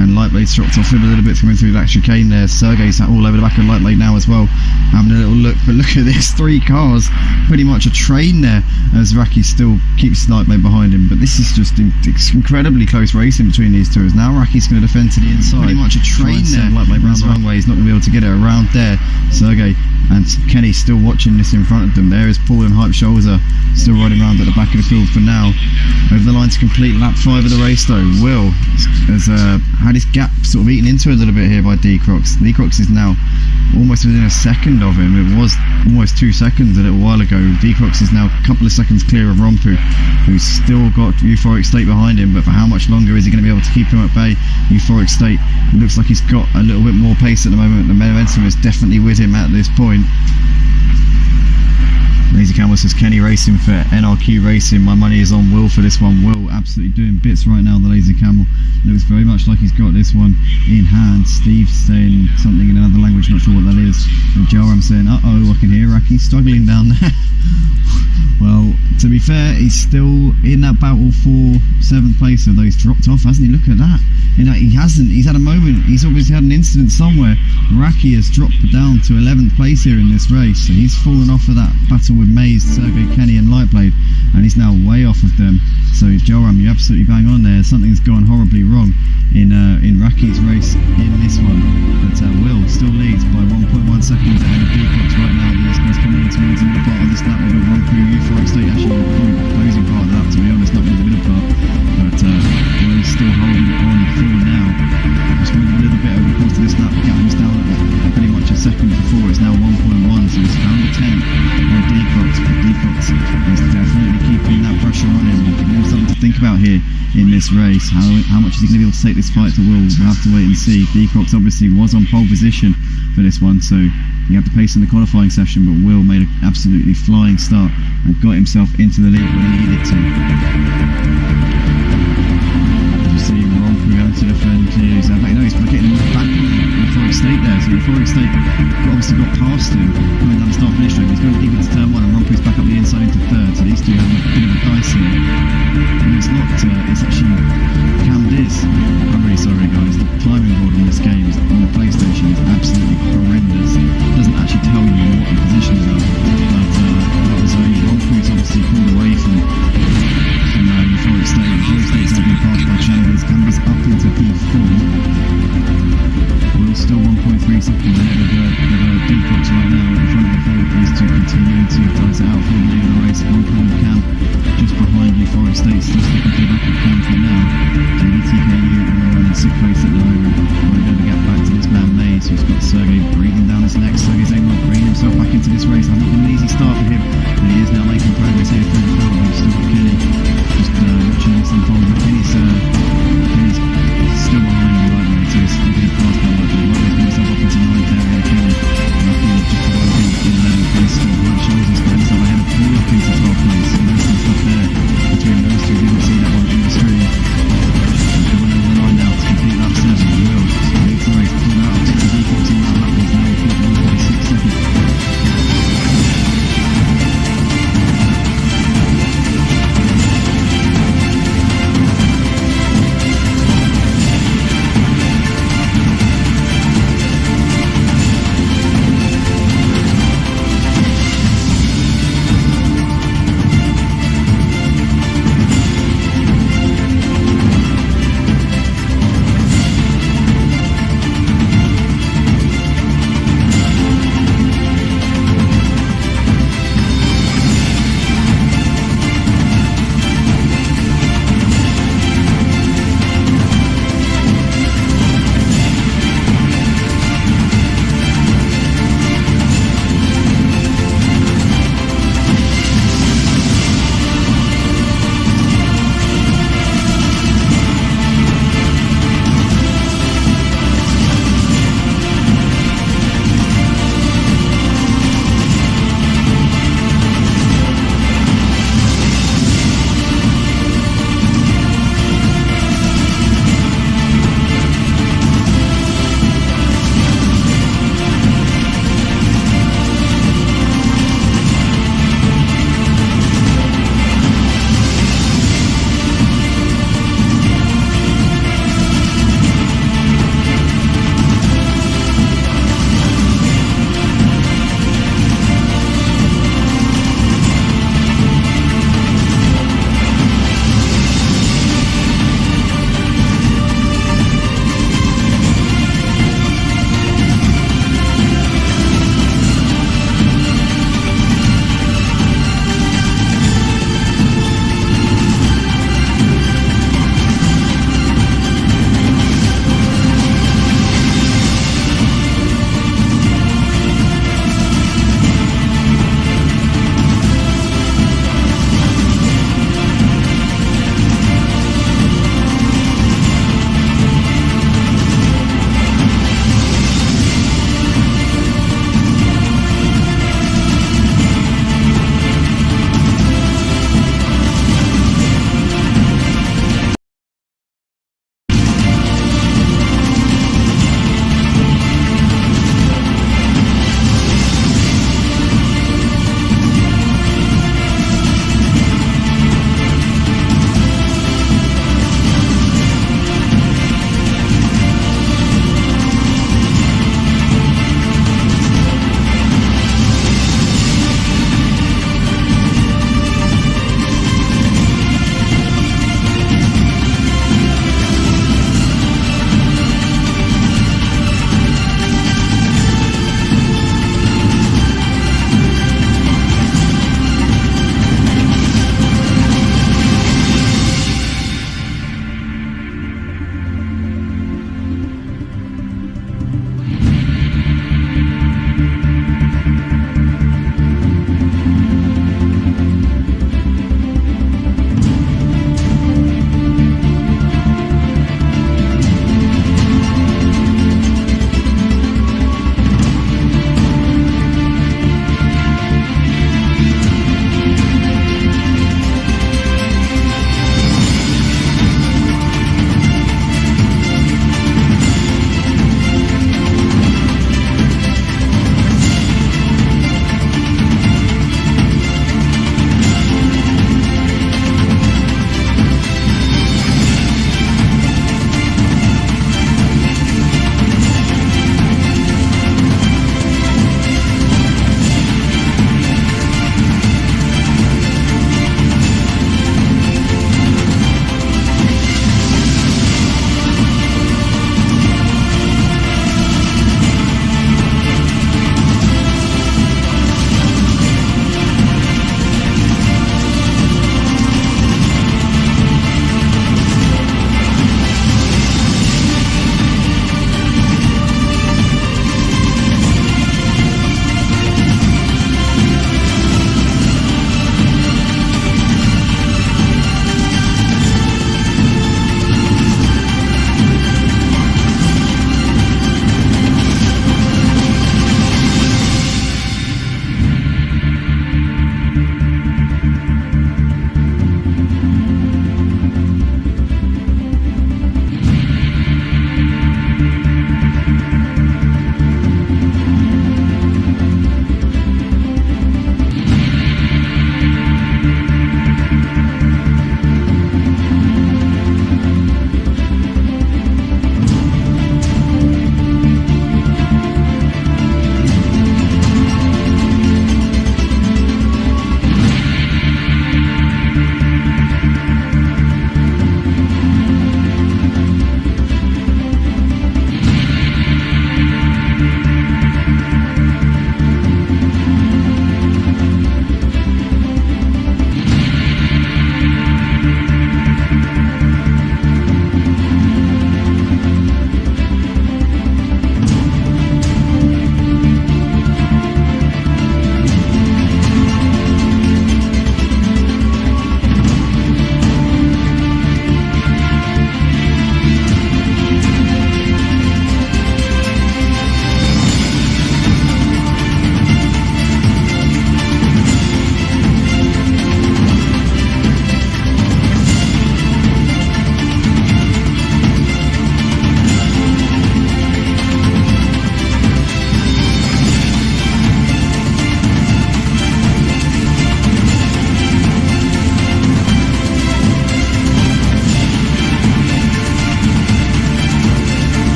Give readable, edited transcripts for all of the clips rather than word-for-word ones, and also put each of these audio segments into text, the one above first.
and Lightblade's dropped off him a little bit, coming through that chicane there. Sergey's all over the back of Lightblade now as well, having a little look, but look at this, 3 cars, pretty much a train there, as Raki still keeps Lightblade behind him. But this is just incredibly close racing between these two, as now Raki's going to defend to the inside, pretty much a train there. Lightblade around the wrong way, he's not going to be able to get it around there. Sergey and Kenny still watching this in front of them. There is Paul and Hype Shoulder still riding around at the back of the field for now. Over the line to complete lap 5 of the race though. Will has had his gap sort of eaten into a little bit here by D-Crocs. D-Crocs is now almost within a second of him. It was almost 2 seconds a little while ago. D-Crocs is now a couple of seconds clear of Rompu, who's still got Euphoric State behind him, but for how much longer is he going to be able to keep him at bay? Euphoric State looks like he's got a little bit more pace at the moment. The momentum is definitely with him at this point. Lazy Camel says Kenny racing for NRQ Racing. My money is on Will for this one. Will absolutely doing bits right now, the Lazy Camel. Looks very much like he's got this one in hand. Steve's saying something in another language, not sure what that is. And Joram saying, uh-oh, I can hear Raki struggling down there. Well, to be fair, he's still in that battle for 7th place, although he's dropped off, hasn't he? Look at that. You know, he hasn't. He's had a moment. He's obviously had an incident somewhere. Raki has dropped down to 11th place here in this race. So he's fallen off of that battle with Maze, Sergey, Kenny and Lightblade, and he's now way off of them. So Joram, you're absolutely bang on there. Something's gone horribly wrong in Raki's race in this one. But Will still leads by 1.1 seconds ahead of D-Crocs right now. The guys coming into the middle part of this lap. We've got run through Euphoric State, actually probably the closing part of that, to be honest, not really the middle part. But Will's still holding on through now. Just moving a little bit over the course of this lap. The gap was down at pretty much a second before. It's now 1.1, so it's down to 10 on D-Crocs. But D-Crocs is definitely keeping that pressure on him. Giving him something to think about here in this race. How much is he going to be able to take this fight to Will? We'll have to wait and see. D-Crocs obviously was on pole position for this one, so he had the pace in the qualifying session, but Will made an absolutely flying start and got himself into the lead when he needed to. As you see, Rompu going to defend here. He's getting back on Euphoric State there, so Euphoric State obviously got past him coming down the start finish straight. He's going deep into turn 1 and Rompu's back up the inside into 3rd, so these two have a bit of a dice here. And it's not, it's actually Cam Diz. I'm really sorry guys, the timing board in this game on the PlayStation is absolutely horrendous. It doesn't actually tell you what the positions are, but that was Rompu's obviously pulled away from Euphoric State. Euphoric State's now been passed by Chambers. Chambers up into P4. Will's still 1.3 seconds ahead of D-Crocs right now in front of the field. These two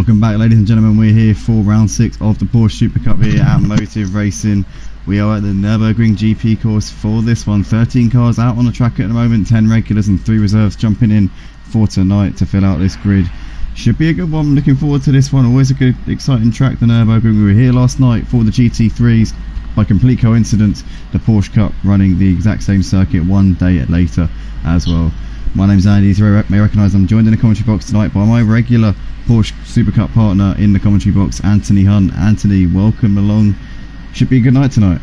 Welcome back, ladies and gentlemen. We're here for round 6 of the Porsche Supercup here at Motive Racing. We are at the Nurburgring GP course for this one. 13 cars out on the track at the moment, 10 regulars and 3 reserves jumping in for tonight to fill out this grid. Should be a good one. Looking forward to this one. Always a good, exciting track, the Nurburgring. We were here last night for the GT3s. By complete coincidence, the Porsche Cup running the exact same circuit one day later as well. My name's Andy. As you may recognise, I'm joined in the commentary box tonight by my regular Porsche Supercup partner in the commentary box, Anthony Hunt. Anthony, welcome along. Should be a good night tonight.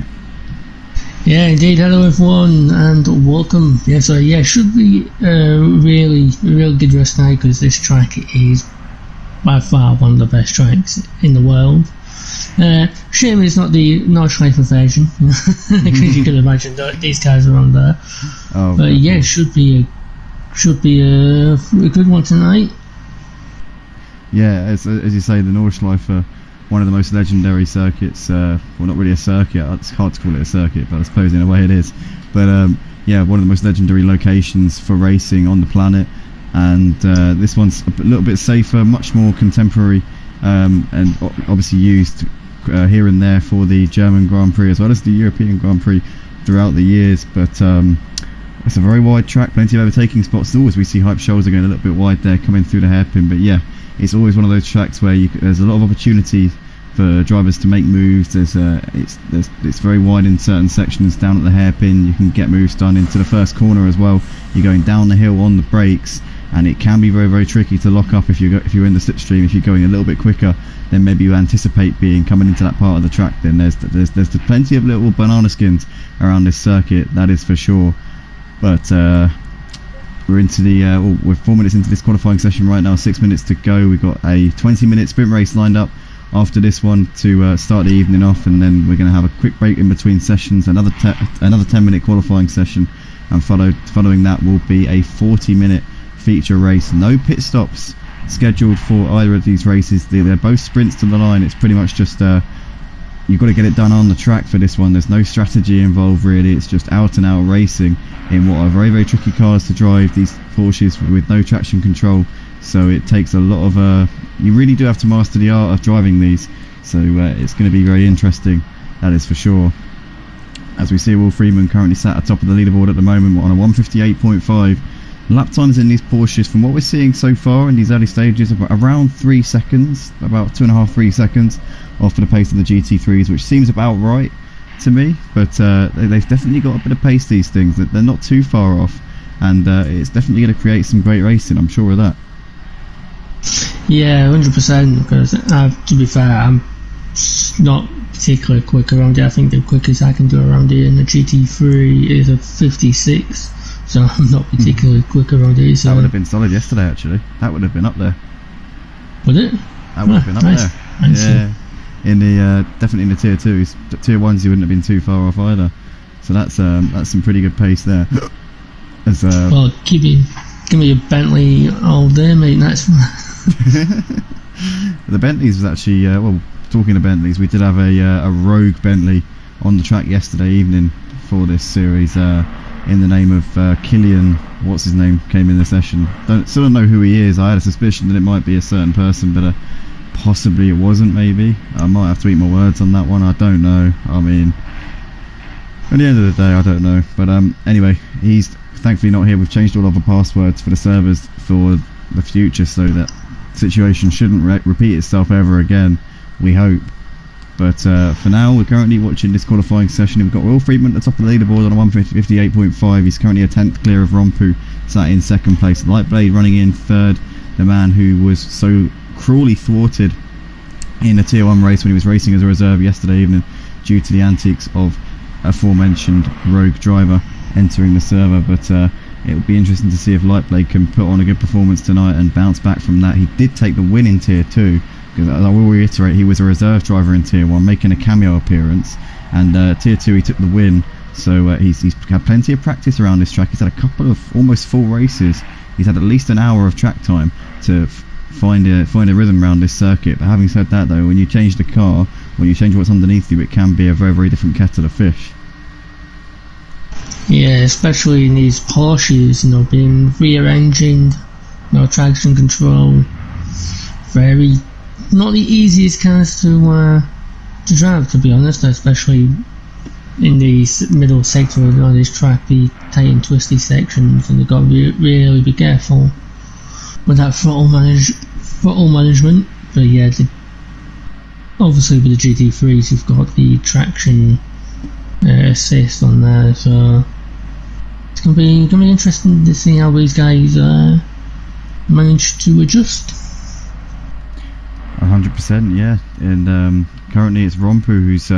Yeah, indeed. Hello everyone and welcome. Yeah, so yeah, should be a really good race tonight because this track is by far one of the best tracks in the world. Shame it's not the North Schleifer version because you can imagine that these guys are on there. Oh, but yeah, it should be a good one tonight. Yeah, as you say, the Nordschleife, one of the most legendary circuits. Well, not really a circuit. It's hard to call it a circuit, but I suppose in a way it is. But yeah, one of the most legendary locations for racing on the planet. And this one's a little bit safer, much more contemporary, and obviously used here and there for the German Grand Prix as well as the European Grand Prix throughout the years. But it's a very wide track, plenty of overtaking spots. Always we see Hype Shoals are going a little bit wide there, coming through the hairpin. But yeah, it's always one of those tracks where there's a lot of opportunity for drivers to make moves. It's very wide in certain sections down at the hairpin. You can get moves done into the first corner as well. You're going down the hill on the brakes, and it can be very tricky to lock up if you're in the slipstream. If you're going a little bit quicker than maybe you anticipate coming into that part of the track, then there's plenty of little banana skins around this circuit, that is for sure. But we're into we're 4 minutes into this qualifying session right now. 6 minutes to go. We've got a 20-minute sprint race lined up after this one to start the evening off, and then we're going to have a quick break in between sessions. Another 10-minute qualifying session, and following that will be a 40-minute feature race. No pit stops scheduled for either of these races. They're both sprints to the line. It's pretty much just you've got to get it done on the track for this one. There's no strategy involved really. It's just out and out racing in what are very tricky cars to drive, these Porsches with no traction control. So it takes a lot of you really do have to master the art of driving these. So it's going to be very interesting, that is for sure. As we see, Will Freeman currently sat atop of the leaderboard at the moment on a 158.5. Lap times in these Porsches, from what we're seeing so far in these early stages, of around 3 seconds, about 2.5-3 seconds off the pace of the GT3s, which seems about right to me. But they've definitely got a bit of pace, these things. They're not too far off, and it's definitely going to create some great racing, I'm sure of that. Yeah, 100%, because to be fair, I'm not particularly quick around here. I think the quickest I can do around here in the GT3 is a 56. So I'm not particularly quick around here. So. That would have been solid yesterday, actually. That would have been up there. Would it? That would have been up there. Yeah, in the definitely in the tier 2s. Tier 1s you wouldn't have been too far off either. So that's some pretty good pace there. Well, give me a Bentley all day, mate. That's the Bentleys was actually well. Talking of Bentleys, we did have a Rogue Bentley on the track yesterday evening for this series. In the name of Killian, what's his name, came in the session. Still don't know who he is. I had a suspicion that it might be a certain person, but possibly it wasn't. Maybe I might have to eat my words on that one. I don't know. I mean, at the end of the day, I don't know. But anyway, he's thankfully not here. We've changed all of the passwords for the servers for the future, so that situation shouldn't repeat itself ever again, we hope. But for now, we're currently watching this qualifying session. We've got Will Friedmann at the top of the leaderboard on a 158.5. He's currently a 10th clear of Rompu, sat in second place. Lightblade running in third, the man who was so cruelly thwarted in a tier 1 race when he was racing as a reserve yesterday evening due to the antics of aforementioned Rogue driver entering the server. But it will be interesting to see if Lightblade can put on a good performance tonight and bounce back from that. He did take the win in tier 2. Because I will reiterate, he was a reserve driver in tier 1, making a cameo appearance, and tier 2 he took the win. So he's had plenty of practice around this track. He's had a couple of almost full races. He's had at least an hour of track time to find a rhythm around this circuit. But having said that, though, when you change the car, when you change what's underneath you, it can be a very different kettle of fish. Yeah, especially in these Porsches, being rear-engined, no traction control, very not the easiest cars to drive, to be honest, especially in the middle sector of this track, the tight and twisty sections, and you've got to really be careful with that throttle management. But yeah, obviously with the GT3s you've got the traction assist on there, so it's gonna be interesting to see how these guys manage to adjust. 100%, yeah. And currently it's Rompu who's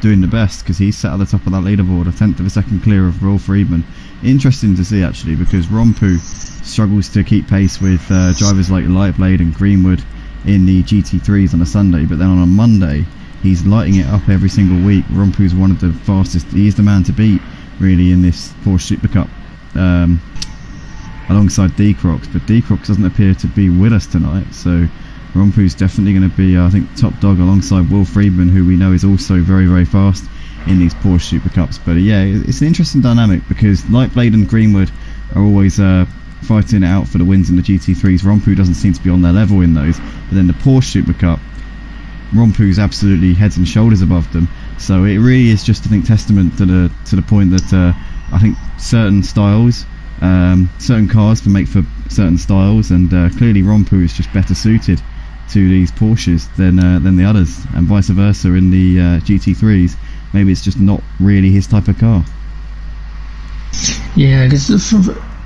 doing the best, because he's sat at the top of that leaderboard, a tenth of a second clear of Royal Friedman. Interesting to see actually, because Rompu struggles to keep pace with drivers like Lightblade and Greenwood in the GT3s on a Sunday, but then on a Monday he's lighting it up every single week. Rompu's one of the fastest, he is the man to beat really in this Porsche Supercup, alongside D-Crocs, but D-Crocs doesn't appear to be with us tonight, so Rompu's definitely going to be, I think, top dog alongside Will Friedman, who we know is also very, very fast in these Porsche Supercups. But yeah, it's an interesting dynamic, because Lightblade and Greenwood are always fighting it out for the wins in the GT3s. Rompu doesn't seem to be on their level in those, but then the Porsche Supercup, Rompu's absolutely heads and shoulders above them. So it really is just, I think, testament to the point that I think certain styles, certain cars can make for certain styles, and clearly Rompu is just better suited to these Porsches than the others, and vice versa in the GT3s. Maybe it's just not really his type of car. Yeah, because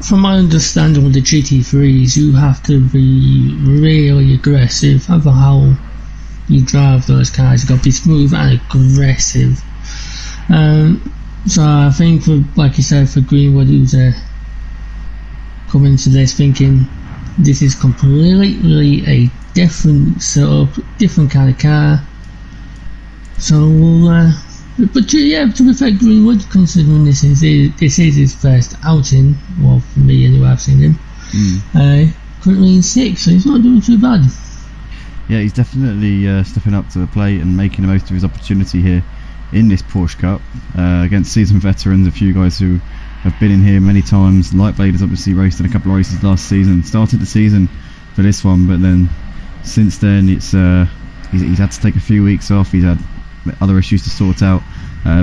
from my understanding with the GT3s, you have to be really aggressive over how you drive those cars. You've got to be smooth and aggressive. So I think, for, like you said, for Greenwood, who's coming to this thinking this is completely a different setup, different kind of car. So but yeah, to be fair, Greenwood, considering this is his first outing, well, for me anyway, I've seen him, currently in 6th, so he's not doing too bad. Yeah, he's definitely stepping up to the plate and making the most of his opportunity here in this Porsche Cup, against seasoned veterans, a few guys who have been in here many times. Lightblade has obviously raced in a couple of races last season, started the season for this one, but then since then it's he's had to take a few weeks off. He's had other issues to sort out,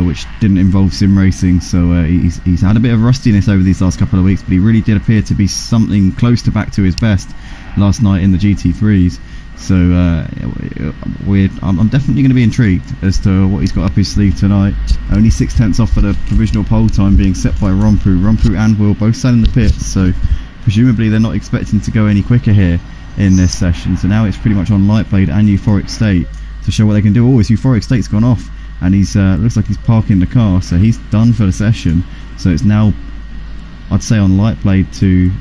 which didn't involve sim racing, so he's had a bit of rustiness over these last couple of weeks, but he really did appear to be something close to back to his best last night in the GT3s. So I'm definitely going to be intrigued as to what he's got up his sleeve tonight. Only 6/10 off for the provisional pole time being set by Rompu and Will, both sat in the pits, so presumably they're not expecting to go any quicker here in this session. So now it's pretty much on Lightblade and Euphoric State to show what they can do. Oh, his Euphoric State's gone off, and he's looks like he's parking the car, so he's done for the session. So it's now, I'd say, on Lightblade to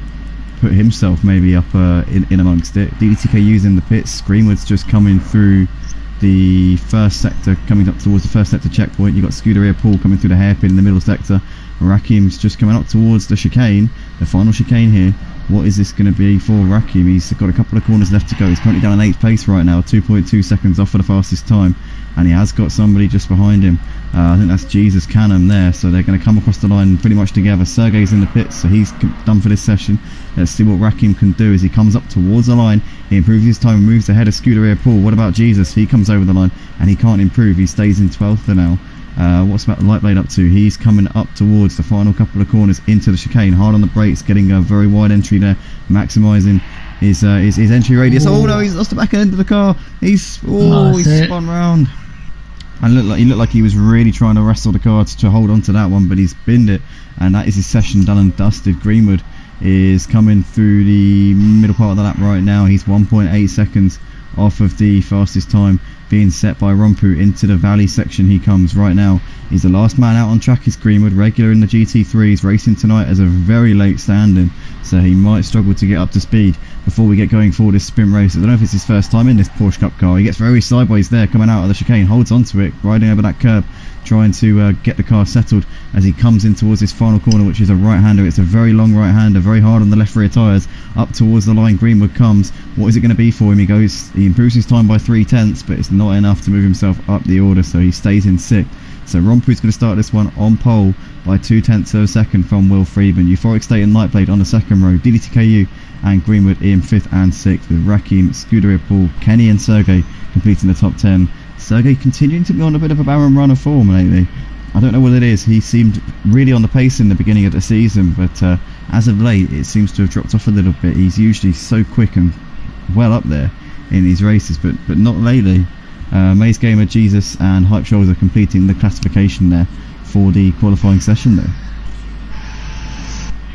put himself maybe up in amongst it. deedeeTKU's in the pits. Greenwood's just coming through the first sector, coming up towards the first sector checkpoint. You've got Scuderia Paul coming through the hairpin in the middle sector. RaKiM's just coming up towards the chicane, the final chicane here. What is this going to be for RaKiM? He's got a couple of corners left to go. He's currently down an 8th place right now, 2.2 seconds off for the fastest time, and he has got somebody just behind him. I think that's Jesus Canham there, so they're going to come across the line pretty much together. Sergey's in the pits, so he's done for this session. Let's see what RaKiM can do as he comes up towards the line. He improves his time and moves ahead of Scuderia Paul. What about Jesus? He comes over the line and he can't improve. He stays in 12th for now. What's about Lightblade up to? He's coming up towards the final couple of corners into the chicane, hard on the brakes, getting a very wide entry there, maximising his entry radius. Oh no, he's lost the back end of the car. He's spun round. And he looked like he was really trying to wrestle the car to hold on to that one, but he's binned it, and that is his session done and dusted. Greenwood is coming through the middle part of the lap right now. He's 1.8 seconds off of the fastest time being set by Rompu. Into the valley section he comes right now. He's the last man out on track, is Greenwood, regular in the GT3s, racing tonight as a very late standing, so he might struggle to get up to speed before we get going for this sprint race. I don't know if it's his first time in this Porsche Cup car. He gets very sideways there coming out of the chicane, holds onto it, riding over that curb, trying to get the car settled as he comes in towards this final corner, which is a right-hander. It's a very long right-hander, very hard on the left rear tyres. Up towards the line Greenwood comes. What is it going to be for him? He improves his time by 3/10, but it's not enough to move himself up the order, so he stays in 6th. So Rompu's going to start this one on pole by 0.2 of a second from Will Freeman. Euphoric State and Nightblade on the second row. deedeeTKU and Greenwood in 5th and 6th, with RaKiMaJe, Scuderia Paul, Kenny and Sergey completing the top 10. Sergey continuing to be on a bit of a barren run of form lately. I don't know what it is. He seemed really on the pace in the beginning of the season, but as of late it seems to have dropped off a little bit. He's usually so quick and well up there in these races, but not lately. Maze Gamer, Jesus and Hype Shoals are completing the classification there for the qualifying session though.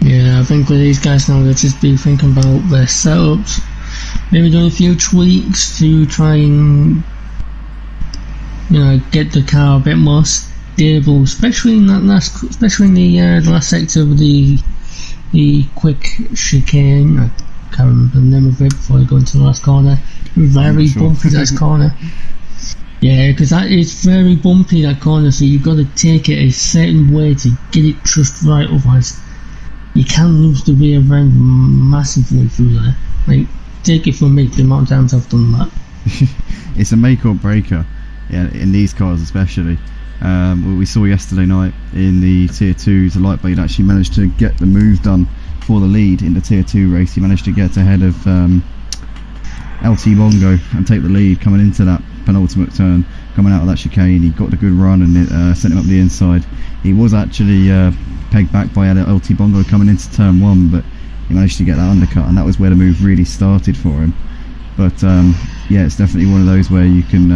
Yeah, I think with these guys now, they'll just be thinking about their setups, maybe doing a few tweaks to try and, you know, get the car a bit more stable, especially in the last sector of the quick chicane. I can't remember the name of it before I go into the last corner. Very bumpy, that corner. Yeah, because that is very bumpy, that corner, so you've got to take it a certain way to get it just right, otherwise you can lose the rear end massively through there. Like, take it from me, the amount of times I've done that. It's a make or breaker, yeah, in these cars especially. What we saw yesterday night in the Tier 2s, the Lightblade actually managed to get the move done for the lead in the Tier 2 race. He managed to get ahead of LT Bongo and take the lead coming into that penultimate turn, coming out of that chicane. He got a good run and it sent him up the inside. He was actually pegged back by LT Bongo coming into turn 1, but he managed to get that undercut, and that was where the move really started for him. But yeah, it's definitely one of those where you can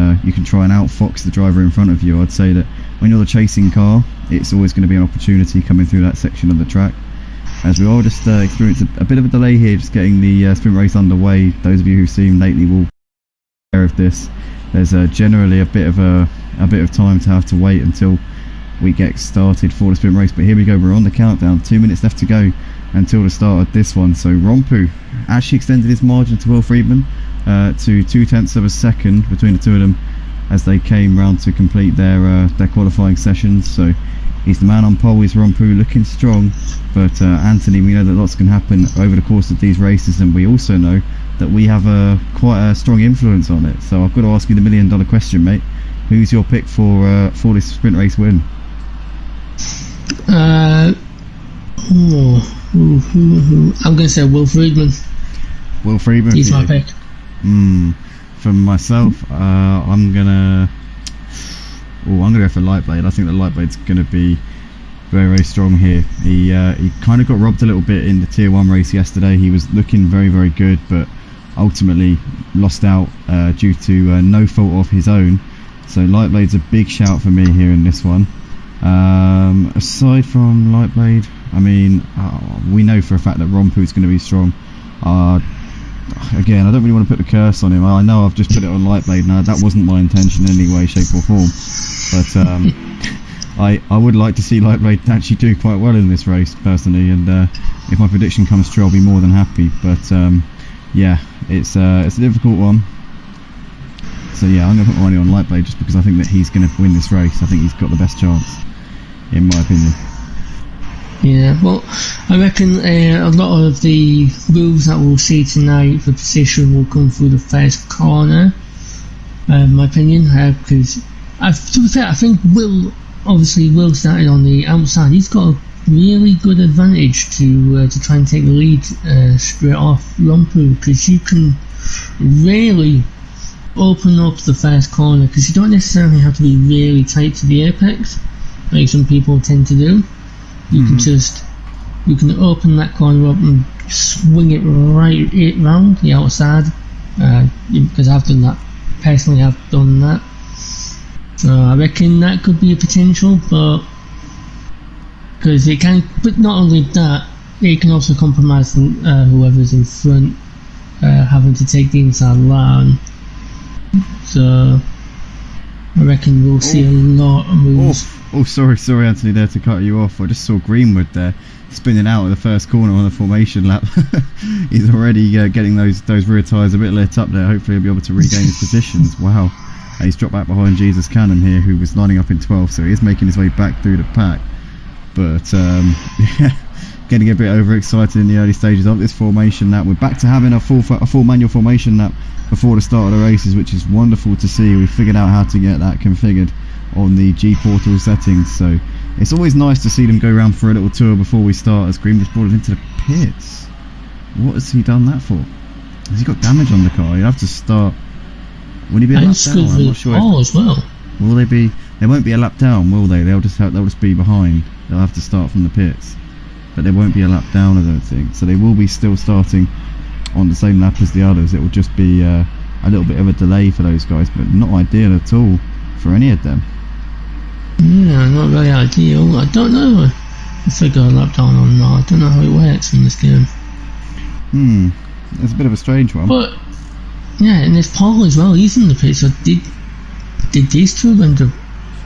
try and outfox the driver in front of you. I'd say that when you're the chasing car, it's always going to be an opportunity coming through that section of the track. As we all just experienced a bit of a delay here, just getting the sprint race underway. Those of you who've seen lately will be aware of this. There's generally a bit of time to have to wait until we get started for the sprint race. But here we go, we're on the countdown. 2 minutes left to go until the start of this one. So Rompu actually extended his margin to Will Friedman to 0.2 of a second between the two of them as they came round to complete their qualifying sessions. So he's the man on pole, is Rompu, looking strong. But Anthony, we know that lots can happen over the course of these races, and we also know that we have quite a strong influence on it. So I've got to ask you the $1 million question, mate. Who's your pick for this sprint race win? I'm going to say Will Friedman. Will Freeman. He's my pick. For myself, I'm gonna go for Lightblade. I think the Lightblade's gonna be very, very strong here. He kind of got robbed a little bit in the Tier 1 race yesterday. He was looking very, very good, but ultimately lost out due to no fault of his own. So Lightblade's a big shout for me here in this one. Aside from Lightblade, I mean, we know for a fact that Rompu's going to be strong. Again, I don't really want to put the curse on him. I know I've just put it on Lightblade now. That wasn't my intention in any way, shape or form. But I would like to see Lightblade actually do quite well in this race, personally. And if my prediction comes true, I'll be more than happy. But yeah, it's a difficult one. So yeah, I'm going to put my money on Lightblade just because I think that he's going to win this race. I think he's got the best chance, in my opinion. Yeah, well, I reckon a lot of the moves that we'll see tonight for position will come through the first corner, in my opinion, because to be fair, I think Will started on the outside. He's got a really good advantage to try and take the lead straight off Rompu, because you can really open up the first corner, because you don't necessarily have to be really tight to the apex like some people tend to do. You can open that corner up and swing it right round the outside, because I've done that personally. I've done that, so I reckon that could be a potential. But because it can, but not only that, it can also compromise whoever's in front having to take the inside line. So I reckon we'll see a lot of moves. Sorry Anthony, there to cut you off. I just saw Greenwood there spinning out of the first corner on the formation lap. He's already getting those rear tyres a bit lit up there. Hopefully he'll be able to regain his positions. Wow, he's dropped back behind Jesus Cannon here, who was lining up in 12th, so he is making his way back through the pack. But yeah, getting a bit overexcited in the early stages of this formation lap. We're back to having a full manual formation lap before the start of the races, which is wonderful to see. We figured out how to get that configured on the G Portal settings. So it's always nice to see them go around for a little tour before we start, as Green was brought into the pits. What has he done that for? Has he got damage on the car? He'll have to start. Will he be a lap down? I'm not sure. As well. Will they be? They won't be a lap down, will they? They'll just be behind. They'll have to start from the pits, but they won't be a lap down, I don't think. So they will be still starting on the same lap as the others. It will just be a little bit of a delay for those guys, but not ideal at all for any of them. Yeah, not very ideal. I don't know if they go a lap down or not. I don't know how it works in this game. It's a bit of a strange one. But yeah, and there's Paul as well. He's in the pit. So did these two end up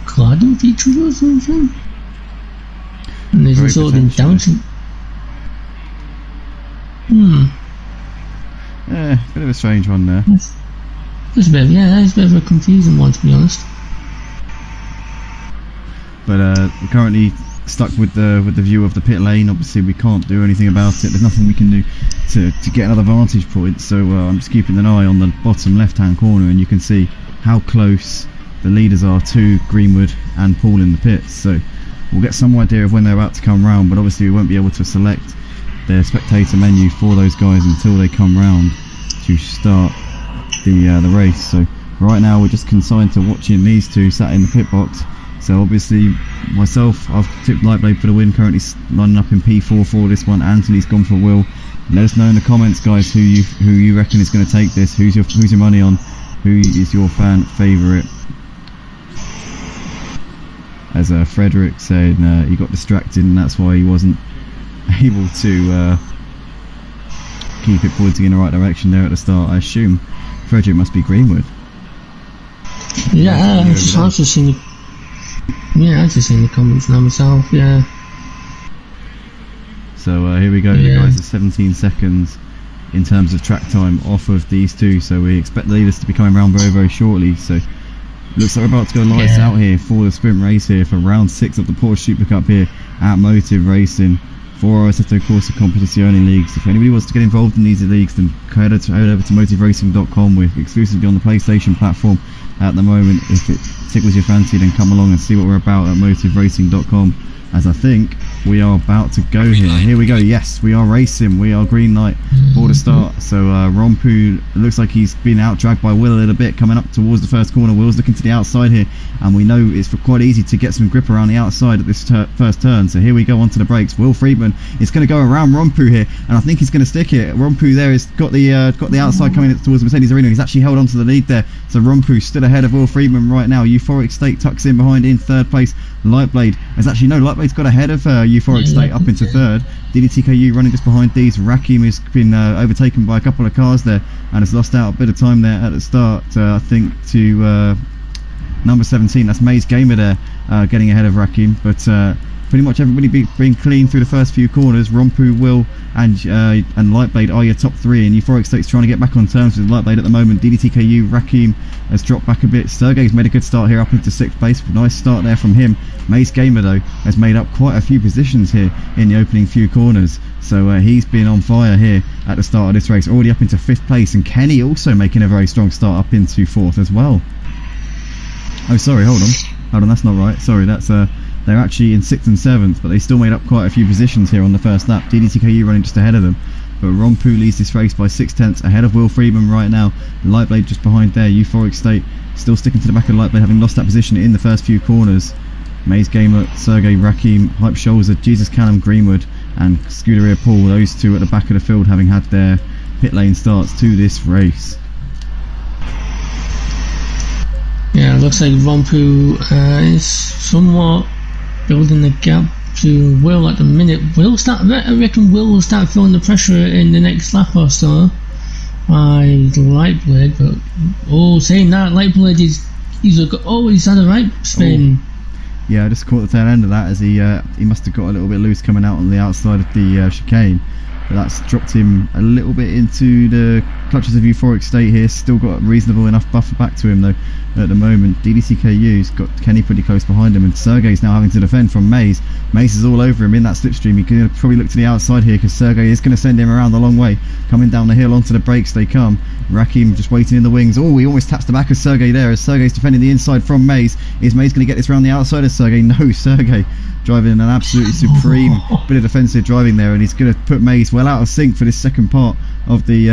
colliding with each other or something? And there's resulted in damage. Yeah, bit of a strange one there. It's a bit of a confusing one, to be honest. But we're currently stuck with the view of the pit lane. Obviously we can't do anything about it. There's nothing we can do to get another vantage point. So I'm just keeping an eye on the bottom left hand corner, and you can see how close the leaders are to Greenwood and Paul in the pits. So we'll get some idea of when they're about to come round, but obviously we won't be able to select their spectator menu for those guys until they come round to start the race. So right now we're just consigned to watching these two sat in the pit box. So obviously myself, I've tipped Lightblade for the win, currently lining up in P4 for this one. Anthony's gone for Will. Let us know in the comments, guys, who you reckon is going to take this. Who's your money on? Who is your fan favourite? As Frederick said, he got distracted and that's why he wasn't able to keep it pointing in the right direction there at the start. I assume Frederick must be Greenwood. Yeah, I've just seen the comments now myself. Yeah. So here we go, guys. It's 17 seconds in terms of track time off of these two. So we expect the leaders to be coming around very, very shortly. So looks like we're about to go lights out here for the sprint race here for round 6 of the Porsche Supercup here at Motive Racing for our Assetto Corsa Competizione leagues. If anybody wants to get over in these leagues, then head over to motiveracing.com. We're exclusively on the PlayStation platform at the moment. If it tickles your fancy, then come along and see what we're about at motiveracing.com, as I think we are about to go here. Here we go. Yes, we are racing. We are green light for the start. So Rompu looks like he's been out dragged by Will a little bit coming up towards the first corner. Will's looking to the outside here, and we know it's quite easy to get some grip around the outside at this first turn. So here we go onto the brakes. Will Friedmann is going to go around Rompu here, and I think he's going to stick it. Rompu there has got the outside coming towards the Mercedes Arena. He's actually held on to the lead there. So Rompu still ahead of Will Friedmann right now. Euphoric State tucks in behind in third place. Lightblade has actually Lightblade's got ahead of Euphoric State up into third. deedeeTKU running just behind these. RaKiMaJe has been overtaken by a couple of cars there and has lost out a bit of time there at the start. I think to number 17. That's Maze Gamer there getting ahead of RaKiMaJe, but pretty much everybody being clean through the first few corners. Rompu, Will and Lightblade are your top 3, and Euphoric State's trying to get back on terms with Lightblade at the moment. deedeeTKU, RaKiMaJe has dropped back a bit. Sergey's made a good start here up into 6th place. Nice start there from him. Maze Gamer though has made up quite a few positions here in the opening few corners, so he's been on fire here at the start of this race, already up into 5th place. And Kenny also making a very strong start up into 4th as well. Oh sorry, hold on, that's not right. Sorry, that's they're actually in 6th and 7th, but they still made up quite a few positions here on the first lap. deedeeTKU running just ahead of them, but Rompu leads this race by 6/10 ahead of Will Freeman right now. Lightblade just behind there. Euphoric State still sticking to the back of Lightblade, having lost that position in the first few corners. Maze Gamer, Sergey, RaKiMaJe, Hype Shoulder, Jesus Callum, Greenwood and Scuderia Paul, those two at the back of the field having had their pit lane starts to this race. Yeah, it looks like Rompu is somewhat building the gap to Will at the minute. I reckon Will will start feeling the pressure in the next lap or so by Lightblade, but saying that, Lightblade he's had a right spin. Yeah, I just caught the tail end of that as he must have got a little bit loose coming out on the outside of the chicane. but that's dropped him a little bit into the clutches of Euphoric State here. Still got a reasonable enough buffer back to him though at the moment. deedeeTKU's got Kenny pretty close behind him, and Sergey's now having to defend from Maze. Maze is all over him in that slipstream. He can probably look to the outside here because Sergey is going to send him around the long way. Coming down the hill onto the brakes they come. RaKiMaJe just waiting in the wings. Oh, he almost taps the back of Sergey there as Sergey's defending the inside from Maze. Is Maze going to get this around the outside of Sergey? No, Sergey driving an absolutely supreme bit of defensive driving there, and he's going to put Maze well out of sync for this second part of the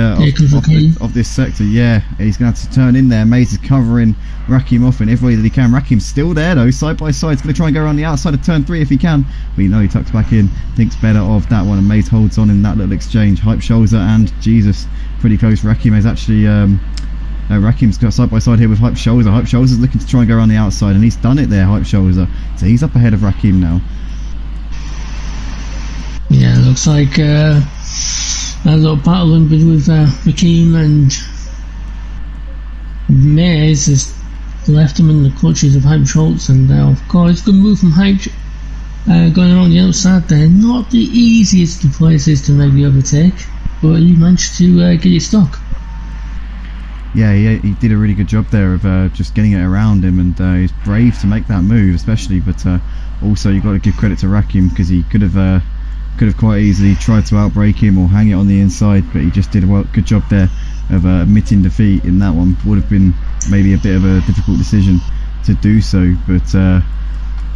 of this sector. Yeah, he's going to have to turn in there. Maze is covering RaKiMaJe off in every way that he can. RaKiMaJe's still there though, side by side. He's going to try and go around the outside of turn 3 if he can, but you know he tucks back in, thinks better of that one, and Maze holds on in that little exchange. Hype Shoulder and Jesus pretty close. RaKiMaJe's actually RaKiMaJe's got side by side here with Hype Shoulder. Hype Shoulder's looking to try and go around the outside, and he's done it there, Hype Shoulder. So he's up ahead of RaKiMaJe now. Yeah, looks like a little battle with RaKiMaJe, and Maze has left him in the clutches of Hype Schultz, and of course good move from Hype going around the outside there. Not the easiest of places to maybe overtake, but he managed to get it stuck. Yeah, he did a really good job there of just getting it around him, and he's brave to make that move especially, but also you've got to give credit to RaKiMaJe because he could have quite easily tried to outbrake him or hang it on the inside, but he just did a good job there of admitting defeat in that one. Would have been maybe a bit of a difficult decision to do so, but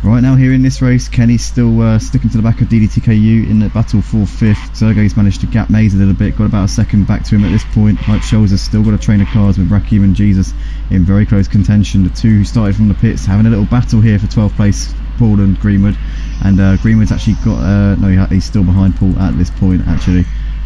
right now here in this race, Kenny's still sticking to the back of deedeeTKU in the battle for 5th. Sergey's managed to gap Maze a little bit, got about a second back to him at this point. Hype Shoulder's still got a train of cars with RaKiMaJe and Jesus in very close contention. The two who started from the pits having a little battle here for 12th place, Paul and Greenwood, and Greenwood's actually got no, he's still behind Paul at this point actually.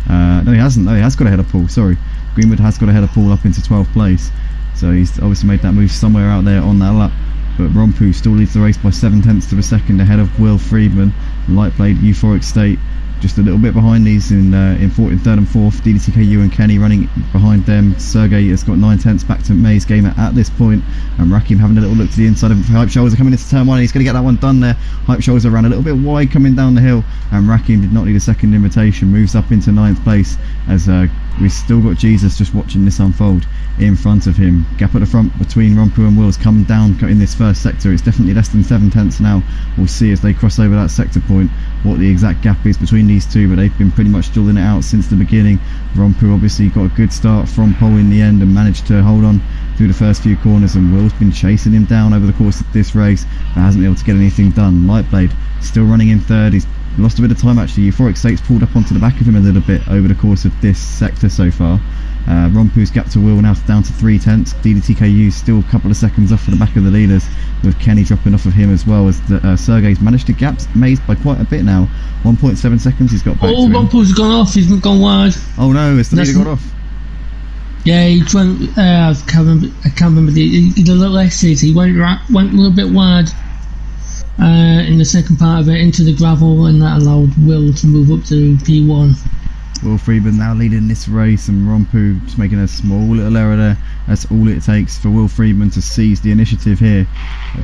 No, he hasn't. No, he has got ahead of Paul. Sorry, Greenwood has got ahead of Paul up into 12th place, so he's obviously made that move somewhere out there on that lap. But Rompu still leads the race by 7/10 of a second ahead of Will Friedman. Lightblade, Euphoric State just a little bit behind these in 3rd and 4th. deedeeTKU and Kenny running behind them. Sergey has got 9/10 back to Maze Gamer at this point, and RaKiMaJe having a little look to the inside of Hype Shoulder coming into turn 1, and he's going to get that one done there. Hype Shoulder ran a little bit wide coming down the hill, and RaKiMaJe did not need a second invitation, moves up into 9th place as we've still got Jesus just watching this unfold in front of him. Gap at the front between Rompu and Will's come down in this first sector. It's definitely less than 7/10 now. We'll see as they cross over that sector point what the exact gap is between these two, but they've been pretty much dueling it out since the beginning. Rompu obviously got a good start from pole in the end and managed to hold on through the first few corners, and Will's been chasing him down over the course of this race but hasn't been able to get anything done. Lightblade still running in 3rd. He's lost a bit of time actually. Euphoric State's pulled up onto the back of him a little bit over the course of this sector so far. Rompu's gap to Will now down to 3/10. deedeeTKU still a couple of seconds off for the back of the leaders, with Kenny dropping off of him as well, as Sergey's managed to gap Maze by quite a bit now. 1.7 seconds he's got back to him. Rompu's gone off, he's gone wide. Oh no, it's the leader got off. Yeah, he went, I can't remember he did a little exit, he went a little bit wide in the second part of it into the gravel, and that allowed Will to move up to P1. Will Freeman now leading this race, and Rompu just making a small little error there. That's all it takes for Will Freeman to seize the initiative here.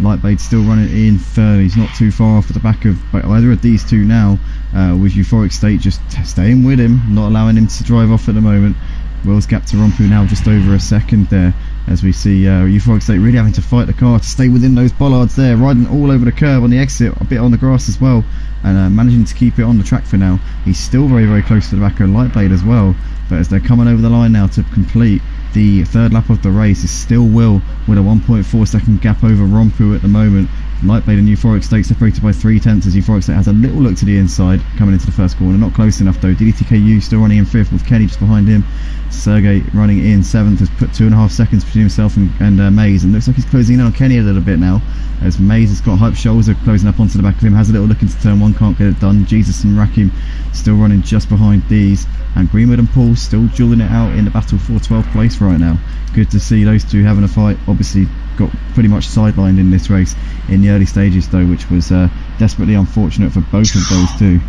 Lightblade still running in 3rd. He's not too far off at the back of either of these two now, with Euphoric State just staying with him, not allowing him to drive off at the moment. Will's gap to Rompu now just over a second there, as we see Euphoric State really having to fight the car to stay within those bollards there, riding all over the curb on the exit, a bit on the grass as well, and managing to keep it on the track for now. He's still very, very close to the back of Lightblade as well, but as they're coming over the line now to complete the 3rd lap of the race, is still Will with a 1.4 second gap over Rompu at the moment. Lightblade and Euphoric State separated by 3/10 as Euphoric State has a little look to the inside coming into the first corner, not close enough though. deedeeTKU still running in 5th with Kenny just behind him. Sergey running in 7th, has put 2.5 seconds between himself and Maze, and looks like he's closing in on Kenny a little bit now, as Maze has got Hype Shoulder closing up onto the back of him, has a little look into turn 1, can't get it done. Jesus and RaKiMaJe still running just behind these, and Greenwood and Paul still dueling it out in the battle for 12th place right now. Good to see those two having a fight. Obviously got pretty much sidelined in this race in the early stages though, which was desperately unfortunate for both of those two.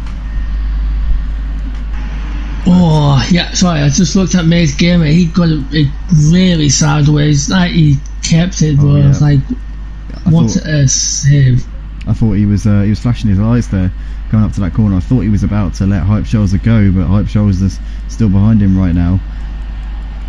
Oh yeah, sorry, I just looked at Maze Gamer. He got it really sideways. Like he kept it, but I was like, what a save! I thought he was flashing his eyes there, coming up to that corner. I thought he was about to let Hype Shoulder go, but Hype Shoulder's still behind him right now.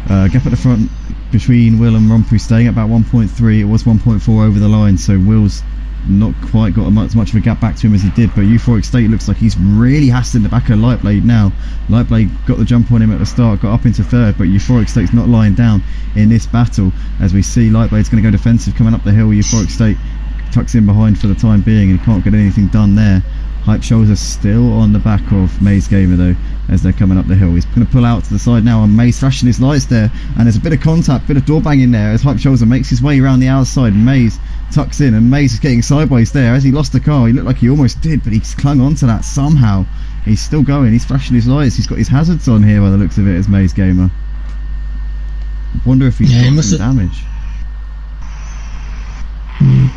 Gap at the front between Will and Rompu staying at about 1.3. It was 1.4 over the line, so Will's not quite got as much of a gap back to him as he did, but Euphoric State looks like he's really hassling the back of Lightblade now. Lightblade got the jump on him at the start, got up into third, but Euphoric State's not lying down in this battle. As we see, Lightblade's going to go defensive coming up the hill. Euphoric State tucks in behind for the time being and he can't get anything done there. Hype Shoulder still on the back of MaZe though, as they're coming up the hill. He's going to pull out to the side now, and MaZe flashing his lights there, and there's a bit of contact, bit of door banging there as Hype Shoulder makes his way around the outside. MaZe tucks in, and MaZe is getting sideways there as he lost the car. He looked like he almost did, but he's clung onto that somehow. He's still going, he's flashing his lights, he's got his hazards on here by the looks of it as MaZe Gamer. Wonder if he's got some damage.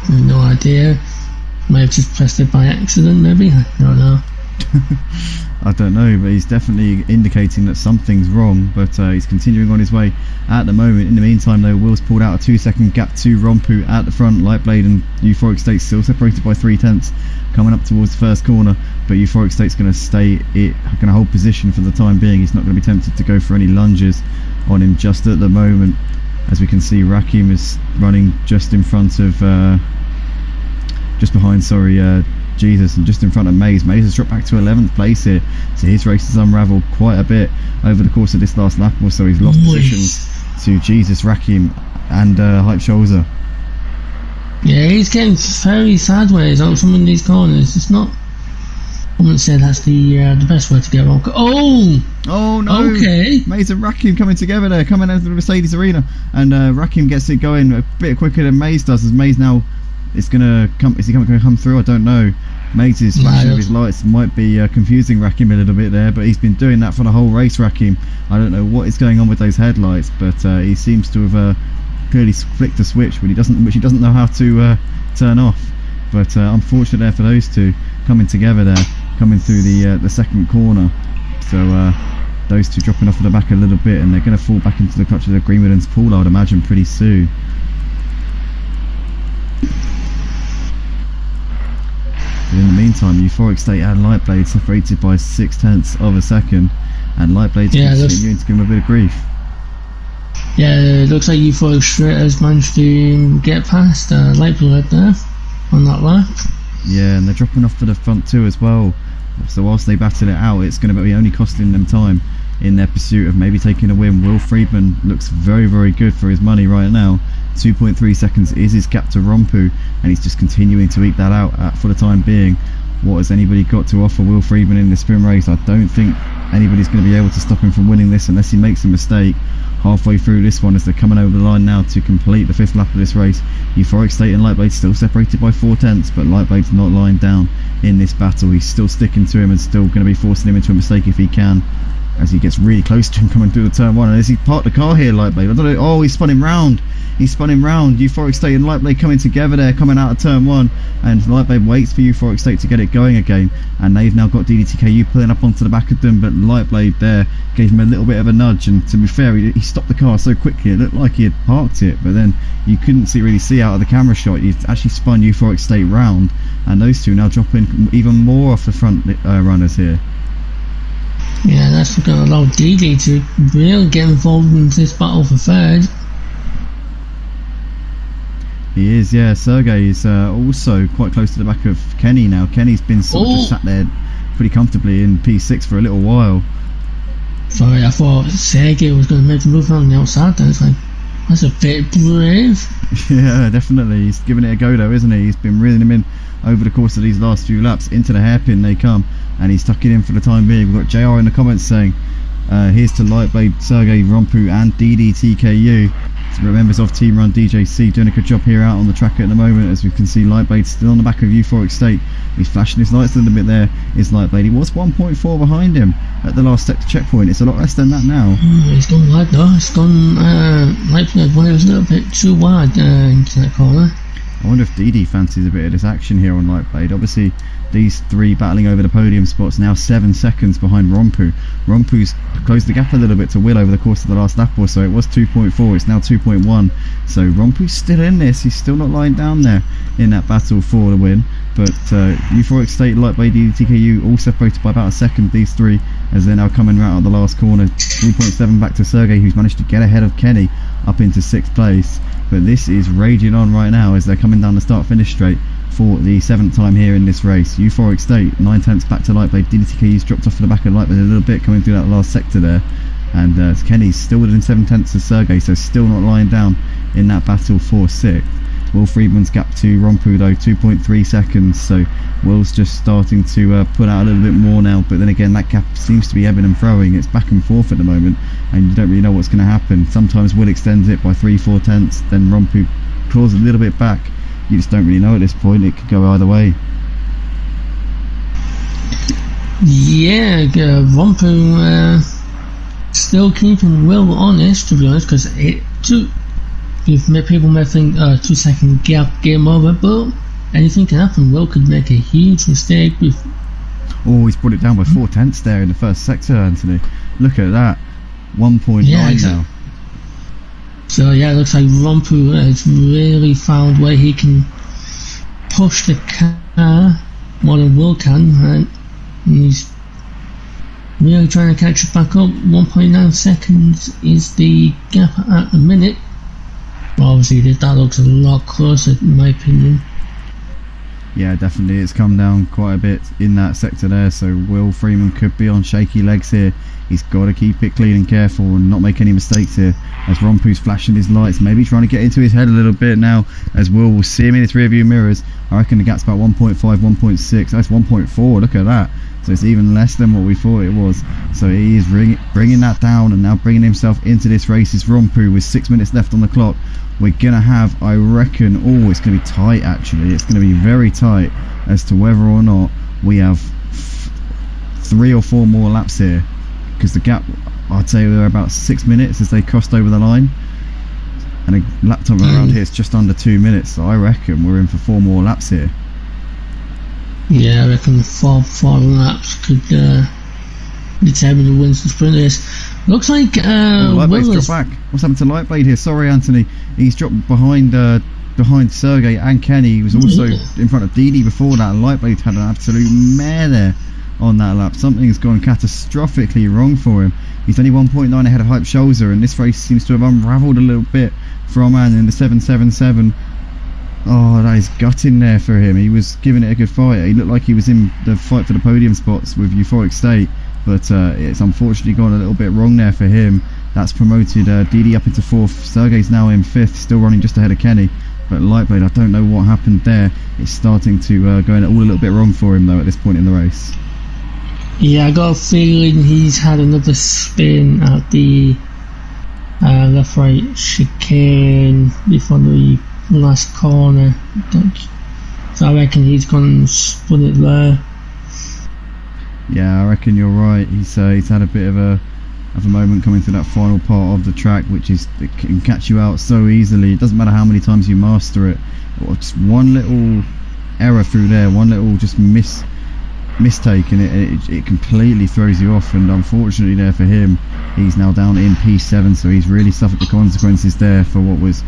No idea. May have just pressed it by accident, maybe. I don't know. I don't know, but he's definitely indicating that something's wrong, but he's continuing on his way at the moment. In the meantime though, Will's pulled out a 2-second gap to Rompu at the front. Lightblade and Euphoric State still separated by 3/10 coming up towards the first corner, but Euphoric State's going to hold position for the time being. He's not going to be tempted to go for any lunges on him just at the moment. As we can see, RaKiMaJe is running just in front of Jesus, and just in front of MaZe. MaZe has dropped back to 11th place here, so his race has unravelled quite a bit over the course of this last lap or so. He's lost positions to Jesus, RaKiMaJe and Hype Shoulder. Yeah, he's getting very sideways out some of these corners. It's not, I wouldn't say that's the best way to get wrong. Oh no! Okay. MaZe and RaKiMaJe coming together there, coming out of the Mercedes arena, and RaKiMaJe gets it going a bit quicker than MaZe does. As MaZe now is he going to come through? I don't know. MaZe's flashing of his lights might be confusing RaKiMaJe a little bit there, but he's been doing that for the whole race. RaKiMaJe, I don't know what is going on with those headlights, but he seems to have clearly flicked the switch, which he doesn't know how to turn off. But unfortunate there for those two coming together there, coming through the second corner. So those two dropping off at the back a little bit, and they're going to fall back into the clutches of Greenwood's pool, I would imagine, pretty soon. But in the meantime, Euphoric State and Lightblade separated by 0.6 of a second, and Lightblade's continuing to give him a bit of grief. Yeah, it looks like Euphoric State has managed to get past Lightblade there on that lap. Yeah, and they're dropping off to the front too as well. So whilst they battle it out, it's going to be only costing them time in their pursuit of maybe taking a win. Will Friedman looks very, very good for his money right now. 2.3 seconds is his gap to Rompu, and he's just continuing to eke that out for the time being. What has anybody got to offer Will Friedman in this sprint race? I don't think anybody's going to be able to stop him from winning this unless he makes a mistake halfway through this one, as they're coming over the line now to complete the 5th lap of this race. Euphoric State and Lightblade still separated by 0.4, but Lightblade's not lying down in this battle. He's still sticking to him and still going to be forcing him into a mistake if he can, as he gets really close to him coming through the turn 1. And as he parked the car here, Lightblade, I don't know, oh, he spun him round. Euphoric State and Lightblade coming together there, coming out of turn 1, and Lightblade waits for Euphoric State to get it going again, and they've now got deedeeTKU pulling up onto the back of them, but Lightblade there gave him a little bit of a nudge, and to be fair, he stopped the car so quickly it looked like he had parked it, but then you couldn't really see out of the camera shot. He actually spun Euphoric State round, and those two now dropping even more off the front runners here. Yeah, that's going to allow DD to really get involved in this battle for third. He is, yeah. Sergey is also quite close to the back of Kenny now. Kenny's been sort of just sat there pretty comfortably in P6 for a little while. Sorry, I thought Sergey was going to make the move on the outside there. It's like, that's a bit brave. Yeah, definitely. He's giving it a go though, isn't he? He's been reeling him in over the course of these last few laps. Into the hairpin they come, and he's tucking in for the time being. We've got JR in the comments saying, here's to Lightblade, Sergey, Rompu and deedeeTKU. Members of Team Run DJC doing a good job here out on the track at the moment, as we can see Lightblade still on the back of Euphoric State. He's flashing his lights a little bit there, is Lightblade. He was 1.4 behind him at the last sector checkpoint. It's a lot less than that now. He's gone wide though. He's gone Lightblade when it was a little bit too wide into that corner. I wonder if DD fancies a bit of this action here on Lightblade. Obviously these three battling over the podium spots, now 7 seconds behind Rompu. Rompu's closed the gap a little bit to Will over the course of the last lap or so. It was 2.4, it's now 2.1. So Rompu's still in this, he's still not lying down there in that battle for the win. But Euphoric State, Lightblade, deedeeTKU all separated by about a second, these three, as they're now coming right out of the last corner. 3.7 back to Sergey, who's managed to get ahead of Kenny up into 6th place. But this is raging on right now as they're coming down the start-finish straight for the 7th time here in this race. Euphoric State, 9/10 back to Lightblade. deedeeTKU's dropped off to the back of Lightblade a little bit, coming through that last sector there. And Kenny's still within 7/10 of Sergey, so still not lying down in that battle for 6th. Will Friedman's gap to Rompu though, 2.3 seconds, so Will's just starting to put out a little bit more now, but then again that gap seems to be ebbing and flowing. It's back and forth at the moment, and you don't really know what's going to happen. Sometimes Will extends it by 3-4 tenths, then Rompu claws a little bit back. You just don't really know at this point, it could go either way. Yeah, Rompu still keeping Will honest, to be honest, because it took, people may think 2-second gap, game over, but anything can happen. Will could make a huge mistake with... Oh, he's brought it down by 4 tenths there in the first sector, Anthony. Look at that, 1.9 now. So yeah, it looks like Rompu has really found where he can push the car more than Will can, and he's really trying to catch it back up. 1.9 seconds is the gap at the minute. Obviously that looks a lot closer in my opinion. Yeah, definitely, it's come down quite a bit in that sector there, so Will Freeman could be on shaky legs here. He's got to keep it clean and careful and not make any mistakes here, as Rompu's flashing his lights, maybe trying to get into his head a little bit now, as will see him in his rear view mirrors. I reckon the gap's about 1.5, 1.6, that's 1.4, look at that. So it's even less than what we thought it was. So he is bringing that down and now bringing himself into this race. Is Rompu with 6 minutes left on the clock. We're going to have, I reckon, it's going to be tight actually. It's going to be very tight as to whether or not we have 3 or 4 more laps here. Because the gap, I'd say they're about 6 minutes as they crossed over the line. And a lap time around here is just under 2 minutes. So I reckon we're in for 4 more laps here. Yeah, I reckon 4 laps could determine who wins the sprint race. Looks like Lightblade's dropped back. What's happened to Lightblade here? Sorry, Anthony. He's dropped behind Sergey and Kenny. He was also in front of Didi before that. And Lightblade had an absolute mare there on that lap. Something's gone catastrophically wrong for him. He's only 1.9 ahead of Hype Shoulder, and this race seems to have unravelled a little bit for our man in the 777. Oh, that is gutting there for him. He was giving it a good fight. He looked like he was in the fight for the podium spots with Euphoric State, but it's unfortunately gone a little bit wrong there for him. That's promoted Didi up into 4th. Sergey's now in 5th, still running just ahead of Kenny. But Lightblade, I don't know what happened there. It's starting to go all a little bit wrong for him though at this point in the race. Yeah, I got a feeling he's had another spin at the left-right chicane before the last corner, so I reckon he's gone and spun it there. Yeah, I reckon you're right. He's had a bit of a moment coming through that final part of the track, which is, it can catch you out so easily. It doesn't matter how many times you master it, or just one little error through there, one little just mistake, and it completely throws you off. And unfortunately there for him, he's now down in P7, so he's really suffered the consequences there for what was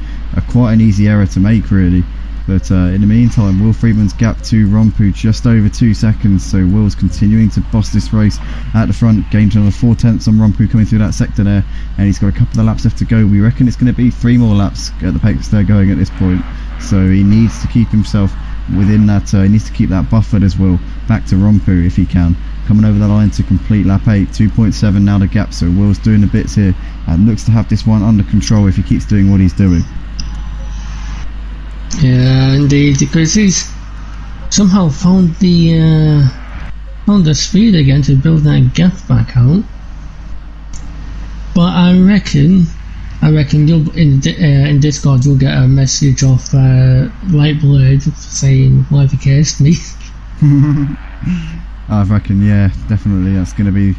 quite an easy error to make really. But in the meantime, Will Friedman's gap to Rompu just over 2 seconds, so Will's continuing to boss this race at the front, gained another 4 tenths on Rompu coming through that sector there, and he's got a couple of laps left to go. We reckon it's going to be 3 more laps at the pace they're going at this point, so he needs to keep himself within that, he needs to keep that buffered as well, back to Rompu if he can. Coming over the line to complete lap 8, 2.7 now the gap, so Will's doing the bits here and looks to have this one under control if he keeps doing what he's doing. Yeah, indeed, because he's somehow found the speed again to build that gap back out. But I reckon you'll in Discord you'll get a message off Lightblade saying why have you cursed me. I reckon, yeah, definitely that's going to be.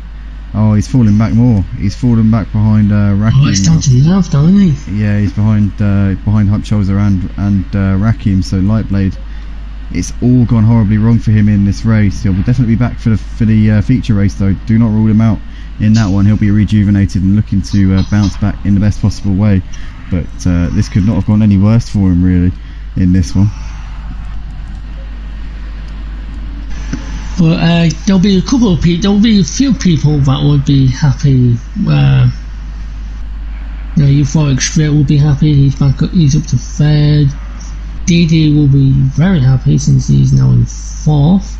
Oh, he's falling back more. He's falling back behind RaKiMaJe. Oh, it's down to the left, isn't he? Yeah, he's behind Hype Shoulder and RaKiMaJe. So Lightblade, it's all gone horribly wrong for him in this race. He'll definitely be back for the feature race though. Do not rule him out in that one. He'll be rejuvenated and looking to bounce back in the best possible way. But this could not have gone any worse for him really in this one. But there'll be a couple of people, there'll be a few people that would be happy. Euphoric Straight will be happy. He's back up. He's up to third. DD will be very happy since he's now in fourth.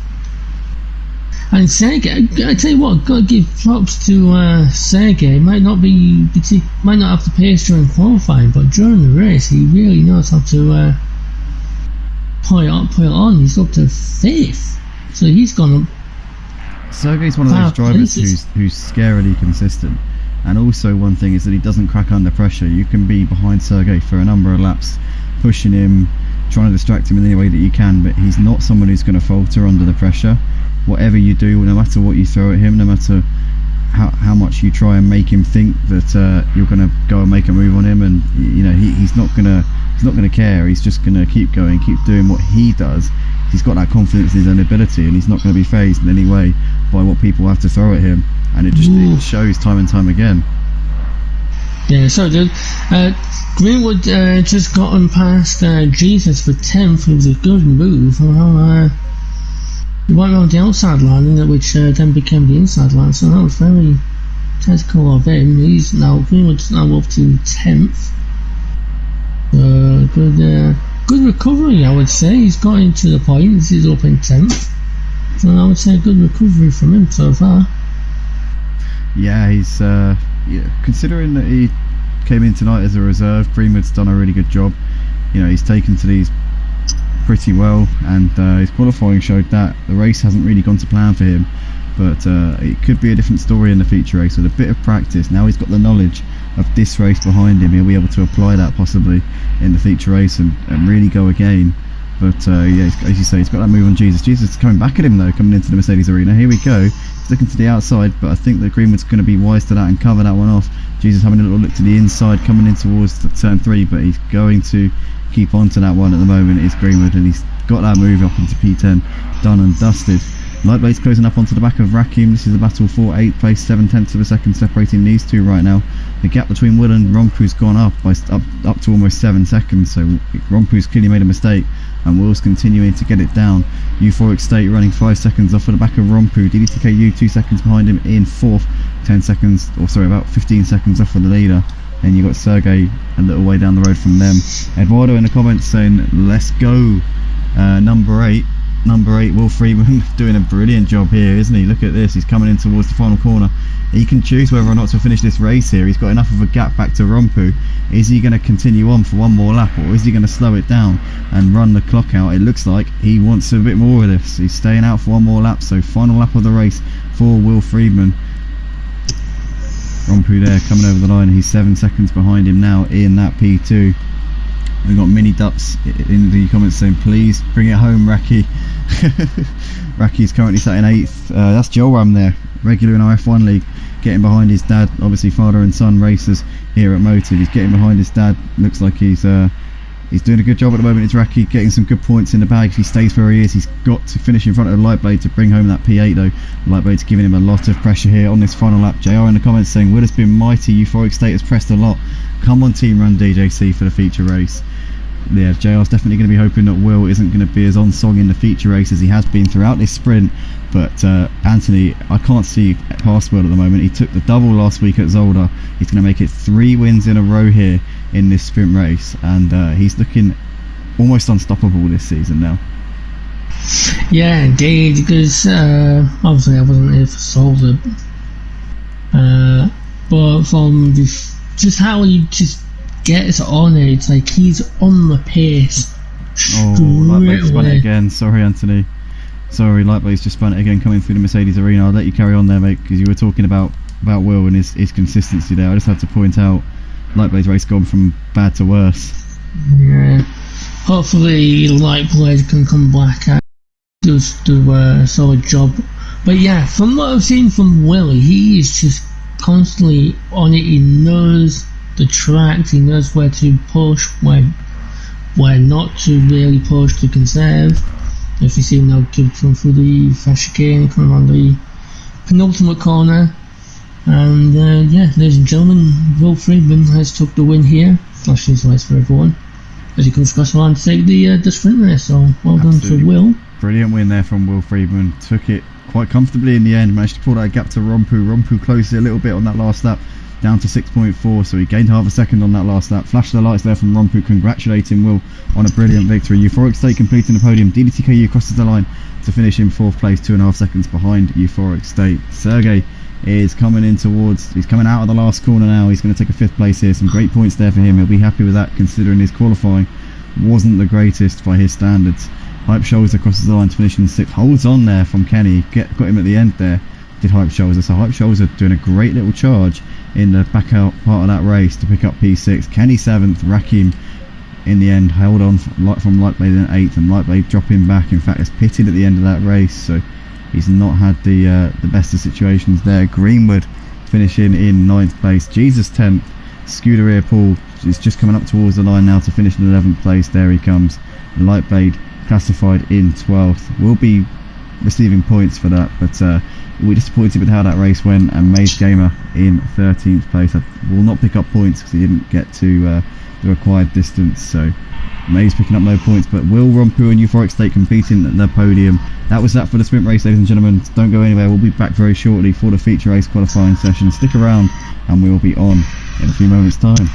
And Sergey, I tell you what, got to give props to Sergey. Might not have the pace during qualifying, but during the race, he really knows how to put it on. He's up to fifth, so he's gone up. Sergey's one of those drivers who's scarily consistent, and also one thing is that he doesn't crack under pressure. You can be behind Sergey for a number of laps, pushing him, trying to distract him in any way that you can, but he's not someone who's going to falter under the pressure. Whatever you do, no matter what you throw at him, no matter how much you try and make him think that you're going to go and make a move on him, and he's not gonna care. He's just going to keep going, keep doing what he does. He's got that confidence in his own ability, and he's not going to be fazed in any way by what people have to throw at him, and it shows time and time again. Yeah, so Greenwood just gotten past Jesus for 10th. It was a good move. He went around the outside line, which then became the inside line, so that was very tactical of him. Greenwood's now up to 10th. Good recovery, I would say. He's got into the points, he's up in 10th. So I would say good recovery from him so far. Yeah, he's considering that he came in tonight as a reserve, Greenwood's done a really good job. He's taken to these pretty well, and his qualifying showed that. The race hasn't really gone to plan for him, but it could be a different story in the feature race with a bit of practice. Now he's got the knowledge of this race behind him, he'll be able to apply that possibly in the feature race and really go again. But as you say, he's got that move on Jesus. Jesus is coming back at him though, coming into the Mercedes arena. Here we go. He's looking to the outside, but I think that Greenwood's going to be wise to that and cover that one off. Jesus having a little look to the inside, coming in towards the turn 3, but he's going to keep on to that one at the moment. Is Greenwood, and he's got that move up into P10, done and dusted. Lightblade's closing up onto the back of RaKiMaJe. This is a battle for 8th place, 7/10 of a second separating these two right now. The gap between Will and Rompu's gone up by up to almost 7 seconds, so Rompu's clearly made a mistake, and Will's continuing to get it down. Euphoric State running 5 seconds off of the back of Rompu. deedeeTKU 2 seconds behind him in 4th, 10 seconds, or sorry, about 15 seconds off of the leader. And you've got Sergey a little way down the road from them. Eduardo in the comments saying, let's go. Number 8, Will Freeman, doing a brilliant job here, isn't he? Look at this, he's coming in towards the final corner. He can choose whether or not to finish this race here. He's got enough of a gap back to Rompu. Is he going to continue on for one more lap, or is he going to slow it down and run the clock out? It looks like he wants a bit more of this. He's staying out for one more lap, so final lap of the race for Will Freeman. Rompu there coming over the line. He's 7 seconds behind him now in that P2. We've got Mini Ducks in the comments saying, please bring it home, Raki. Raki's currently sat in 8th. That's Joram there, regular in our F1 league, getting behind his dad. Obviously father and son racers here at Motive. He's getting behind his dad. Looks like he's doing a good job at the moment. It's Raki getting some good points in the bag. If he stays where he is, he's got to finish in front of Lightblade to bring home that P8 though. Lightblade's giving him a lot of pressure here on this final lap. JR in the comments saying, Will has been mighty, Euphoric State has pressed a lot. Come on Team Run DJC for the feature race. Yeah, JR's definitely going to be hoping that Will isn't going to be as on song in the feature race as he has been throughout this sprint. But Anthony, I can't see past Will at the moment. He took the double last week at Zolder. He's going to make it 3 wins in a row here in this sprint race, and he's looking almost unstoppable this season now. Yeah, indeed, because obviously I wasn't here for Zolder, but from just how he just gets on it, it's like he's on the pace. Oh, Lightblade's spun it again. Sorry, Anthony. Sorry, Lightblade's just spun it again coming through the Mercedes arena. I'll let you carry on there, mate, because you were talking about Will and his consistency there. I just had to point out Lightblade's race gone from bad to worse. Yeah. Hopefully Lightblade can come back and do a solid job. But yeah, from what I've seen from Will, he is just constantly on it. He knows the tracks, he knows where to push, where not to really push to conserve. If you see him now come through the fast chicane, coming around the penultimate corner, and yeah, ladies and gentlemen, Will Freeman has took the win here. Flashing his lights for everyone as he comes across the line to take the sprint race. So well done to Will. Brilliant win there from Will Friedman. Took it quite comfortably in the end. Managed to pull that gap to Rompu. Rompu closed it a little bit on that last lap, down to 6.4. So he gained half a second on that last lap. Flashed the lights there from Rompu, congratulating Will on a brilliant victory. Euphoric State completing the podium. deedeeTKU crosses the line to finish in 4th place, 2.5 seconds behind Euphoric State. Sergey is coming in towards, he's coming out of the last corner now. He's going to take a 5th place here. Some great points there for him. He'll be happy with that, considering his qualifying wasn't the greatest by his standards. Hype Shoulder crosses the line to finish in 6th. Holds on there from Kenny. Got him at the end there, did Hype Shoulder. So Hype Shoulder doing a great little charge in the back out part of that race to pick up P6. Kenny 7th. RaKiMaJe in the end held on from Lightblade in 8th, and Lightblade dropping back. In fact, is pitted at the end of that race, so he's not had the best of situations there. Greenwood finishing in 9th place. Jesus 10th. Scuderia Paul is just coming up towards the line now to finish in 11th place. There he comes. Lightblade classified in 12th. Will be receiving points for that, but we're disappointed with how that race went. And Maze Gamer in 13th place. I will not pick up points because he didn't get to the required distance, so Maze picking up no points. But Will, Rompu and Euphoric State competing at the podium. That was that for the sprint race, ladies and gentlemen. Don't go anywhere. We'll be back very shortly for the feature race qualifying session. Stick around and we will be on in a few moments time.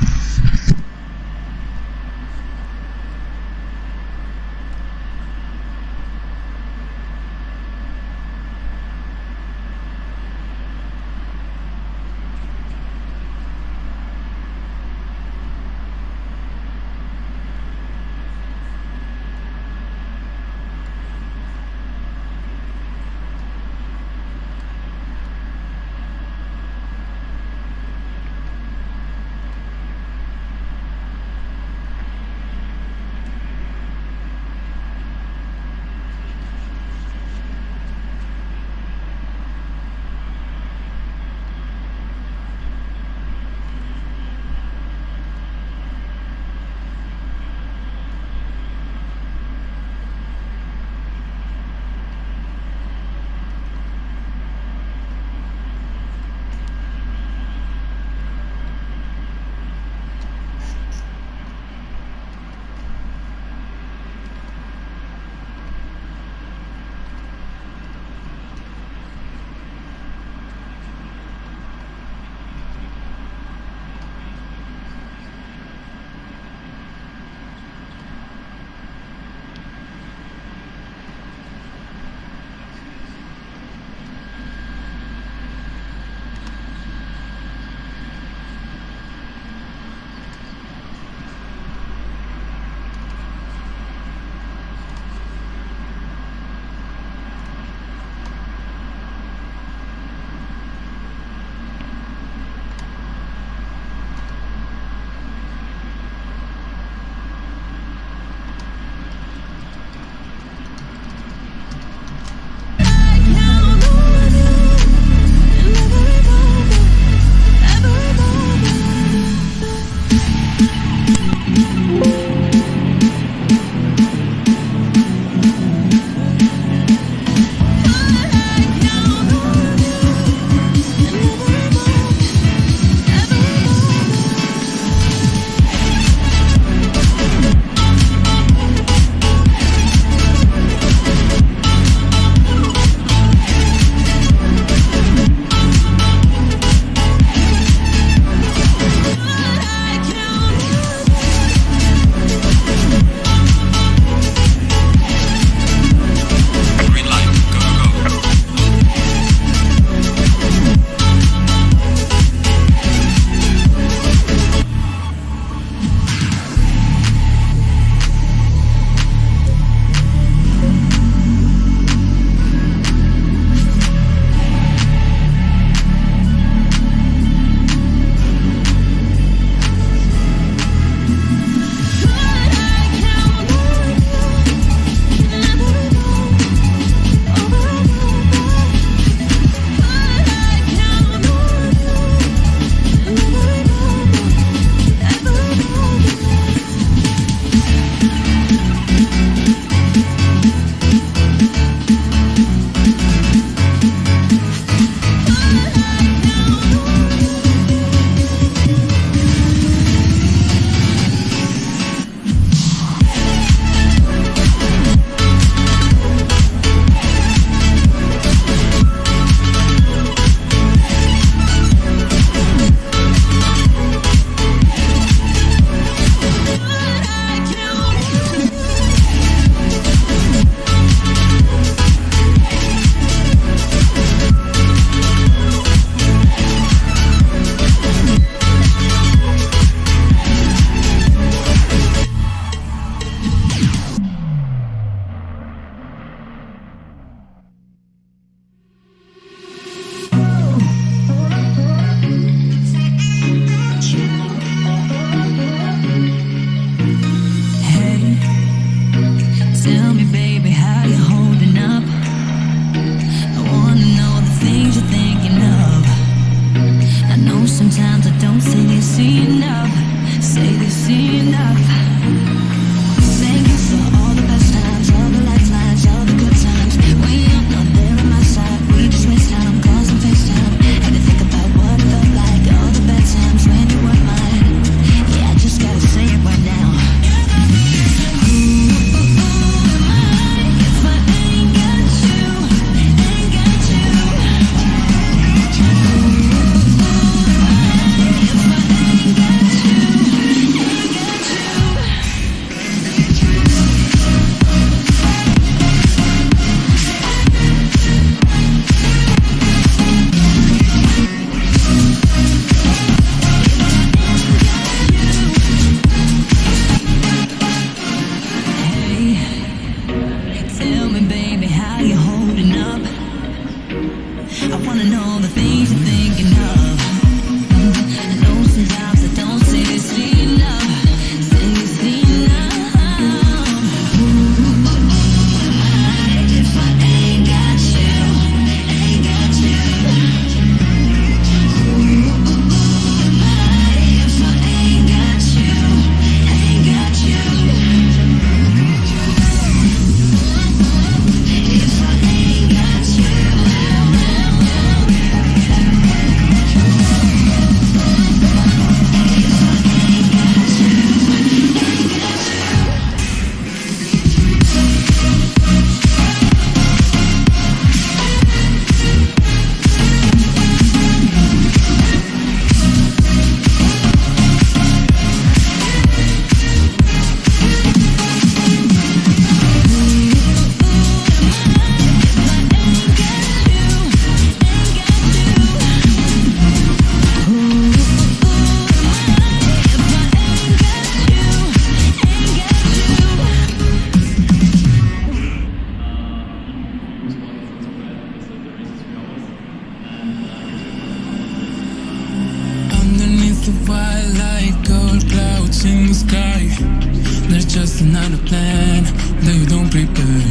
another plan that you don't prepare.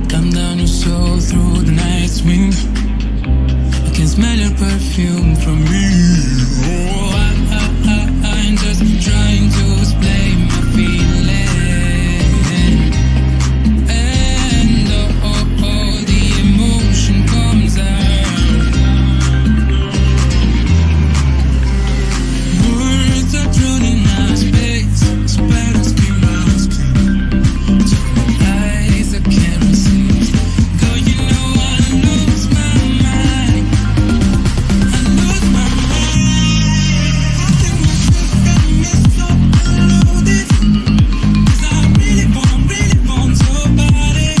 Calm down your soul through the night swing. I can smell your perfume from me. Oh, I'm just trying to explain my feeling. And the emotion comes out. Words are running out of space. Spiders keep asking. Eyes I can't resist. Girl, you know I lose my mind. I lose my mind. I think my system is so loaded. 'Cause I really want your body.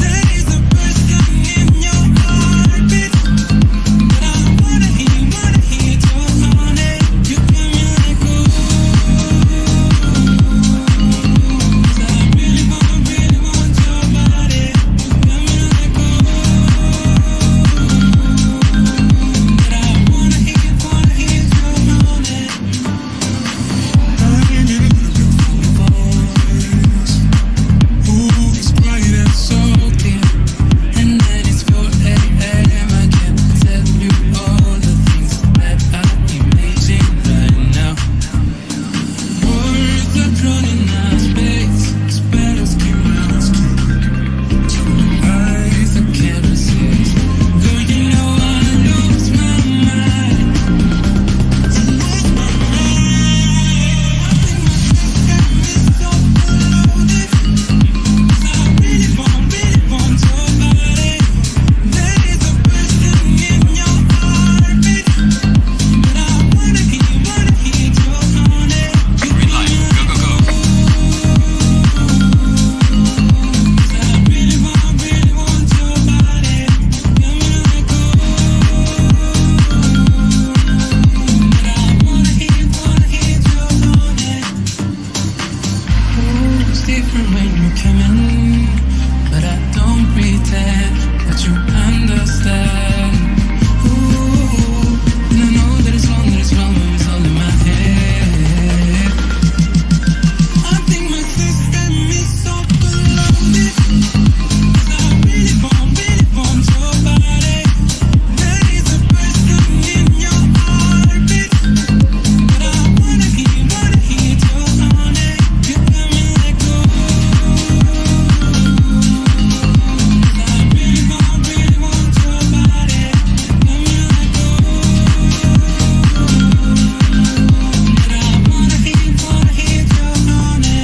There is a person in your heartbeat. But I wanna hear your honey. You got me like ooh. 'Cause I really want your body. You got me like ooh. But I wanna hear your honey. I can get a little bit from your voice. Ooh, it's quiet and so clear. And then it's 4 a.m. I can't tell you all the things that I'm imagining right now. Words are running out of space. Spiders keep asking. Eyes I can't resist. Girl, you know I lose my mind. I lose my mind. I think my system is so loaded. 'Cause I really want your body. There is a person in your heartbeat. But I wanna hear your honey. Green light, go, go, go. 'Cause I really want your body. Got me like ooh. But I wanna hear your honey. Ooh, it's different when you come in. But I don't pretend that you understand. Ooh, and I know that it's wrong, but it's all in my head. I think my system is so loaded. 'Cause I really want your body. There is a person in your heartbeat. But I wanna hear your honey. You got me like ooh. 'Cause I really want your body. You got me like ooh. But I wanna hear your honey.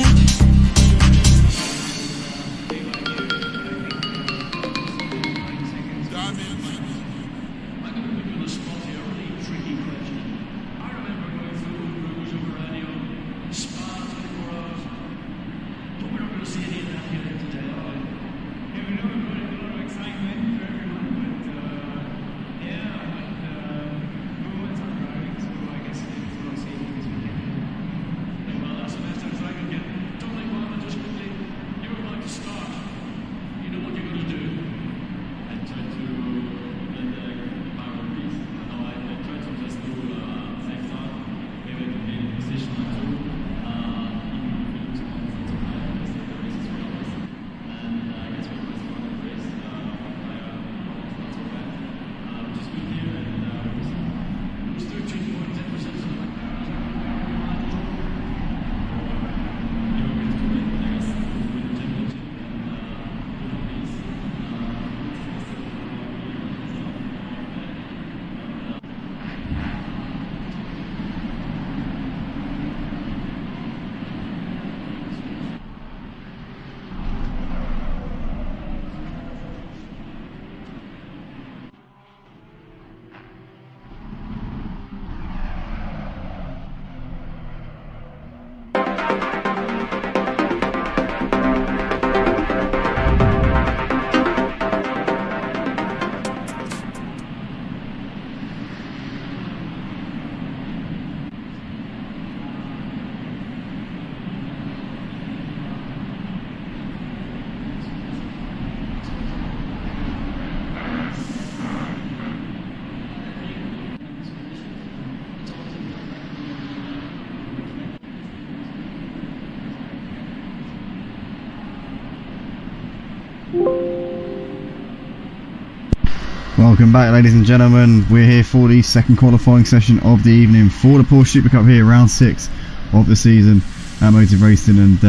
Welcome back, ladies and gentlemen. We're here for the second qualifying session of the evening for the Porsche Supercup here, round 6 of the season at Motive Racing, and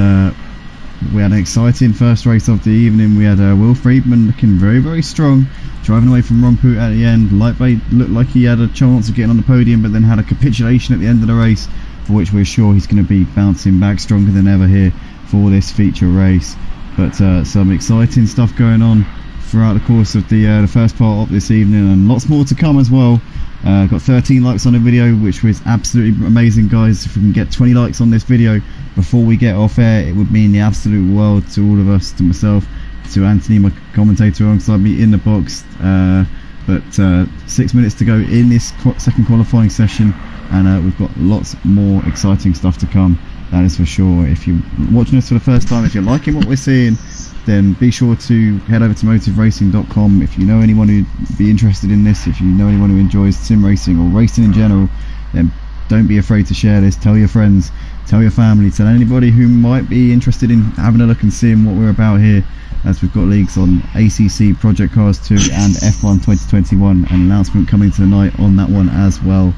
we had an exciting first race of the evening. We had Will Freedman looking very, very strong, driving away from Rompu at the end. Lightblade looked like he had a chance of getting on the podium, but then had a capitulation at the end of the race, for which we're sure he's going to be bouncing back stronger than ever here for this feature race. But some exciting stuff going on throughout the course of the first part of this evening, and lots more to come as well. Got 13 likes on the video, which was absolutely amazing, guys. If we can get 20 likes on this video before we get off air, it would mean the absolute world to all of us, to myself, to Anthony, my commentator alongside me in the box. But 6 minutes to go in this second qualifying session, and we've got lots more exciting stuff to come, that is for sure. If you're watching us for the first time, if you're liking what we're seeing, then be sure to head over to motiveracing.com. If you know anyone who'd be interested in this, if you know anyone who enjoys sim racing or racing in general, then don't be afraid to share this. Tell your friends, tell your family, tell anybody who might be interested in having a look and seeing what we're about here, as we've got leagues on ACC, Project Cars 2 and F1 2021, an announcement coming tonight on that one as well.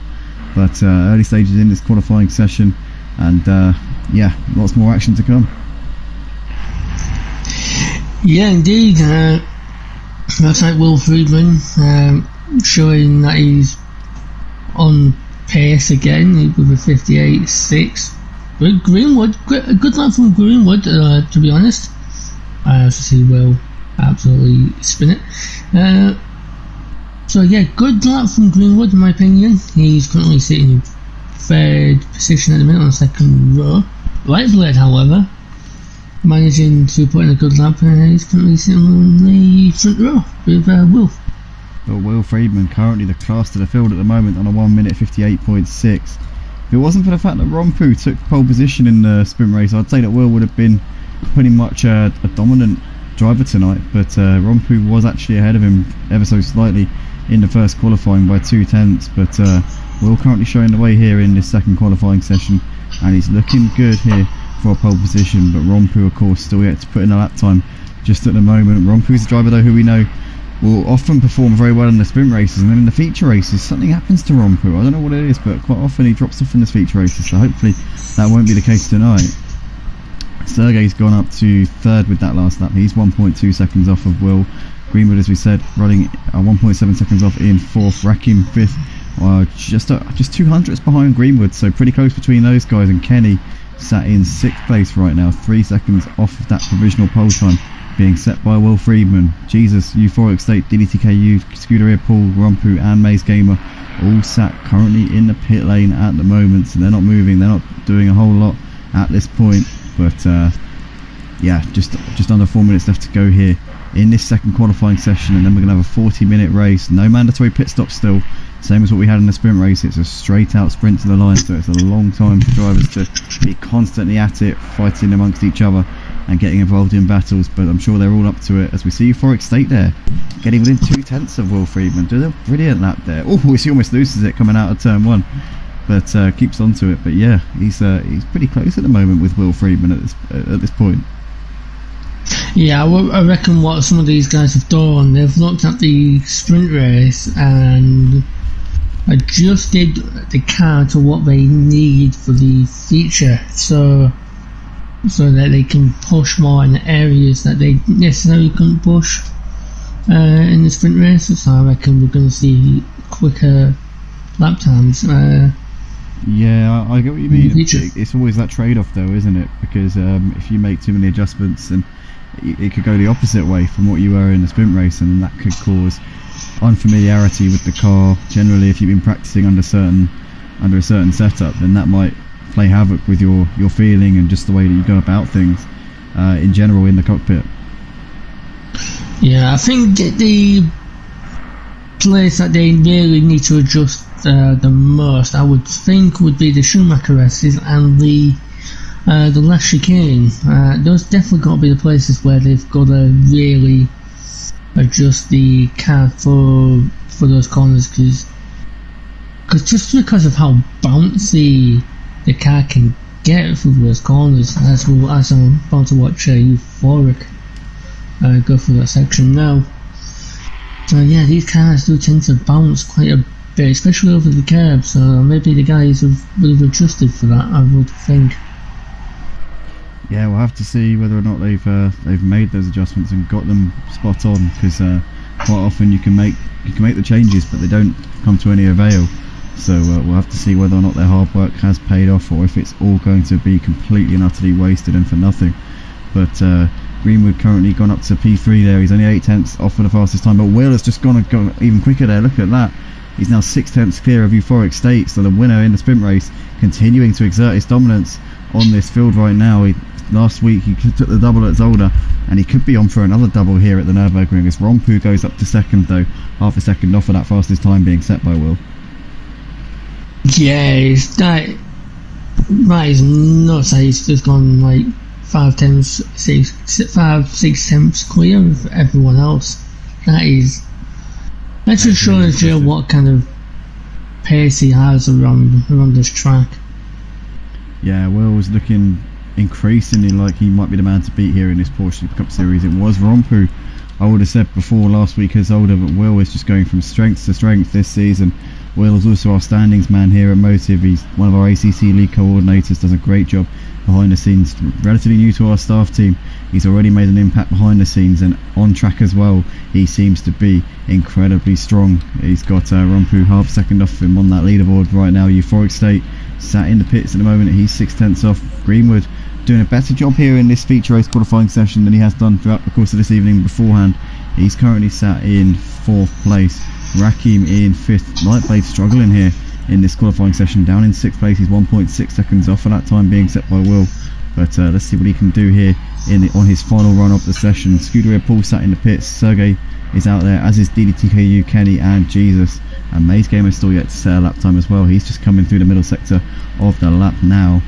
But early stages in this qualifying session, and yeah, lots more action to come. Yeah, indeed. Looks like Will Freedman showing that he's on pace again with a 58.6. But Greenwood, a good lap from Greenwood, to be honest. I also see Will absolutely spin it. So yeah, good lap from Greenwood in my opinion. He's currently sitting in third position at the minute on the second row. Lightblade, however, managing to put in a good lap, and he's currently sitting on the front row with Will. But Will Freedman currently the class to the field at the moment on a 1 minute 58.6. If it wasn't for the fact that Rompu took pole position in the sprint race, I'd say that Will would have been pretty much a dominant driver tonight, but Rompu was actually ahead of him ever so slightly in the first qualifying by 0.2. But Will currently showing the way here in this second qualifying session, and he's looking good here for a pole position. But Rompu, of course, still yet to put in a lap time just at the moment. Rompu's a driver though who we know will often perform very well in the sprint races, and then in the feature races something happens to Rompu. I don't know what it is, but quite often he drops off in the feature races, so hopefully that won't be the case tonight. Sergey's gone up to third with that last lap. He's 1.2 seconds off of Will. Greenwood, as we said, running 1.7 seconds off in fourth. RaKiMaJe fifth, just 200ths behind Greenwood, so pretty close between those guys. And Kenny sat in 6th place right now, 3 seconds off of that provisional pole time being set by Will Freedman. Jesus, Euphoric State, deedeeTKU, Scuderia Paul, Rompu and Maze Gamer all sat currently in the pit lane at the moment, so they're not moving, they're not doing a whole lot at this point. But yeah, just under 4 minutes left to go here in this second qualifying session, and then we're going to have a 40-minute race. No mandatory pit stop still, same as what we had in the sprint race. It's a straight out sprint to the line, so it's a long time for drivers to be constantly at it, fighting amongst each other and getting involved in battles. But I'm sure they're all up to it, as we see Euphoric State there getting within 0.2 of Will Freedman, doing a brilliant lap there. Oh, he almost loses it coming out of turn 1, but keeps on to it. But yeah, he's pretty close at the moment with Will Freedman at this point. Yeah, I reckon what some of these guys have done, they've looked at the sprint race and adjusted the car to what they need for the feature, so that they can push more in the areas that they necessarily couldn't push in the sprint race. So I reckon we're going to see quicker lap times. Yeah, I get what you mean. It's always that trade-off though, isn't it? Because if you make too many adjustments, then it could go the opposite way from what you were in the sprint race, and that could cause unfamiliarity with the car. Generally, if you've been practicing under a certain setup, then that might play havoc with your feeling and just the way that you go about things in general in the cockpit. Yeah, I think the place that they really need to adjust the most, I would think, would be the Schumacher S's and the last chicane. Those definitely got to be the places where they've got to really adjust the car for those corners, because just because of how bouncy the car can get through those corners, as I'm about to watch Euphoric go through that section now. So yeah, these cars do tend to bounce quite a bit, especially over the curb, so maybe the guys would have adjusted for that, I would think. Yeah, we'll have to see whether or not they've made those adjustments and got them spot on, because quite often you can make the changes, but they don't come to any avail. So we'll have to see whether or not their hard work has paid off, or if it's all going to be completely and utterly wasted and for nothing. But Greenwood currently gone up to P3 there. He's only 8 tenths off for the fastest time, but Will has just gone even quicker there. Look at that. He's now 6 tenths clear of Euphoric State, so the winner in the sprint race, continuing to exert his dominance on this field right now. Last week he took the double at Zolder, and he could be on for another double here at the Nurburgring, as Rompu goes up to second though, half a second off of that fastest time being set by Will. Yeah, that is nuts. He's just gone like 5 tenths, 6 tenths clear of everyone else. That's just shows you what kind of pace he has around this track. Yeah, Will was looking increasingly like he might be the man to beat here in this Porsche Supercup series. It was Rompu, I would have said before last week, as older, but Will is just going from strength to strength this season. Will is also our standings man here at Motive. He's one of our ACC league coordinators, does a great job behind the scenes, relatively new to our staff team. He's already made an impact behind the scenes, and on track as well he seems to be incredibly strong. He's got Rompu half second off him on that leaderboard right now. Euphoric State sat in the pits at the moment, he's 6 tenths off. Greenwood doing a better job here in this feature race qualifying session than he has done throughout the course of this evening beforehand. He's currently sat in 4th place. RaKiMaJe in 5th. Lightblade struggling here in this qualifying session, down in 6th place. He's 1.6 seconds off for that time being set by Will, but let's see what he can do here on his final run of the session. Scuderia Paul sat in the pits. Sergey is out there, as is deedeeTKU, Kenny and Jesus, and Maze Gamer still yet to set a lap time as well. He's just coming through the middle sector of the lap now.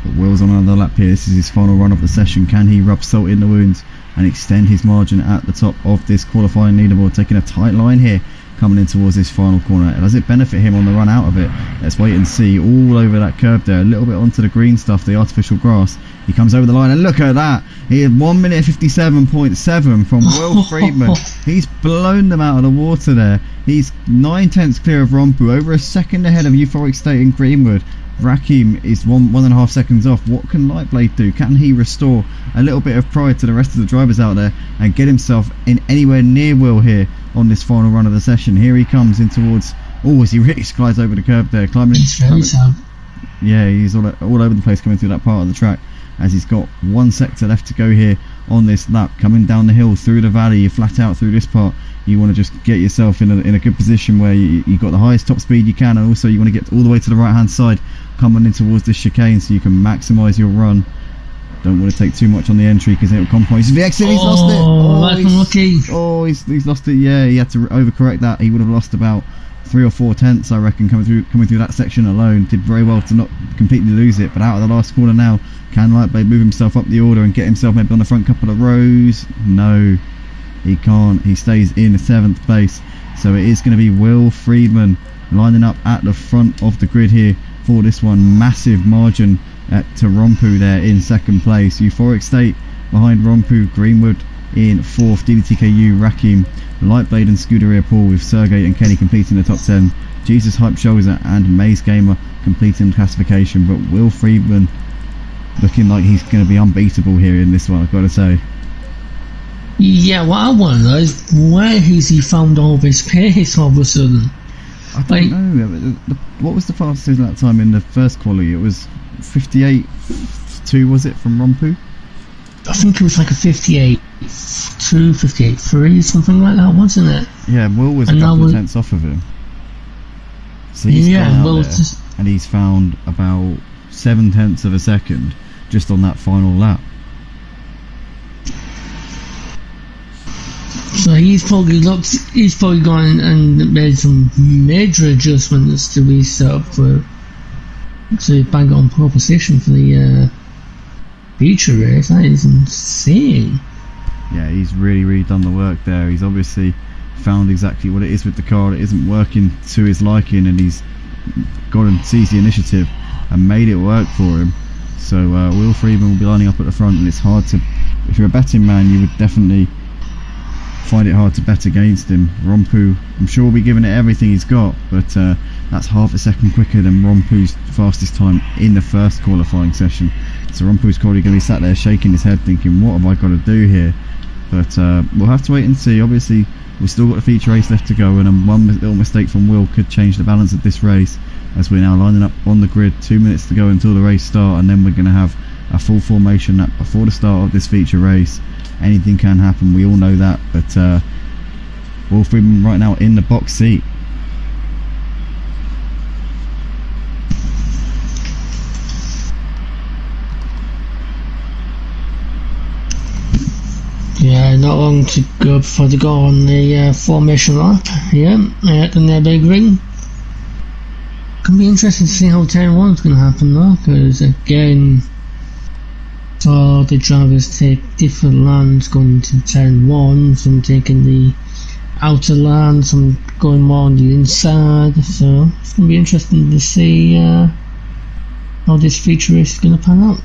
But Will's on another lap here. This is his final run of the session. Can he rub salt in the wounds and extend his margin at the top of this qualifying leaderboard? Taking a tight line here coming in towards this final corner. Does it benefit him on the run out of it? Let's wait and see. All over that curb there, a little bit onto the green stuff, the artificial grass. He comes over the line, and look at that. He had 1 minute 57.7 from Will Friedmann. He's blown them out of the water there. He's 9 tenths clear of Rompu, over a second ahead of Euphoric State and Greenwood. RaKiMaJe is 1.5 seconds off. What can Lightblade do? Can he restore a little bit of pride to the rest of the drivers out there and get himself in anywhere near Will here on this final run of the session? Here he comes in towards, as he really glides over the curb there, climbing yeah, he's all over the place coming through that part of the track, as he's got one sector left to go here on this lap. Coming down the hill through the valley, you're flat out through this part. You want to just get yourself in a good position where you got the highest top speed you can, and also you want to get all the way to the right hand side coming in towards this chicane so you can maximise your run. Don't want to take too much on the entry because it'll compromise the exit. He's lost it. He's lost it. Yeah, he had to overcorrect that. He would have lost about 3 or 4 tenths, I reckon, coming through that section alone. Did very well to not completely lose it, but out of the last corner now, can Lightblade move himself up the order and get himself maybe on the front couple of rows? No, he can't. He stays in 7th place. So it is going to be Will Friedmann lining up at the front of the grid here for this one. Massive margin to Rompu there in 2nd place. Euphoric State behind Rompu. Greenwood in 4th. deedeeTKU, RaKiMaJe, Lightblade and Scuderia Paul, with Sergey and Kenny completing the top 10. Jesus Hype Shoulder and Maze Gamer completing classification. But Will Friedmann looking like he's going to be unbeatable here in this one, I've got to say. Yeah, what I want to know is where has he found all this pace all of a sudden? I don't know. What was the fastest that time in the first quali? It was 58.2, was it, from Rompu? I think it was like a 58.2, 58.3, something like that, wasn't it? Yeah, Will was a couple of tenths off of him. So he's gone out there, and he's found about 7 tenths of a second just on that final lap. So he's probably gone and made some major adjustments to be set up to bang on pole position for the feature race. That is insane. Yeah, he's really done the work there. He's obviously found exactly what it is with the car that isn't working to his liking, and he's got and seized the initiative and made it work for him. So Will Freeman will be lining up at the front, and it's hard to, if you're a betting man, you would definitely find it hard to bet against him. Rompu, I'm sure will be giving it everything he's got, but that's half a second quicker than Rompu's fastest time in the first qualifying session. So Rompu's probably going to be sat there shaking his head thinking, what have I got to do here? But we'll have to wait and see. Obviously we've still got a feature race left to go, and one little mistake from Will could change the balance of this race, as we're now lining up on the grid. 2 minutes to go until the race start, and then we're going to have a full formation lap before the start of this feature race. Anything can happen, we all know that, but Will Freeman right now in the box seat. Yeah, not long to go before they go on the formation lap here at the Nurburgring. Can be interesting to see how turn 1's going to happen though, because again, so the drivers take different lanes going to turn 1, some taking the outer lane, some going more on the inside, so it's going to be interesting to see how this feature race is going to pan out.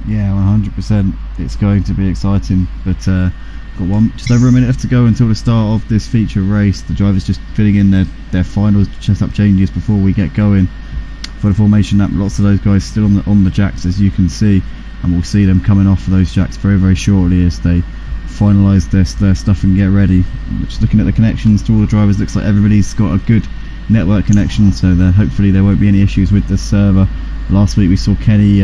Yeah, 100%. It's going to be exciting, but got just over a minute left to go until the start of this feature race. The drivers just filling in their final setup changes before we get going for the formation lap. Lots of those guys still on the jacks, as you can see, and we'll see them coming off of those jacks very, very shortly as they finalise their stuff and get ready. Just looking at the connections to all the drivers, looks like everybody's got a good network connection, so hopefully there won't be any issues with the server. Last week we saw Kenny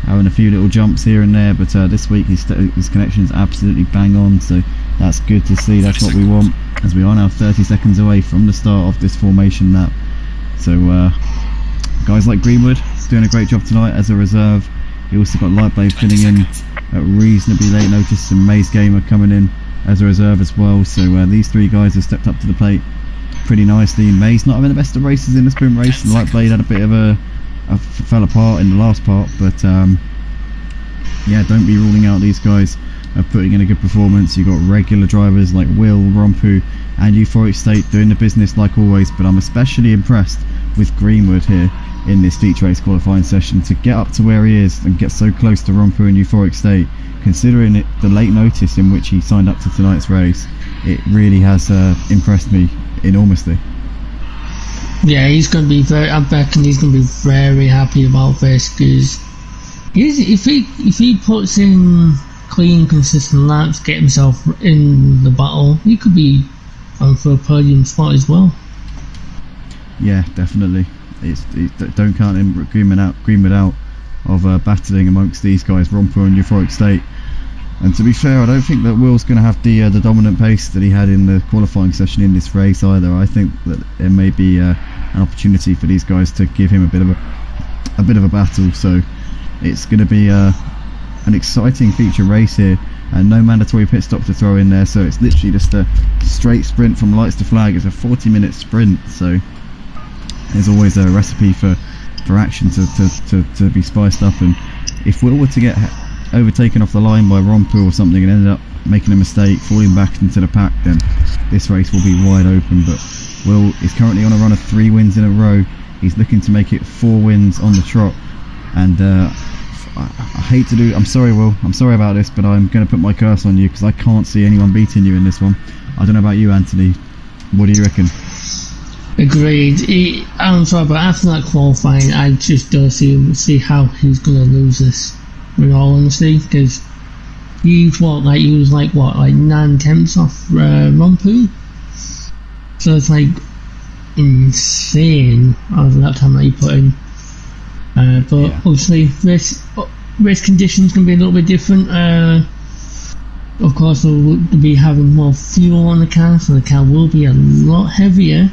having a few little jumps here and there, but this week his connection is absolutely bang on, so that's good to see. That's what we want, as we are now 30 seconds away from the start of this formation lap. So guys like Greenwood doing a great job tonight as a reserve. You also got Lightblade filling in at reasonably late notice, and Maze Gamer coming in as a reserve as well. So these three guys have stepped up to the plate pretty nicely. Maze not having the best of races in the sprint race, and Lightblade had a bit of a fell apart in the last part, but yeah, don't be ruling out these guys putting in a good performance. You've got regular drivers like Will, Rompu and Euphoric State doing the business like always, but I'm especially impressed with Greenwood here in this feature race qualifying session to get up to where he is and get so close to Rompu and Euphoric State, considering the late notice in which he signed up to tonight's race. It really has impressed me enormously. Yeah, he's going to be I reckon he's going to be very happy about this, because if he puts in clean, consistent laps, get himself in the battle, he could be on for a podium spot as well. Yeah, definitely. Don't count him Greenwood out of battling amongst these guys, Rompu and Euphoric State. And to be fair, I don't think that Will's going to have the dominant pace that he had in the qualifying session in this race either. I think that there may be an opportunity for these guys to give him a bit of a battle. So it's going to be an exciting feature race here, and no mandatory pit stop to throw in there. So it's literally just a straight sprint from lights to flag. It's a 40-minute sprint. So there's always a recipe for action to be spiced up. And if Will were to get overtaken off the line by Rompu or something and ended up making a mistake, falling back into the pack, then this race will be wide open. But Will is currently on a run of 3 wins in a row. He's looking to make it 4 wins on the trot, and I hate to do, I'm sorry Will, I'm sorry about this, but I'm going to put my curse on you because I can't see anyone beating you in this one. I don't know about you, Anthony, what do you reckon? Agreed. I'm sorry, but after that qualifying, I just don't see how he's going to lose this, in all honesty, because he was like 9 tenths off Rompu, so it's like insane of that time that he put in. But yeah, obviously race conditions can be a little bit different. Of course, they'll be having more fuel on the car, so the car will be a lot heavier.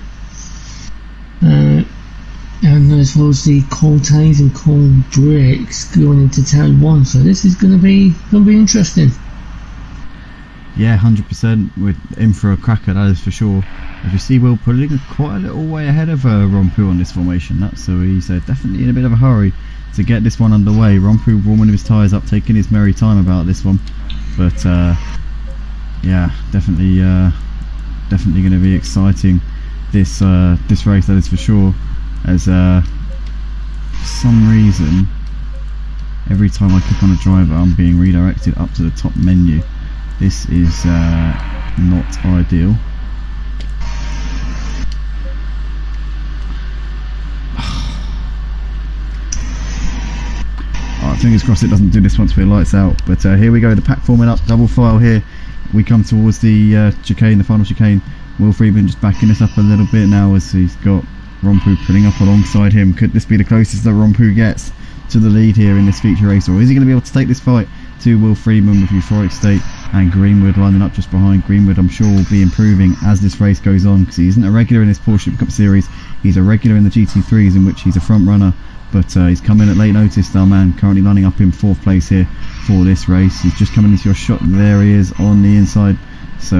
And as well as the cold tyres and cold brakes going into turn 1, so this is going to be interesting. Yeah, 100%. We're in for a cracker, that is for sure. As you see, Will pulling quite a little way ahead of Rompu on this formation lap, so he's definitely in a bit of a hurry to get this one underway. Rompu warming his tyres up, taking his merry time about this one, but yeah, definitely going to be exciting this race, that is for sure. As for some reason Every time I click on a driver, I'm being redirected up to the top menu. This is not ideal. Alright, fingers crossed it doesn't do this once we're lights out. But here we go, the pack forming up, double file here. We come towards the chicane, the final chicane. Will Freeman just backing us up a little bit now as he's got Rompu putting up alongside him. Could this be the closest that Rompu gets to the lead here in this feature race, or is he going to be able to take this fight to Will Freeman with Euphoric State and Greenwood lining up just behind? Greenwood, I'm sure, will be improving as this race goes on, because he isn't a regular in this Porsche Supercup series. He's a regular in the GT3s, in which he's a front runner, but he's come in at late notice. Our man currently lining up in 4th place here for this race. He's just coming into your shot. There he is on the inside. So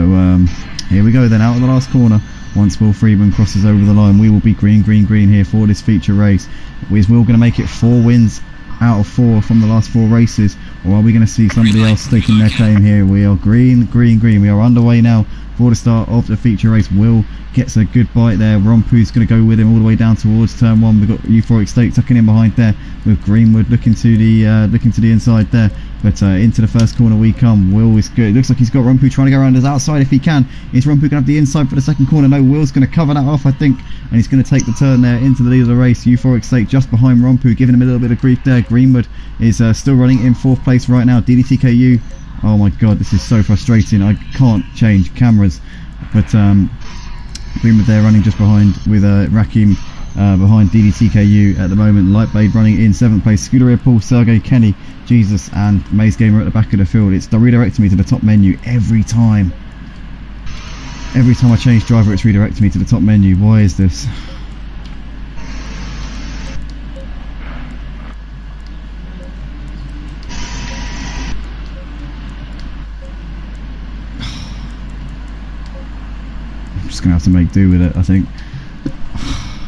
here we go then, out of the last corner. Once Will Freeman crosses over the line, we will be green here for this feature race. Is Will going to make it 4 wins out of 4 from the last 4 races, or are we going to see somebody else staking their claim here? We are green. We are underway now for the start of the feature race. Will gets a good bite there. Rompu's going to go with him all the way down towards turn 1. We've got Euphoric State tucking in behind there, with Greenwood looking to the inside there. But into the first corner we come. Will is good. It looks like he's got Rompu trying to go around his outside if he can. Is Rompu going to have the inside for the second corner? No, Will's going to cover that off, I think, and he's going to take the turn there into the lead of the race. Euphoric State just behind Rompu, giving him a little bit of grief there. Greenwood is still running in 4th place right now. deedeeTKU. Oh my god, this is so frustrating. I can't change cameras. But Greenwood there running just behind with RaKiMaJe behind deedeeTKU at the moment. Lightblade running in 7th place. Scuderia Paul, Sergey, Kenny, Jesus and Maze Gamer at the back of the field. It's redirecting me to the top menu every time. Every time I change driver, it's redirecting me to the top menu. Why is this? I'm just going to have to make do with it, I think.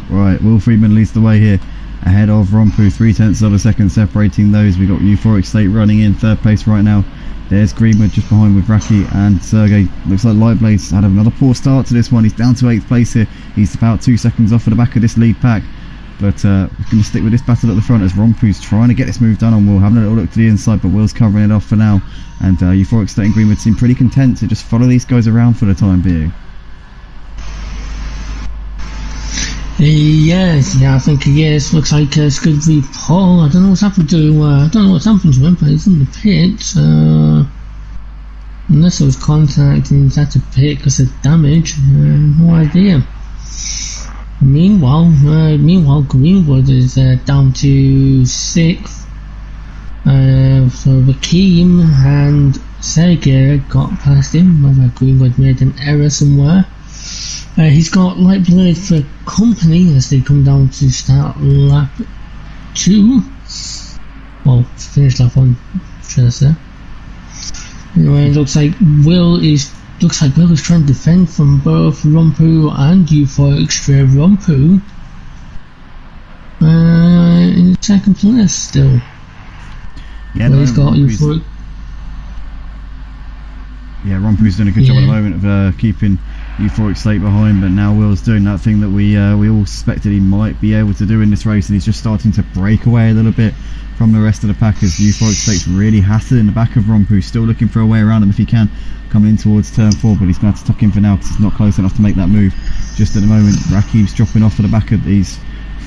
Right, Will Freeman leads the way here, ahead of Rompu, 0.3 of a second separating those. We've got Euphoric State running in 3rd place right now. There's Greenwood just behind with Raki and Sergey. Looks like Lightblade's had another poor start to this one. He's down to 8th place here. He's about 2 seconds off at the back of this lead pack. But we're going to stick with this battle at the front as Rompu's trying to get this move done on Will. Having a little look to the inside, but Will's covering it off for now. And Euphoric State and Greenwood seem pretty content to just follow these guys around for the time being. Yes, I think he is. Looks like it's good to be Paul. I don't know what's happened to him, but he's in the pit. Unless it was contact and he's had to pit because of damage. No idea. Meanwhile, Greenwood is down to 6th. So RaKiMaJe and Sergey got past him, whether Greenwood made an error somewhere. He's got Lightblade for company as they come down to start lap 2. Well, finish lap 1, should I say. Anyway, it looks like Will is trying to defend from both Rompu and Euphoric State. Rompu in 2nd place still. Yeah, he's got Euphoric. Yeah, Rompu's doing a good job at the moment of keeping Euphoric State behind, but now Will's doing that thing that we all suspected he might be able to do in this race, and he's just starting to break away a little bit from the rest of the pack as Euphoric State's really hassled in the back of Rompu, still looking for a way around him if he can, coming in towards turn 4, but he's going to have to tuck in for now because he's not close enough to make that move just at the moment. RaKiMaJe's dropping off at the back of these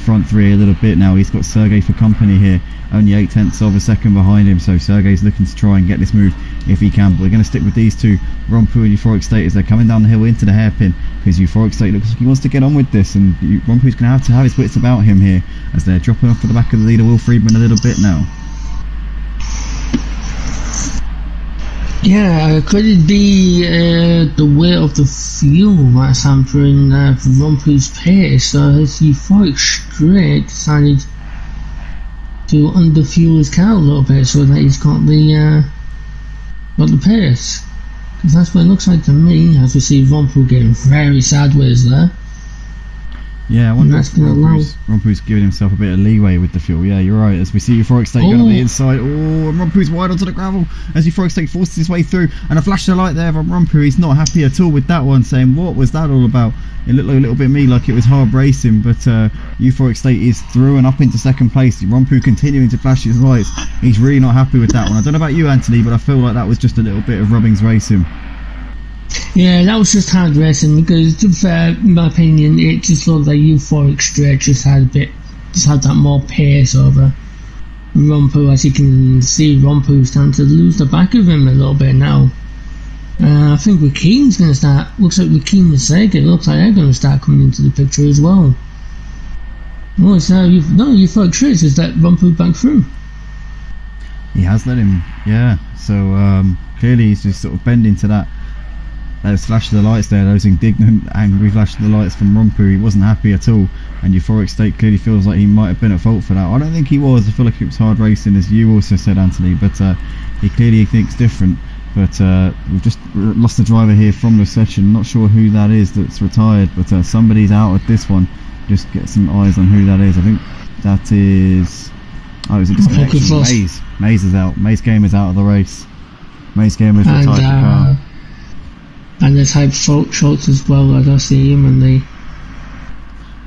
front 3 a little bit now. He's got Sergey for company here, only 0.8 of a second behind him, so Sergey's looking to try and get this move if he can, but we're going to stick with these two, Rompu and Euphoric State, as they're coming down the hill into the hairpin, because Euphoric State looks like he wants to get on with this, and Rompu's going to have his wits about him here as they're dropping off at the back of the leader Will Freeman a little bit now. Yeah, could it be the weight of the fuel that's hampering Rompu's pace? Has Euphoric State decided to underfuel his car a little bit so that he's got the pace? Because that's what it looks like to me, as we see Rompu getting very sideways there. Yeah, I wonder that's if been allowed. Rompu's giving himself a bit of leeway with the fuel. Yeah, you're right. As we see Euphoric State going on the inside. Oh, and Rompu's wide onto the gravel as Euphoric State forces his way through. And a flash of light there from Rompu. He's not happy at all with that one, saying, what was that all about? It looked like a little bit me like it was hard racing, but Euphoric State is through and up into second place. Rompu continuing to flash his lights. He's really not happy with that one. I don't know about you, Anthony, but I feel like that was just a little bit of rubbings racing. Yeah, that was just hard racing because, to be fair, in my opinion, it just looked like Euphoric Straight just had that more pace over Rompu. As you can see, Rompu's starting to lose the back of him a little bit now. I think RaKiM's going to start. Looks like RaKiM and Sergey. Looks like they're going to start coming into the picture as well. Oh, so Euphoric Straight just let Rompu back through. He has let him, yeah. So clearly he's just sort of bending to that. Those flash of the lights there, those indignant, angry flash of the lights from Rompu. He wasn't happy at all, and Euphoric State clearly feels like he might have been at fault for that. I don't think he was. I feel like it was hard racing, as you also said, Anthony, but he clearly thinks different. But we've just lost the driver here from the session. Not sure who that is that's retired, but somebody's out at this one. Just get some eyes on who that is. I think that is... Oh, is it disconnection? Maze. Maze is out. Maze Game is out of the race. Maze Game is retired the car. And there's Hype Schultz as well. I don't see him in the...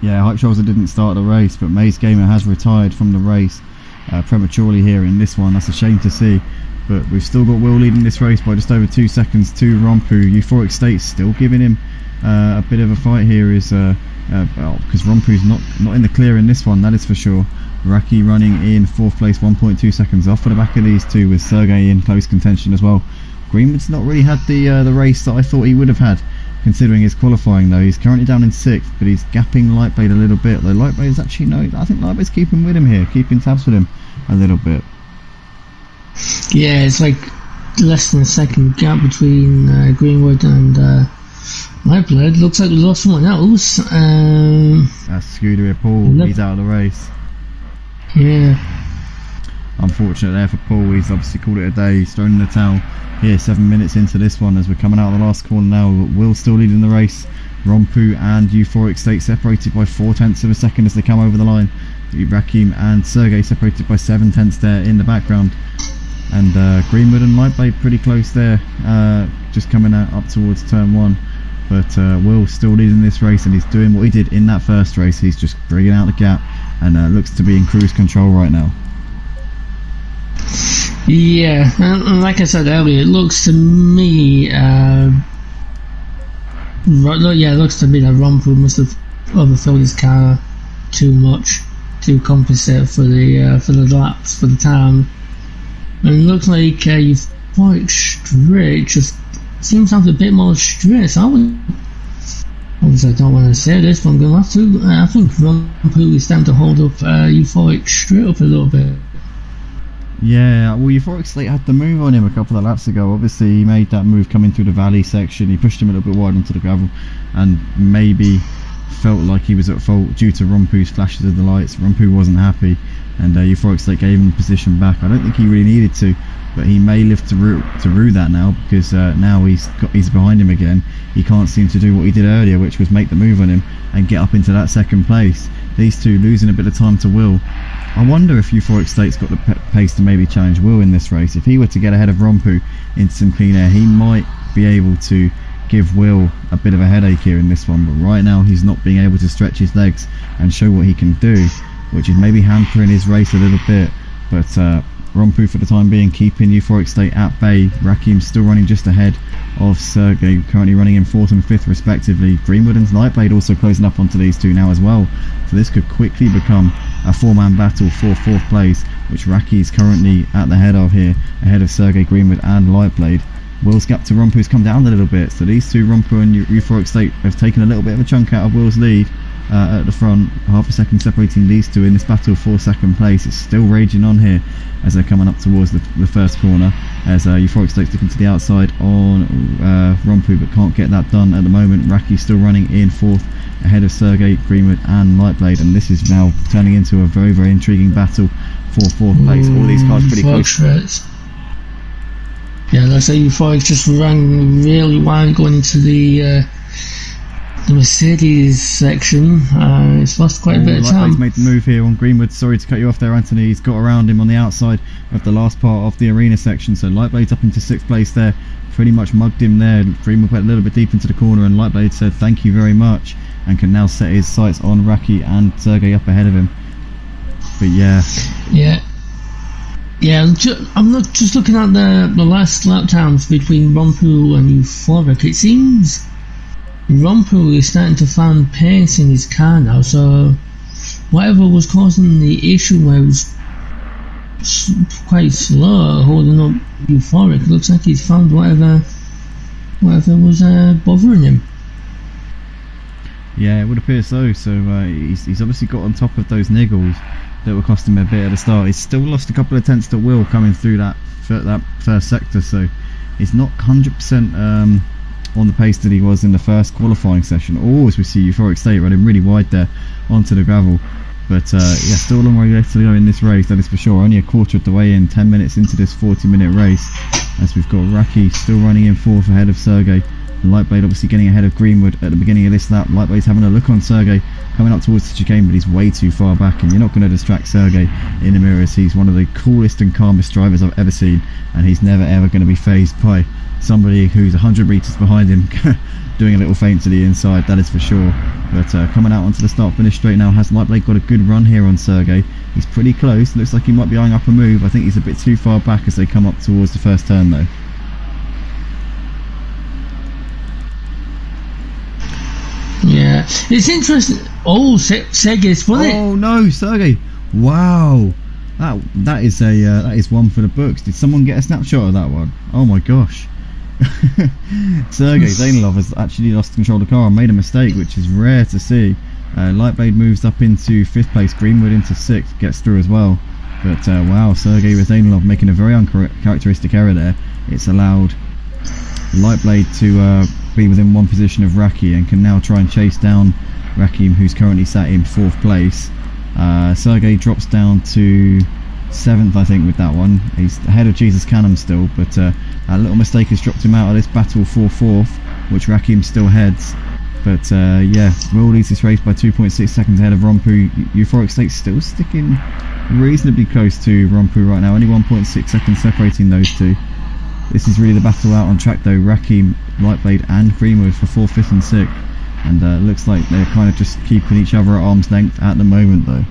Yeah, Hype Schultz didn't start the race, but Maze Gamer has retired from the race prematurely here in this one. That's a shame to see. But we've still got Will leading this race by just over 2 seconds to Rompu. Euphoric State still giving him a bit of a fight here, because Rompu's not in the clear in this one, that is for sure. RaKi running in 4th place, 1.2 seconds off for the back of these two, with Sergey in close contention as well. Greenwood's not really had the race that I thought he would have had, considering his qualifying though. He's currently down in 6th, but he's gapping Lightblade a little bit. Though Lightblade's actually I think Lightblade's keeping with him here, keeping tabs with him a little bit. Yeah, it's like less than a second gap between Greenwood and Lightblade. Looks like we lost someone else. That's Scooter Paul. He's out of the race. Yeah. Unfortunate there for Paul. He's obviously called it a day. He's thrown in the towel here 7 minutes into this one as we're coming out of the last corner now. Will still leading the race. Rompu and Euphoric State separated by 0.4 of a second as they come over the line. RaKiM and Sergey separated by 0.7 there in the background. And Greenwood and Lightblade pretty close there, just coming out up towards turn 1. But Will still leading this race, and he's doing what he did in that first race. He's just bringing out the gap and looks to be in cruise control right now. Yeah, and like I said earlier, it looks to me, it looks to me that Rompu must have overfilled his car too much to compensate for the laps, for the time. And it looks like Euphoric Straight just seems to have a bit more stress. Obviously I don't want to say this, but I'm going to have to. I think Rompu is starting to hold up Euphoric Straight up a little bit. Yeah, well, Euphoric State had the move on him a couple of laps ago. Obviously, he made that move coming through the valley section. He pushed him a little bit wide onto the gravel, and maybe felt like he was at fault due to Rompu's flashes of the lights. Rompu wasn't happy, and Euphoric State gave him position back. I don't think he really needed to, but he may live to rue that now, because now he's behind him again. He can't seem to do what he did earlier, which was make the move on him and get up into that second place. These two losing a bit of time to Will. I wonder if Euphoric State's got the pace to maybe challenge Will in this race. If he were to get ahead of Rompu into some clean air, he might be able to give Will a bit of a headache here in this one. But right now he's not being able to stretch his legs and show what he can do, which is maybe hampering his race a little bit. But Rompu for the time being keeping Euphoric State at bay. RaKiM's still running just ahead of Sergey, currently running in 4th and 5th respectively. Greenwood and Lightblade also closing up onto these two now as well. So this could quickly become a 4-man battle for 4th place, which RaKi is currently at the head of here, ahead of Sergey, Greenwood and Lightblade. Will's gap to Rompu's come down a little bit, so these two, Rompu and Euphoric State, have taken a little bit of a chunk out of Will's lead at the front. Half a second separating these two in this battle for 2nd place. It's still raging on here as they're coming up towards the first corner, as Euphoric State's looking to the outside on Rompu, but can't get that done at the moment. RaKi's still running in 4th, ahead of Sergey, Greenwood and Lightblade, and this is now turning into a very, very intriguing battle for 4th place. All these cars pretty close. Yeah, let's say Euphoric's just ran really wide going into the the Mercedes section. It's lost quite a bit of Lightblade's time. made the move here on Greenwood. Sorry to cut you off there, Anthony. He's got around him on the outside of the last part of the arena section. So Lightblade's up into 6th place there. Pretty much mugged him there. Freeman went a little bit deep into the corner, and Lightblade said thank you very much, and can now set his sights on Raki and Sergey up ahead of him. But yeah. I'm not just looking at the last lap times between Rompool and Euphoric. It seems Rompool is starting to find pace in his car now, so whatever was causing the issue where it was quite slow holding up Euphoric, looks like he's found whatever was bothering him. Yeah, it would appear so. So he's obviously got on top of those niggles that were costing him a bit at the start. He's still lost a couple of tenths to Will coming through that first sector, so he's not 100% on the pace that he was in the first qualifying session. As we see Euphoric State running really wide there onto the gravel. But still a long way left to go in this race, that is for sure. Only a quarter of the way in, 10 minutes into this 40-minute race, as we've got Raki still running in 4th ahead of Sergey. And Lightblade obviously getting ahead of Greenwood at the beginning of this lap. Lightblade's having a look on Sergey coming up towards the chicane, but he's way too far back, and you're not going to distract Sergey in the mirrors. He's one of the coolest and calmest drivers I've ever seen, and he's never ever going to be fazed by somebody who's 100 metres behind him doing a little feint to the inside, that is for sure. But coming out onto the start finish straight now, has Lightblade got a good run here on Sergey. He's pretty close, looks like he might be eyeing up a move. I think he's a bit too far back as they come up towards the first turn though. Yeah, it's interesting. Sergey spun it. Oh no, Sergey! Wow, that is one for the books. Did someone get a snapshot of that one? Oh my gosh! Sergey Zeynalov has actually lost control of the car and made a mistake, which is rare to see. Lightblade moves up into 5th place. Greenwood into 6th, gets through as well. But wow, Sergey Zeynalov making a very uncharacteristic error there. It's allowed Lightblade to be within one position of Raki, and can now try and chase down Rakim, who's currently sat in 4th place. Sergey drops down to 7th, I think, with that one. He's ahead of Jesus Canham still, but a little mistake has dropped him out of this battle for 4th, which Rakim still heads. But Will leads this race by 2.6 seconds ahead of Rompu. Euphoric State still sticking reasonably close to Rompu right now, only 1.6 seconds separating those two. This is really the battle out on track though. Rakim, Lightblade and Freeman for 4th, 5th and 6th, and looks like they're kind of just keeping each other at arm's length at the moment though.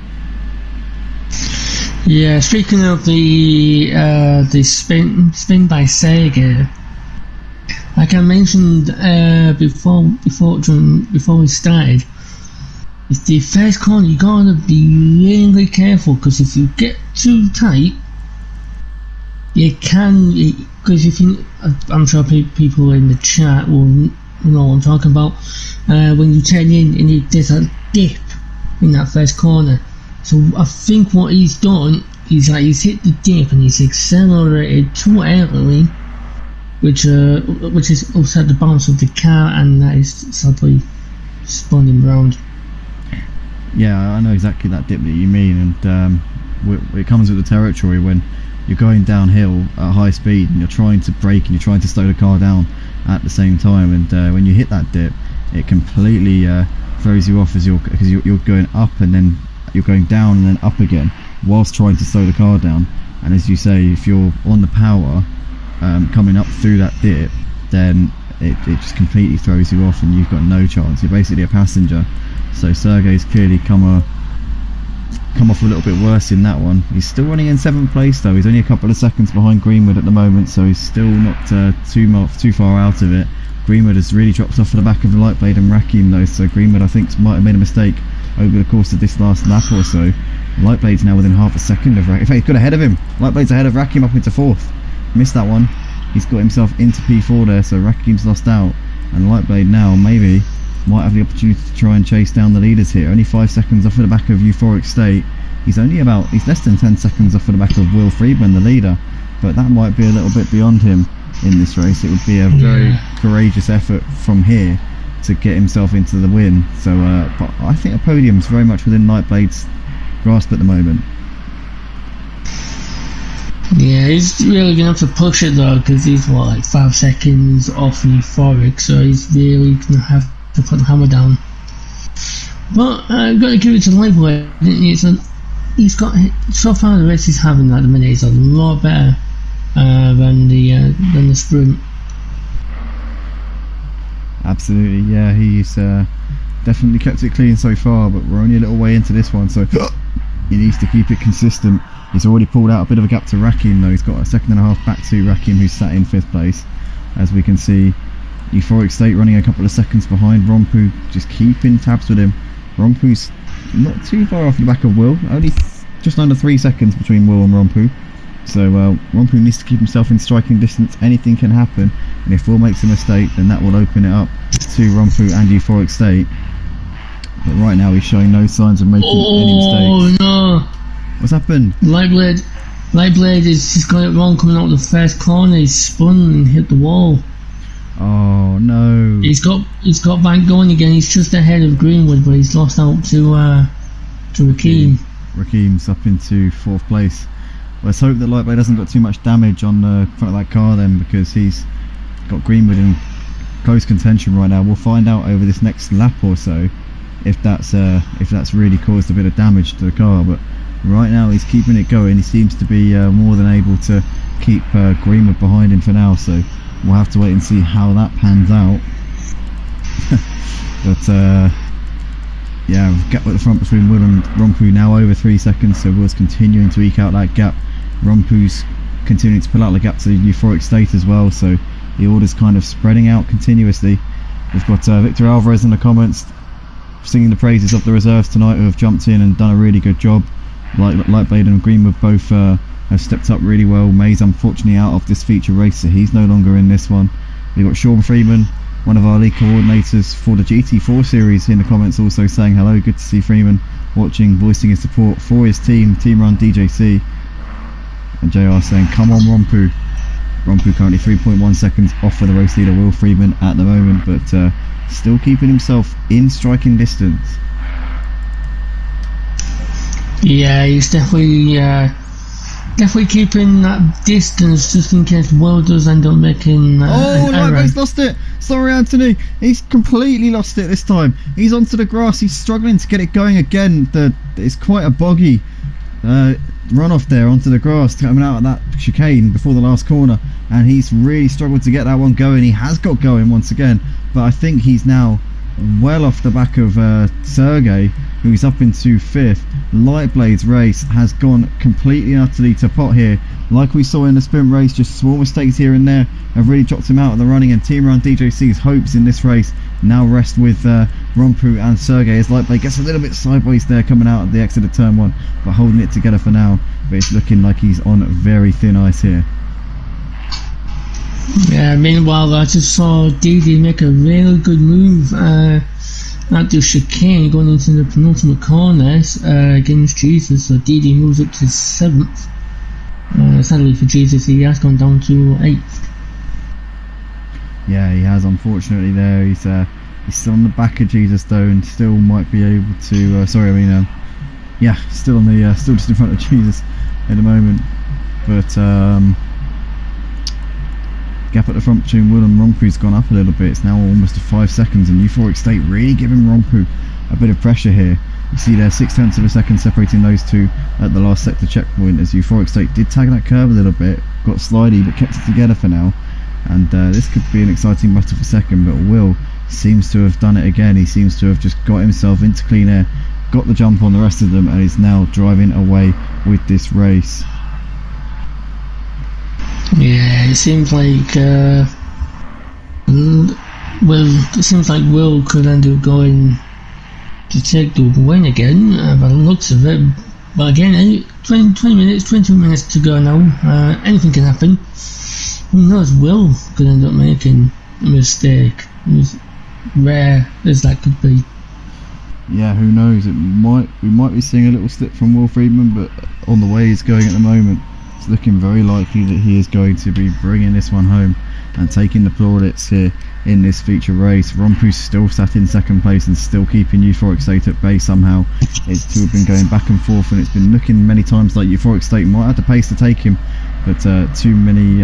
Yeah, speaking of the spin by Sergey, like I mentioned before we started, it's the first corner. You gotta be really careful, because if you get too tight, you can. Because I'm sure people in the chat will know what I'm talking about. When you turn in and there's a dip in that first corner. So I think what he's done is he's hit the dip and he's accelerated too early, which is upset the balance of the car, and that is sadly spun him round. Yeah, I know exactly that dip that you mean, and it comes with the territory when you're going downhill at high speed and you're trying to brake and you're trying to slow the car down at the same time, and when you hit that dip, it completely throws you off, because you're going up and then you're going down and then up again whilst trying to slow the car down. And as you say, if you're on the power coming up through that dip, then it just completely throws you off and you've got no chance. You're basically a passenger. So Sergey's clearly come off a little bit worse in that one. He's still running in 7th place though. He's only a couple of seconds behind Greenwood at the moment, so he's still not too far out of it. Greenwood has really dropped off at the back of the Lightblade and Rakim though, so Greenwood I think might have made a mistake over the course of this last lap or so. Lightblade's now within half a second of Rakim. In fact, he's got ahead of him. Lightblade's ahead of Rakim up into 4th. Missed that one. He's got himself into P4 there, so Rakim's lost out, and Lightblade now maybe might have the opportunity to try and chase down the leaders here. Only 5 seconds off of the back of Euphoric State. He's less than 10 seconds off of the back of Will Friedman, the leader, but that might be a little bit beyond him in this race. It would be a very courageous effort from here to get himself into the win. So but I think a podium's very much within Lightblade's grasp at the moment. Yeah, he's really going to have to push it though, because he's 5 seconds off Euphoric, so he's really going to have to put the hammer down. But I've got to give it to Lightweight. He's got, so far the race he's having at the minute is a lot better than the sprint. Absolutely, yeah, he's definitely kept it clean so far, but we're only a little way into this one, so he needs to keep it consistent. He's already pulled out a bit of a gap to RaKiMaJe though. He's got a second and a half back to RaKiMaJe, who's sat in 5th place. As we can see, Euphoric State running a couple of seconds behind Rompu, just keeping tabs with him. Rompu's not too far off the back of Will, only just under 3 seconds between Will and Rompu. So Rompu needs to keep himself in striking distance. Anything can happen, and if Will makes a mistake, then that will open it up to Rompu and Euphoric State. But right now he's showing no signs of making any mistakes. Oh no! What's happened? Lightblade has just got it wrong coming out of the first corner. He's spun and hit the wall. Oh no! He's got back going again. He's just ahead of Greenwood, but he's lost out to RaKiMaJe. RaKiMaJe's up into 4th place. Let's hope that Lightblade hasn't got too much damage on the front of that car then, because he's got Greenwood in close contention right now. We'll find out over this next lap or so if that's really caused a bit of damage to the car, but right now he's keeping it going. He seems to be more than able to keep Greenwood behind him for now, so we'll have to wait and see how that pans out. But yeah, gap at the front between Will and Rompu now over 3 seconds, so Will's continuing to eke out that gap. Rompu's continuing to pull out the gap to Euphoric State as well, so the order's kind of spreading out continuously. We've got Victor Alvarez in the comments singing the praises of the reserves tonight, who have jumped in and done a really good job. Lightblade and Greenwood both have stepped up really well. May's unfortunately out of this feature race, so he's no longer in this one. We've got Sean Freeman, one of our league coordinators for the GT4 series, in the comments also saying hello. Good to see Freeman watching, voicing his support for his team run DJC. And JR saying come on Rompu. Rompu currently 3.1 seconds off of the race leader Will Freeman at the moment, but still keeping himself in striking distance. Yeah, he's definitely keeping that distance just in case Will does end up making an error. He's lost it. Sorry, Anthony. He's completely lost it this time. He's onto the grass. He's struggling to get it going again. It's quite a boggy runoff there onto the grass coming out of that chicane before the last corner, and he's really struggled to get that one going. He has got going once again, but I think he's now well off the back of Sergey, who's up into 5th. Lightblade's race has gone completely and utterly to pot here. Like we saw in the sprint race, just small mistakes here and there have really dropped him out of the running, and Team Run DJC's hopes in this race now rest with Rompu and Sergey, as Lightblade gets a little bit sideways there coming out of the exit of turn 1, but holding it together for now. But it's looking like he's on very thin ice here. Yeah, meanwhile I just saw Didi make a really good move at the chicane going into the penultimate corners against Jesus, so Didi moves up to 7th. Sadly for Jesus, he has gone down to 8th. Yeah, he has, unfortunately there. He's still on the back of Jesus though, and still might be able to yeah, still on the still just in front of Jesus at the moment. But gap at the front between Will and Rompu's gone up a little bit. It's now almost to 5 seconds, and Euphoric State really giving Rompu a bit of pressure here. You see there 0.6 of a second separating those two at the last sector checkpoint, as Euphoric State did tag that curve a little bit, got slidey but kept it together for now. And this could be an exciting battle for second, but Will seems to have done it again. He seems to have just got himself into clean air, got the jump on the rest of them, and is now driving away with this race. Yeah, it seems like Will could end up going to take the win again by the looks of it. But again, 22 minutes to go now. Anything can happen. Who knows? Will could end up making a mistake, as rare as that could be. Yeah, who knows? We might be seeing a little slip from Will Freedman, but on the way he's going at the moment, it's looking very likely that he is going to be bringing this one home and taking the plaudits here in this feature race. Rompu's still sat in 2nd place and still keeping Euphoric State at bay somehow. It's two have been going back and forth, and it's been looking many times like Euphoric State might have the pace to take him, but too many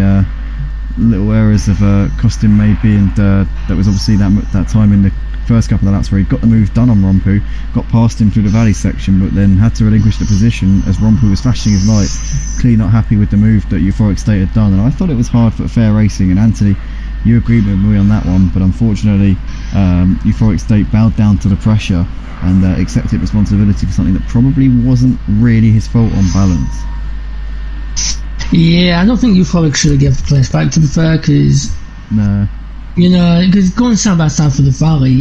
little errors have cost him maybe, and that was obviously that time in the first couple of laps where he got the move done on Rompu, got past him through the valley section, but then had to relinquish the position as Rompu was flashing his lights, clearly not happy with the move that Euphoric State had done. And I thought it was hard for fair racing, and Anthony, you agreed with me on that one, but unfortunately Euphoric State bowed down to the pressure and accepted responsibility for something that probably wasn't really his fault on balance. Yeah, I don't think Euphoric should have given the place back, to be fair, because No. you know, because going side by side for the valley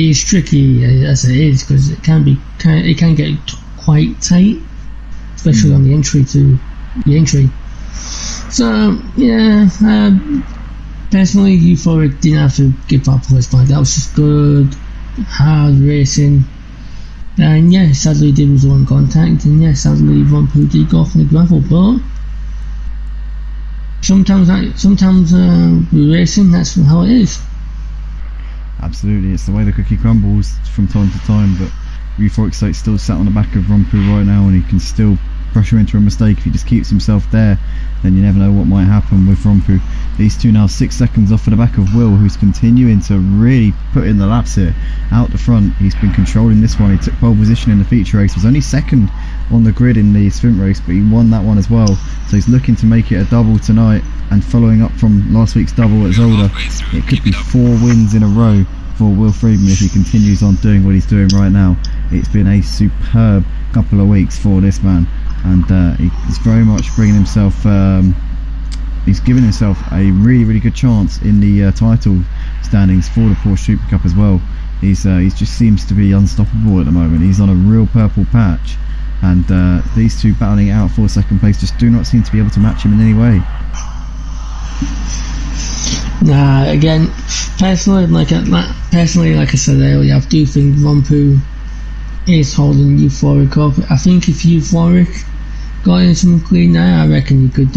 is tricky as it is, because it can get quite tight, especially on the entry to the entry. So yeah, personally, Euphoric didn't have to give that place back. That was just good, hard racing. And yeah, sadly he did his own contact, and yeah, sadly Rompu did go off on the gravel, but sometimes with racing, that's how it is. Absolutely, it's the way the cookie crumbles from time to time, but Euphoric State still sat on the back of Rompu right now, and he can still pressure into a mistake. If he just keeps himself there, then you never know what might happen with Rompu. These two now 6 seconds off of the back of Will, who's continuing to really put in the laps here out the front. He's been controlling this one. He took pole position in the feature race, was only second on the grid in the sprint race, but he won that one as well, so he's looking to make it a double tonight. And following up from last week's double at Zolder, it could be 4 wins in a row for Will Freeman if he continues on doing what he's doing right now. It's been a superb couple of weeks for this man, and he's very much bringing himself, he's given himself a really good chance in the title standings for the Porsche Supercup as well. He just seems to be unstoppable at the moment. He's on a real purple patch, and these two battling it out for second place just do not seem to be able to match him in any way. Nah, again, personally, like I said earlier, I do think Rompu is holding Euphoric up. I think if Euphoric got in some clean air, I reckon he could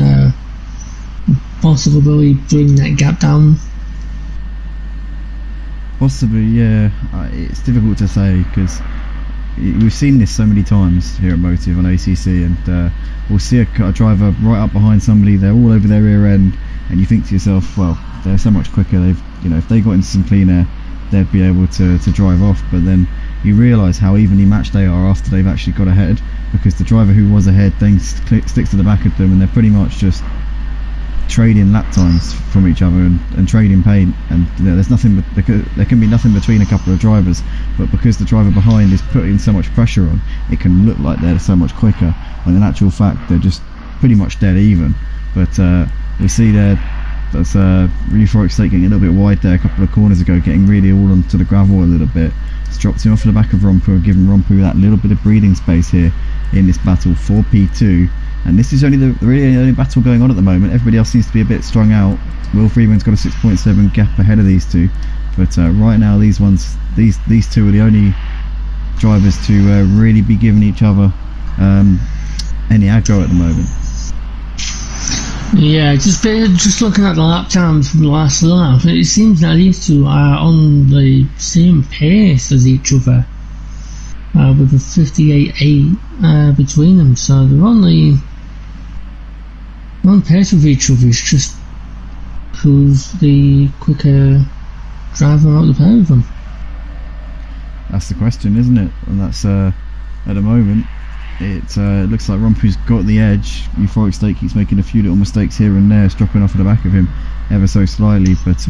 possibly bring that gap down. Possibly, yeah. It's difficult to say, because we've seen this so many times here at Motive on ACC, and we'll see a driver right up behind somebody, they're all over their rear end, and you think to yourself, well, they're so much quicker, if they got into some clean air, they'd be able to drive off. But then you realise how evenly matched they are after they've actually got ahead, because the driver who was ahead then sticks to the back of them, and they're pretty much just trading lap times from each other and trading paint, and there's nothing but there can be nothing between a couple of drivers, but because the driver behind is putting so much pressure on, it can look like they're so much quicker, when in actual fact they're just pretty much dead even. But we see there that's Euphoric State getting a little bit wide there a couple of corners ago, getting really all onto the gravel a little bit. It's dropped him off the back of Rompu and given Rompu that little bit of breathing space here in this battle for P2. And this is only the only battle going on at the moment. Everybody else seems to be a bit strung out. Will Freeman's got a 6.7 gap ahead of these two, but right now these two are the only drivers to really be giving each other any aggro at the moment. Yeah, just looking at the lap times from the last lap, it seems that these two are on the same pace as each other, with a 58.8 between them. So they're on pace with each other. It's just who's the quicker driver out of the pair of them. That's the question, isn't it? And that's at the moment. It looks like Rompu's got the edge. Euphoric State keeps making a few little mistakes here and there, dropping off at the back of him ever so slightly, but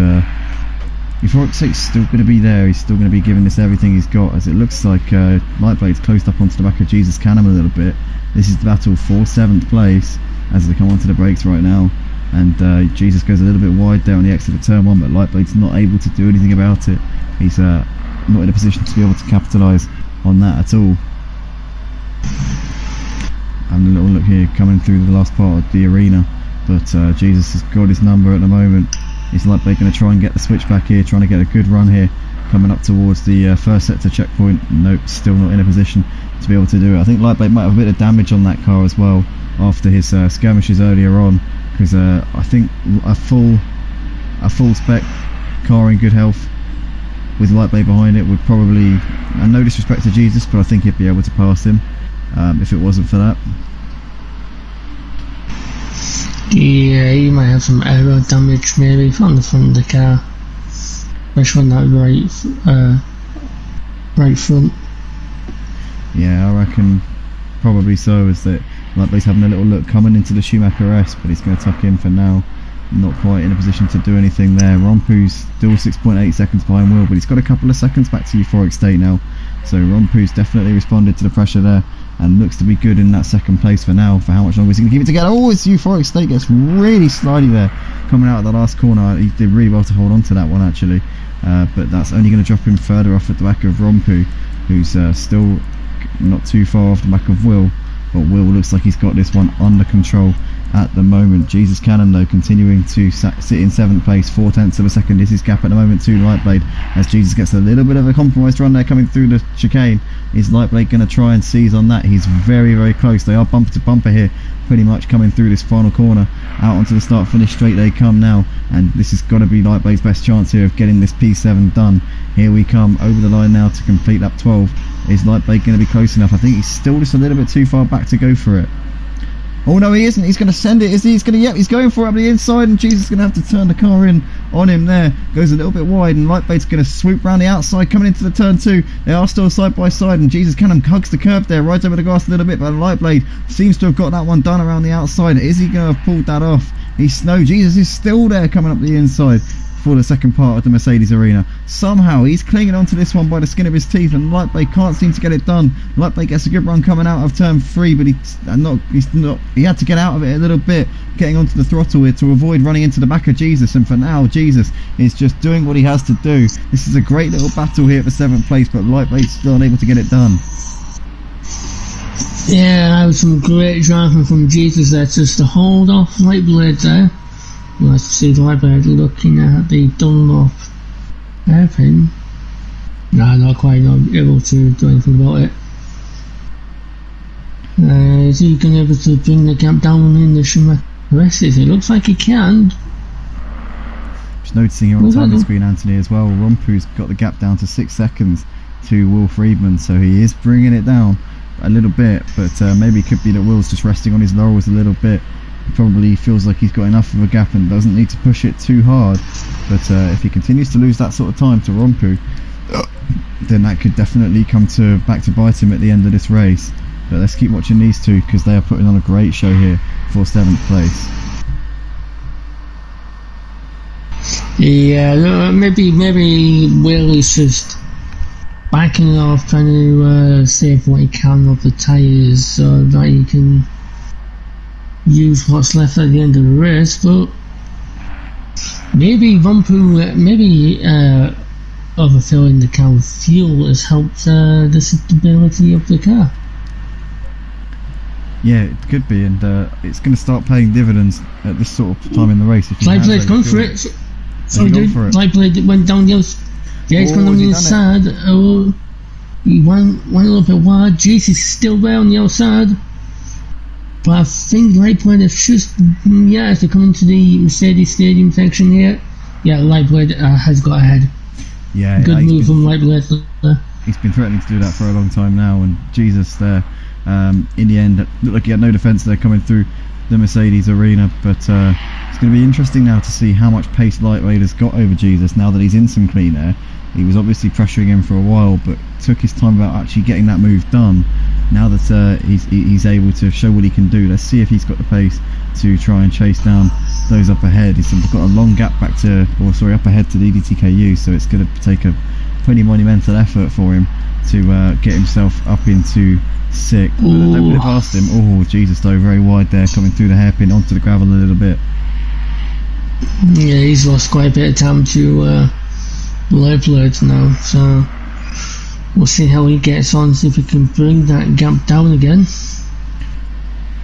Euphoric State's still going to be there. He's still going to be giving this everything he's got, as it looks like Lightblade's closed up onto the back of Jesus Canham a little bit. This is the battle for 7th place as they come onto the brakes right now, and Jesus goes a little bit wide there on the exit of turn 1, but Lightblade's not able to do anything about it. He's not in a position to be able to capitalise on that at all. And a little look here coming through the last part of the arena, but Jesus has got his number at the moment. Is Lightblade going to try and get the switch back here, trying to get a good run here, coming up towards the first sector checkpoint? Nope, still not in a position to be able to do it. I think Lightblade might have a bit of damage on that car as well after his skirmishes earlier on, because I think a full spec car in good health with Lightblade behind it would probably, and no disrespect to Jesus, but I think he'd be able to pass him if it wasn't for that. Yeah, he might have some aero damage maybe from the front of the car, especially on that right front. Yeah, I reckon probably so, is that Lightblade's having a little look coming into the Schumacher S, but he's going to tuck in for now. Not quite in a position to do anything there. Rompu's still 6.8 seconds behind Will, but he's got a couple of seconds back to euphoric state now. So Rompu's definitely responded to the pressure there and looks to be good in that second place for now. For how much longer is he going to keep it together? Oh, his euphoric state gets really slidey there coming out of the last corner. He did really well to hold on to that one actually, but that's only going to drop him further off at the back of Rompu, who's still not too far off the back of Will, but Will looks like he's got this one under control at the moment. Jesus Cannon though continuing to sit in 7th place, 4/10 of a second is his gap at the moment to Lightblade, as Jesus gets a little bit of a compromised run there coming through the chicane. Is Lightblade going to try and seize on that? He's very, very close. They are bumper to bumper here, pretty much coming through this final corner. Out onto the start finish straight they come now, and this has got to be Lightblade's best chance here of getting this P7 done. Here we come over the line now to complete lap 12. Is Lightblade going to be close enough? I think he's still just a little bit too far back to go for it. Oh no, he isn't. He's going to send it. Is he? He's going to. Yep, he's going for it up the inside, and Jesus is going to have to turn the car in on him there. Goes a little bit wide, and Lightblade's going to swoop round the outside, coming into the turn 2. They are still side by side, and Jesus Cannon hugs the curb there, right over the grass a little bit, but Lightblade seems to have got that one done around the outside. Is he going to have pulled that off? No, Jesus is still there coming up the inside for the second part of the Mercedes arena. Somehow he's clinging onto this one by the skin of his teeth, and Lightblade can't seem to get it done. Lightblade gets a good run coming out of turn 3, but he had to get out of it a little bit, getting onto the throttle here to avoid running into the back of Jesus, and for now Jesus is just doing what he has to do. This is a great little battle here for 7th place, but Lightblade's still unable to get it done. Yeah, that was some great driving from Jesus there, just to hold off Lightblade there. Nice to see Lightblade looking at the Dunlop hairpin. No, not quite, not able to do anything about it. Is he going to be able to bring the gap down in the Schumacher S's? It looks like he can. Just noticing here on the timing screen, Anthony, as well, Rompu's got the gap down to 6 seconds to Will Friedman, so he is bringing it down a little bit, but maybe it could be that Will's just resting on his laurels a little bit. He probably feels like he's got enough of a gap and doesn't need to push it too hard, but if he continues to lose that sort of time to Rompu, then that could definitely come back to bite him at the end of this race. But let's keep watching these two, because they are putting on a great show here for 7th place. Yeah, maybe Will is just backing off, trying to save what he can of the tyres so that he can use what's left at the end of the race. But maybe Rompu, overfilling the can with fuel has helped the stability of the car. Yeah, it could be, and it's going to start paying dividends at this sort of time in the race. Lightblade's gone for it. Sorry, dude. Lightblade went down the other. Yeah, he's gone down the inside. Oh, he went a little bit wide. Jesus is still there on the outside. But I think Lightblade has just, as they come into the Mercedes Stadium section here, Lightblade has got ahead. Yeah, good move from Lightblade there. He's been threatening to do that for a long time now, and Jesus there, in the end, looked like he had no defence there coming through the Mercedes arena, but it's going to be interesting now to see how much pace Lightblade has got over Jesus now that he's in some clean air. He was obviously pressuring him for a while, but took his time about actually getting that move done. Now that he's able to show what he can do, let's see if he's got the pace to try and chase down those up ahead. He's got a long gap up ahead to deedeeTKU, so it's going to take a pretty monumental effort for him to get himself up into 6th. Don't put it past him. Oh, Jesus, though, very wide there, coming through the hairpin onto the gravel a little bit. Yeah, he's lost quite a bit of time to Lightblade now, so we'll see how he gets on, see if he can bring that gap down again.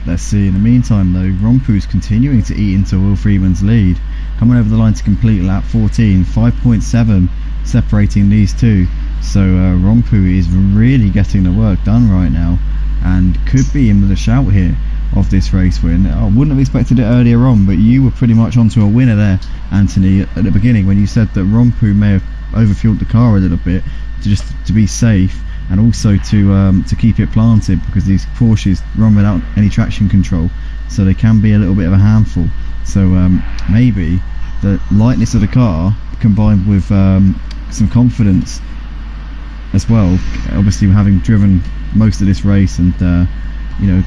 Let's see. In the meantime though, Rompu's continuing to eat into Will Freeman's lead, coming over the line to complete lap 14, 5.7 separating these two. So Rompu is really getting the work done right now, and could be in with a shout here of this race win. I wouldn't have expected it earlier on, but you were pretty much onto a winner there, Anthony, at the beginning when you said that Rompu may have overfueled the car a little bit to be safe, and also to keep it planted, because these Porsches run without any traction control, so they can be a little bit of a handful. So maybe the lightness of the car combined with some confidence as well, obviously having driven most of this race and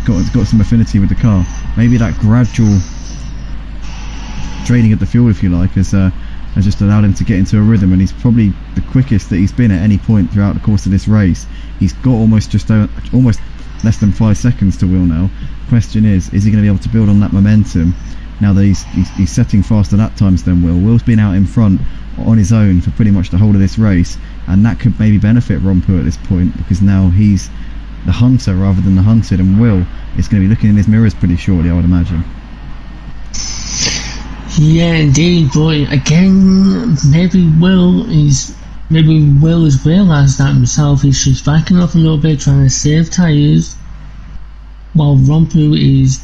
got some affinity with the car. Maybe that gradual draining of the fuel, if you like, has just allowed him to get into a rhythm, and he's probably the quickest that he's been at any point throughout the course of this race. He's got almost less than 5 seconds to Will now. Question is he going to be able to build on that momentum now that he's setting faster lap times than Will? Will's been out in front on his own for pretty much the whole of this race, and that could maybe benefit Rompu at this point, because now he's the hunter rather than the hunted, and Will is going to be looking in his mirrors pretty shortly, I would imagine. Yeah, indeed, but again, maybe Will has realised that himself. He's just backing off a little bit, trying to save tyres, while Rompu is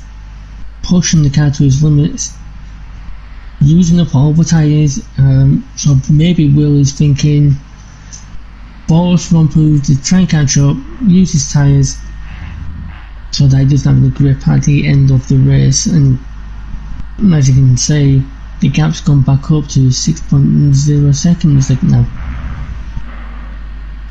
pushing the car to his limits, using up all the tyres. So maybe Will is thinking, force Rompu to try and catch up, use his tyres, so that he doesn't have the grip at the end of the race. And as you can see, the gap's gone back up to 6.0 seconds now.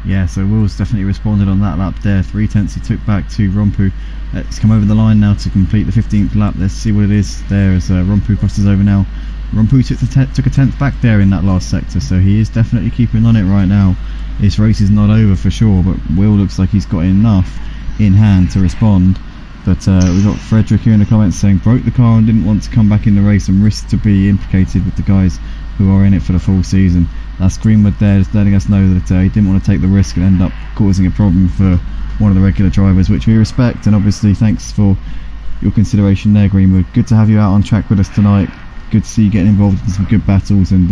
Yeah, so Will's definitely responded on that lap there. 3/10 he took back to Rompu. Let's come over the line now to complete the 15th lap. Let's see what it is there as Rompu crosses over now. Rompu took a 10th back there in that last sector, so he is definitely keeping on it right now. This race is not over for sure, but Will looks like he's got enough in hand to respond. But we've got Frederick here in the comments saying broke the car and didn't want to come back in the race and risk to be implicated with the guys who are in it for the full season. That's Greenwood there just letting us know that he didn't want to take the risk and end up causing a problem for one of the regular drivers, which we respect, and obviously thanks for your consideration there, Greenwood. Good to have you out on track with us tonight. Good to see you getting involved in some good battles, and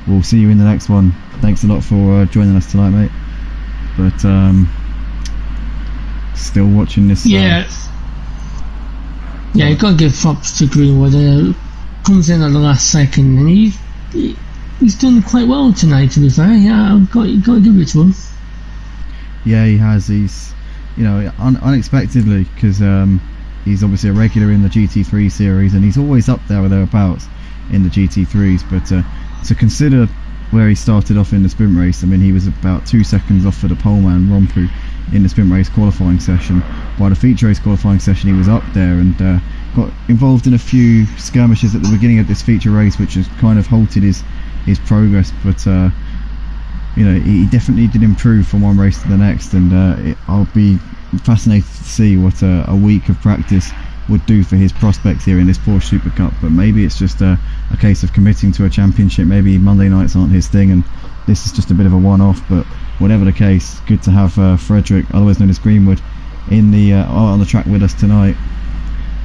we'll see you in the next one. Thanks a lot for joining us tonight, mate. But still watching this. Yeah, you got to give props to Greenwood. Comes in at the last second, and he's done quite well tonight, to be fair. Yeah, I've got to give it to him. Yeah, he has. He's, unexpectedly, because he's obviously a regular in the GT3 series, and he's always up there or thereabouts in the GT3s. But to consider where he started off in the sprint race, I mean, he was about 2 seconds off for the poleman Rompu in the sprint race qualifying session. By the feature race qualifying session, he was up there and got involved in a few skirmishes at the beginning of this feature race, which has kind of halted his progress. But he definitely did improve from one race to the next, and I'll be fascinated to see what a week of practice would do for his prospects here in this Porsche Supercup. But maybe it's just a case of committing to a championship. Maybe Monday nights aren't his thing, and this is just a bit of a one-off. But whatever the case, good to have Frederick, otherwise known as Greenwood, in the on the track with us tonight.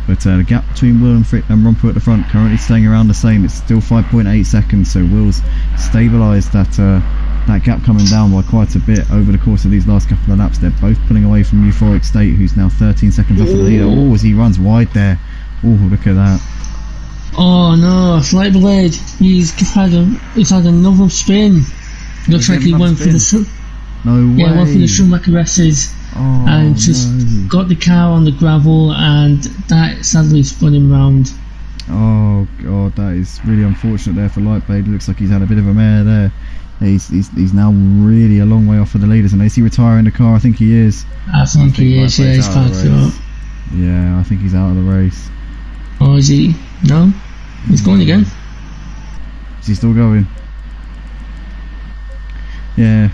But the gap between Will and Rompu at the front currently staying around the same. It's still 5.8 seconds, so Will's stabilised that gap coming down by quite a bit over the course of these last couple of laps. They're both pulling away from Euphoric State, who's now 13 seconds off of the leader. Oh, as he runs wide there. Oh, look at that. Oh no, Flight Blade. He's had another spin. Looks like he went for the went for the Schumacher S's and just got the car on the gravel, and that sadly spun him round. Oh god, that is really unfortunate there for Lightblade. It looks like he's had a bit of a mare there. He's now really a long way off of the leaders, and is he retiring the car? I think he is. I think he is, yeah, he's packed up. Yeah, I think he's out of the race. Oh, is he? No? He's going again. Is he still going? Yeah,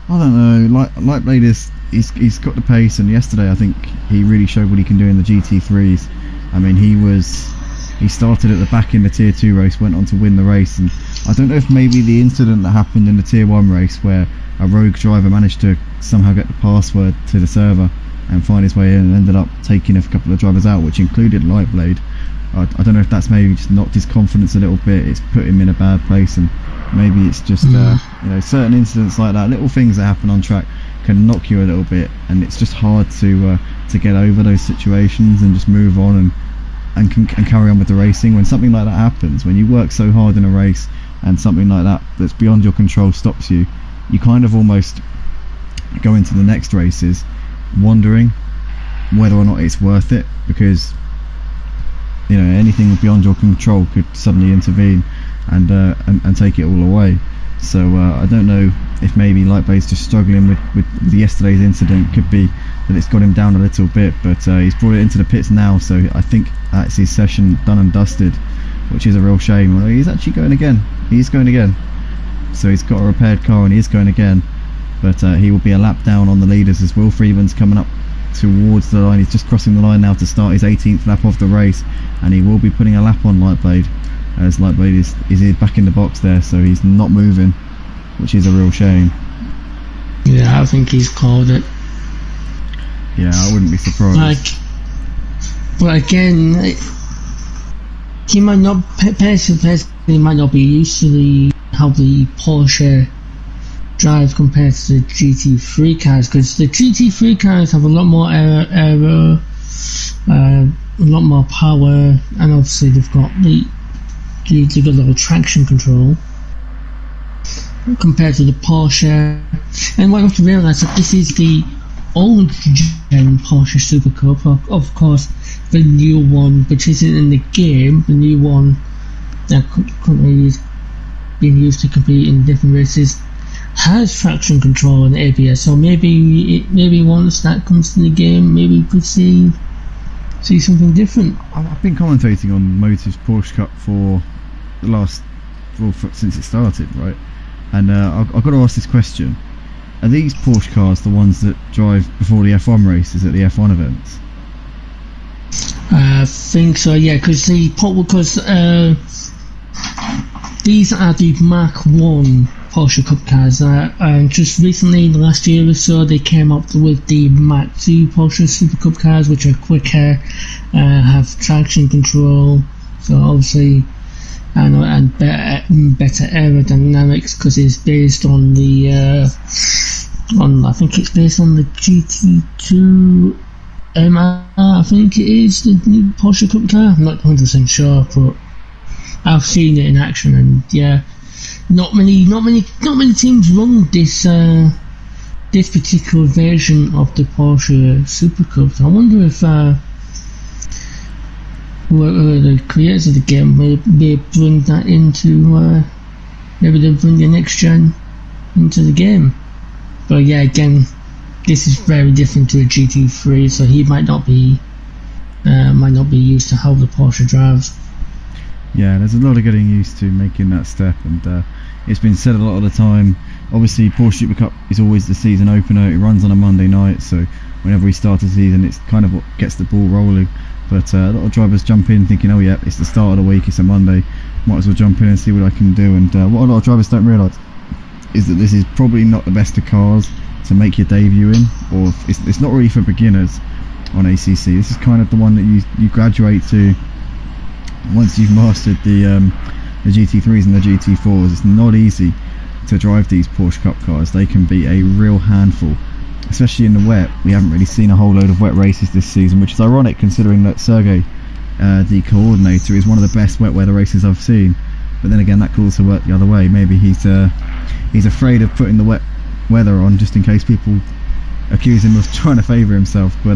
I don't know. Lightblade he's got the pace, and yesterday I think he really showed what he can do in the GT3s. I mean, he started at the back in the Tier 2 race, went on to win the race, and I don't know if maybe the incident that happened in the Tier 1 race where a rogue driver managed to somehow get the password to the server and find his way in and ended up taking a couple of drivers out, which included Lightblade. I don't know if that's maybe just knocked his confidence a little bit. It's put him in a bad place, and maybe it's just certain incidents like that, little things that happen on track, can knock you a little bit, and it's just hard to get over those situations and just move on and carry on with the racing. When something like that happens, when you work so hard in a race and something like that's beyond your control stops you, you kind of almost go into the next races wondering whether or not it's worth it, because anything beyond your control could suddenly intervene and take it all away. So I don't know if maybe Lightblade's just struggling with yesterday's incident. Could be that it's got him down a little bit, but he's brought it into the pits now, so I think that's his session done and dusted, which is a real shame. Well, he's actually going again. He's going again. So he's got a repaired car and he is going again, but he will be a lap down on the leaders as Will Freeman's coming up towards the line. He's just crossing the line now to start his 18th lap of the race, and he will be putting a lap on Lightblade, as Lightblade is back in the box there, so he's not moving, which is a real shame. Yeah, I think he's called it. Yeah, I wouldn't be surprised. But again, he might not, personally might not be used to how the Porsche drive compared to the GT3 cars, because the GT3 cars have a lot more aero, a lot more power, and obviously they've got they've got a little traction control compared to the Porsche. And what you have to realise that this is the old gen Porsche Supercup, of course the new one, which isn't in the game, the new one that currently is being used to compete in different races, has traction control and ABS, so maybe once that comes in the game, maybe we could see something different. I've been commentating on Motors Porsche Cup for the last, since it started, right? And I've got to ask this question: are these Porsche cars the ones that drive before the F1 races at the F1 events? I think so, yeah, because these are the Mark 1 Porsche Cup cars, and just recently, in the last year or so, they came up with the Mark 2 Porsche Super Cup cars, which are quicker, have traction control, so obviously, and better aerodynamics, because it's based on the I think it's based on the GT2 MR, I think it is, the new Porsche Cup car. I'm not 100% sure, but I've seen it in action, and yeah, not many teams run this particular version of the Porsche Super Cup. So I wonder if the creators of the game may bring that into maybe they'll bring the next gen into the game. But yeah, again, this is very different to a GT3, so he might not be used to how the Porsche drives. Yeah, there's a lot of getting used to making that step, and it's been said a lot of the time. Obviously, Porsche Supercup is always the season opener. It runs on a Monday night, so whenever we start a season, it's kind of what gets the ball rolling. But a lot of drivers jump in thinking, oh yeah, it's the start of the week, it's a Monday, might as well jump in and see what I can do. And what a lot of drivers don't realise is that this is probably not the best of cars to make your debut in, or it's not really for beginners on ACC. This is kind of the one that you graduate to once you've mastered the GT3s and the GT4s. It's not easy to drive these Porsche Cup cars. They can be a real handful, especially in the wet. We haven't really seen a whole load of wet races this season, which is ironic considering that Sergey, the coordinator, is one of the best wet weather races I've seen. But then again, that could also work the other way. Maybe he's afraid of putting the wet weather on just in case people accuse him of trying to favour himself. But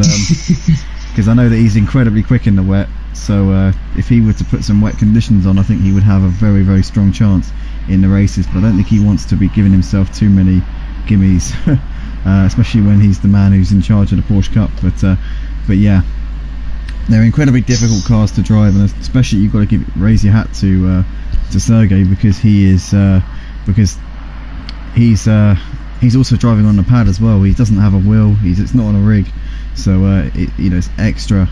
because I know that he's incredibly quick in the wet, so if he were to put some wet conditions on, I think he would have a very, very strong chance in the races. But I don't think he wants to be giving himself too many gimmies, especially when he's the man who's in charge of the Porsche Cup. But yeah, they're incredibly difficult cars to drive, and especially you've got to raise your hat to Sergey, because he's also driving on the pad as well. He doesn't have a wheel. It's not on a rig, so it's extra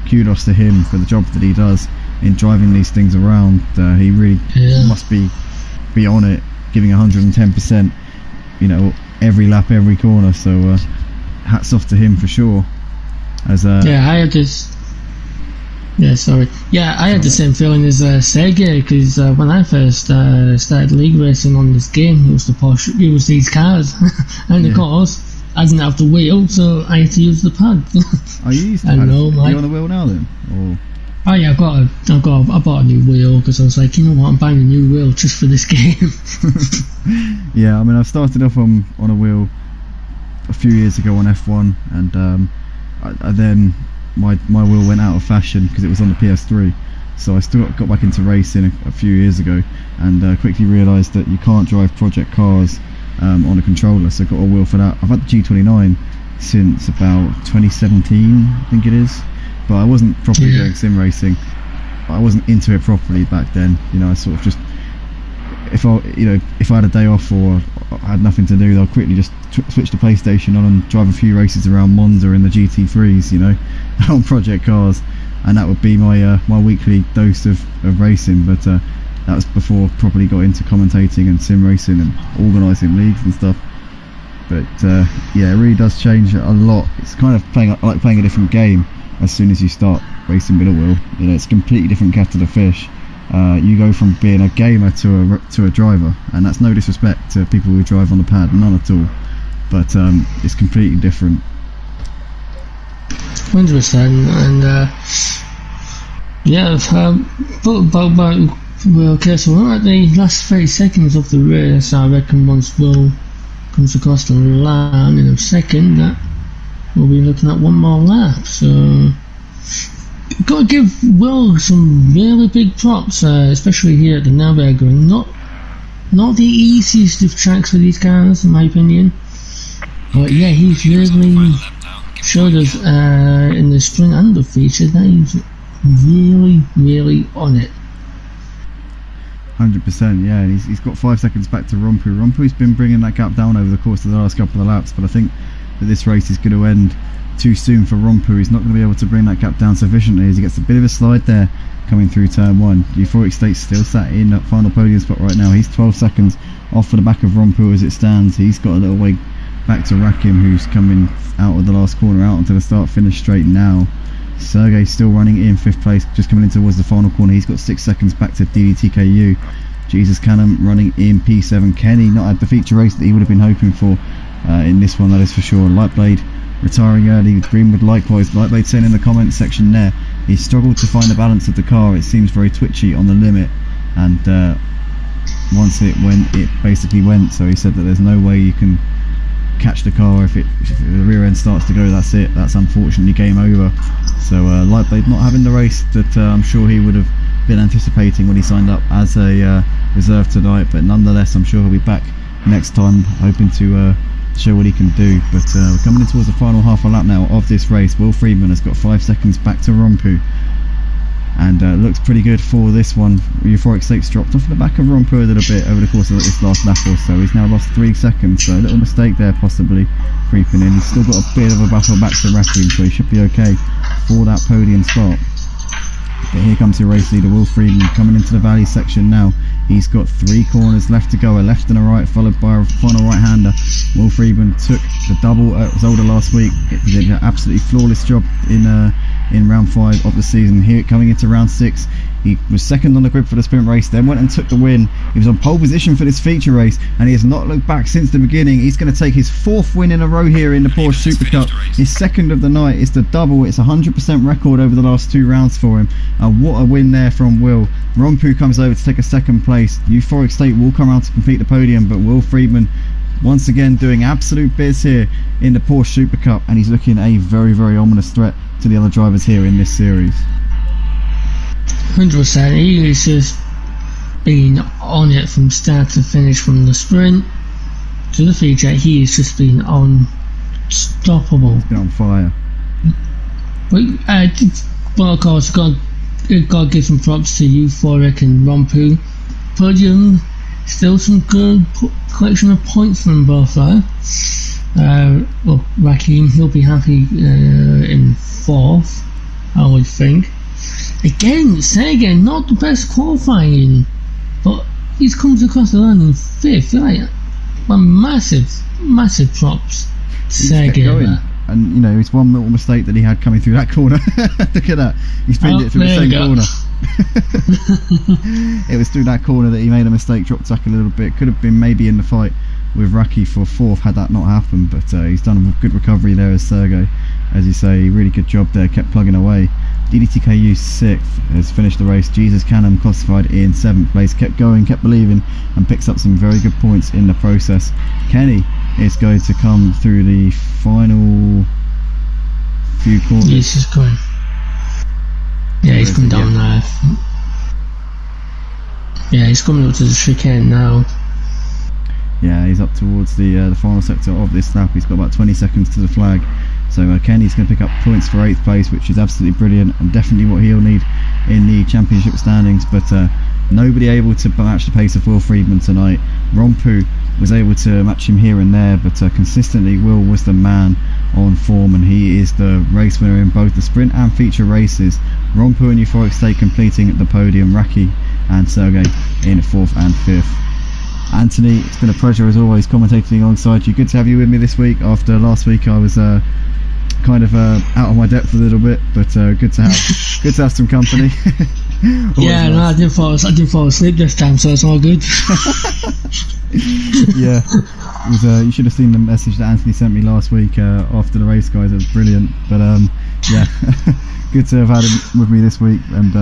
kudos to him for the job that he does in driving these things around. He really must be on it, giving 110%, every lap, every corner. So hats off to him for sure. I had the same feeling as Sergey, because when I first started league racing on this game, it was these cars, and of course I didn't have the wheel, so I had to use the pad. Are you used to pad? Are you on the wheel now then? Or? Oh yeah, I bought a new wheel, because I was like, you know what, I'm buying a new wheel just for this game. Yeah, I mean, I started off on a wheel a few years ago on F1, and I then my wheel went out of fashion because it was on the PS3, So I still got back into racing a few years ago, and quickly realised that you can't drive project cars on a controller, so I got a wheel for that. I've had the G29 since about 2017, I think it is, but I wasn't properly doing sim racing. I wasn't into it properly back then. You know, I sort of just, if I had a day off or I had nothing to do, I'll quickly just switch the PlayStation on and drive a few races around Monza in the GT3s, you know, on project cars, and that would be my my weekly dose of racing. But that was before I properly got into commentating and sim racing and organising leagues and stuff. But yeah, it really does change a lot. It's kind of like playing a different game as soon as you start racing middle wheel. You know, it's a completely different kettle of fish. You go from being a gamer to a driver, and that's no disrespect to people who drive on the pad, none at all. But it's completely different. 100%, and yeah, okay, so we're at the last 30 seconds of the race. I reckon once Will comes across the line in a second, that we'll be looking at one more lap. So got to give Will some really big props, especially here at the Nurburgring. Not the easiest of tracks for these cars, in my opinion. But yeah, he's really showed us in the sprint and the feature that he's really on it. 100%, yeah, and he's got 5 seconds back to Rompu. Rompu's been bringing that gap down over the course of the last couple of laps, but I think that this race is going to end too soon for Rompu. He's not going to be able to bring that gap down sufficiently as he gets a bit of a slide there coming through turn 1. Euphoric State still sat in that final podium spot right now. He's 12 seconds off for the back of Rompu as it stands. He's got a little way back to RaKiMaJe, who's coming out of the last corner out onto the start-finish straight now. Sergey still running in 5th place, just coming in towards the final corner. He's got 6 seconds back to deedeeTKU. Jesus Canham running in P7. Kenny not had the feature race that he would have been hoping for in this one, that is for sure. Lightblade retiring early. Greenwood likewise. Lightblade saying in the comments section there, he struggled to find the balance of the car. It seems very twitchy on the limit, and once it went, it basically went. So he said that there's no way you can catch the car if the rear end starts to go. That's it, that's unfortunately game over. So Lightblade not having the race that I'm sure he would have been anticipating when he signed up as a reserve tonight, but nonetheless I'm sure he'll be back next time, hoping to show what he can do. But we're coming in towards the final half a lap now of this race. Will Freeman has got 5 seconds back to Rompu, and looks pretty good for this one. Euphoric State's dropped off the back of Rompu a little bit over the course of this last lap or so. He's now lost 3 seconds, so a little mistake there possibly creeping in. He's still got a bit of a battle back to RaKiMaJe, so he should be okay for that podium spot. But here comes your race leader, Will Freeman, coming into the valley section now. He's got 3 corners left to go, a left and a right, followed by a final right-hander. Will Freeman took the double at Zolder last week. He did an absolutely flawless job in round 5 of the season. Here coming into round 6, he was second on the grid for the sprint race, then went and took the win. He was on pole position for this feature race, and he has not looked back since the beginning. He's going to take his 4th win in a row here in the Porsche Supercup, his 2nd of the night. It's the double. It's a 100% record over the last 2 rounds for him. What a win there from Will. Rompu comes over to take a 2nd place. Euphoric State will come around to complete the podium, but Will Freeman once again doing absolute biz here in the Porsche Supercup, and he's looking a very ominous threat to the other drivers here in this series. 100%, he has just been on it from start to finish, from the sprint to the feature. He has just been unstoppable. He's been on fire. But of course, got to give some props to Euphoric and Rompu. Podium, still some good collection of points from both there. Well, RaKiMaJe, he'll be happy in 4th, I would think. Again, Sergey, not the best qualifying, but he comes across the line in 5th. Right? Well, massive props to Sergey there. And you know, it's one little mistake that he had coming through that corner. Look at that, he spinned it through the same corner. It was through that corner that he made a mistake, dropped back a little bit. Could have been maybe in the fight with RaKiMaJe for 4th had that not happened, but he's done a good recovery there as Sergey. As you say, really good job there, kept plugging away. deedeeTKU 6th has finished the race. Jesus Canham classified in 7th place, kept going, kept believing, and picks up some very good points in the process. Kenny is going to come through the final few corners. Yes, he's going. Yeah, he's come down there. Yeah, he's coming up to the chicane now. Yeah, he's up towards the final sector of this lap. He's got about 20 seconds to the flag. So Kenny's going to pick up points for 8th place, which is absolutely brilliant and definitely what he'll need in the championship standings. But nobody able to match the pace of Will Friedman tonight. Rompu was able to match him here and there, but consistently Will was the man on form, and he is the race winner in both the sprint and feature races. Rompu and Euphoric State completing the podium, Raki and Sergey in 4th and 5th. Anthony, it's been a pleasure as always commentating alongside you. Good to have you with me this week. After last week I was kind of out of my depth a little bit, but good to have some company. Yeah, nice. No, I didn't fall asleep this time, so it's all good. Yeah, it was, you should have seen the message that Anthony sent me last week after the race, guys. It was brilliant. But yeah, good to have had him with me this week, and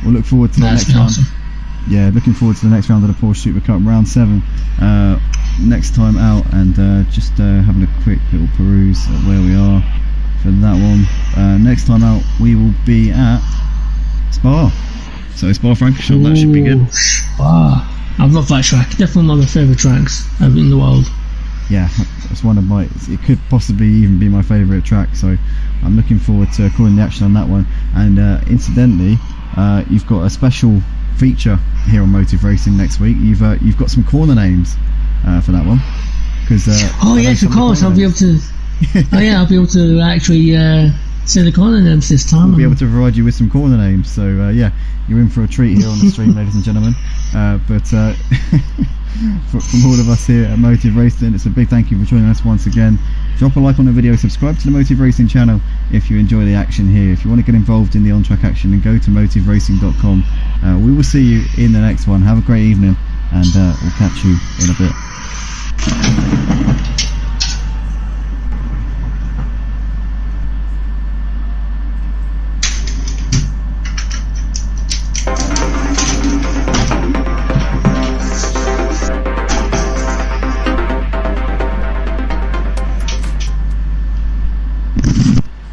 we'll look forward to the next round. Awesome. Yeah, looking forward to the next round of the Porsche Supercup, round 7, next time out, and just having a quick little peruse at where we are for that one. Next time out we will be at Spa, so Spa-Francorchamps, that should be good. Spa, I love that track, definitely one of my favourite tracks in the world. Yeah, it's one of my, it could possibly even be my favourite track, so I'm looking forward to calling the action on that one. And incidentally, you've got a special feature here on Motive Racing next week. You've got some corner names for that one, because yes, of course, I'll be able to I'll be able to actually say the corner names this time. We'll be able to provide you with some corner names, so yeah, you're in for a treat here on the stream, ladies and gentlemen. But from all of us here at Motive Racing, it's a big thank you for joining us once again. Drop a like on the video, subscribe to the Motive Racing channel if you enjoy the action here. If you want to get involved in the on-track action, then go to motiveracing.com. We will see you in the next one. Have a great evening, and we'll catch you in a bit.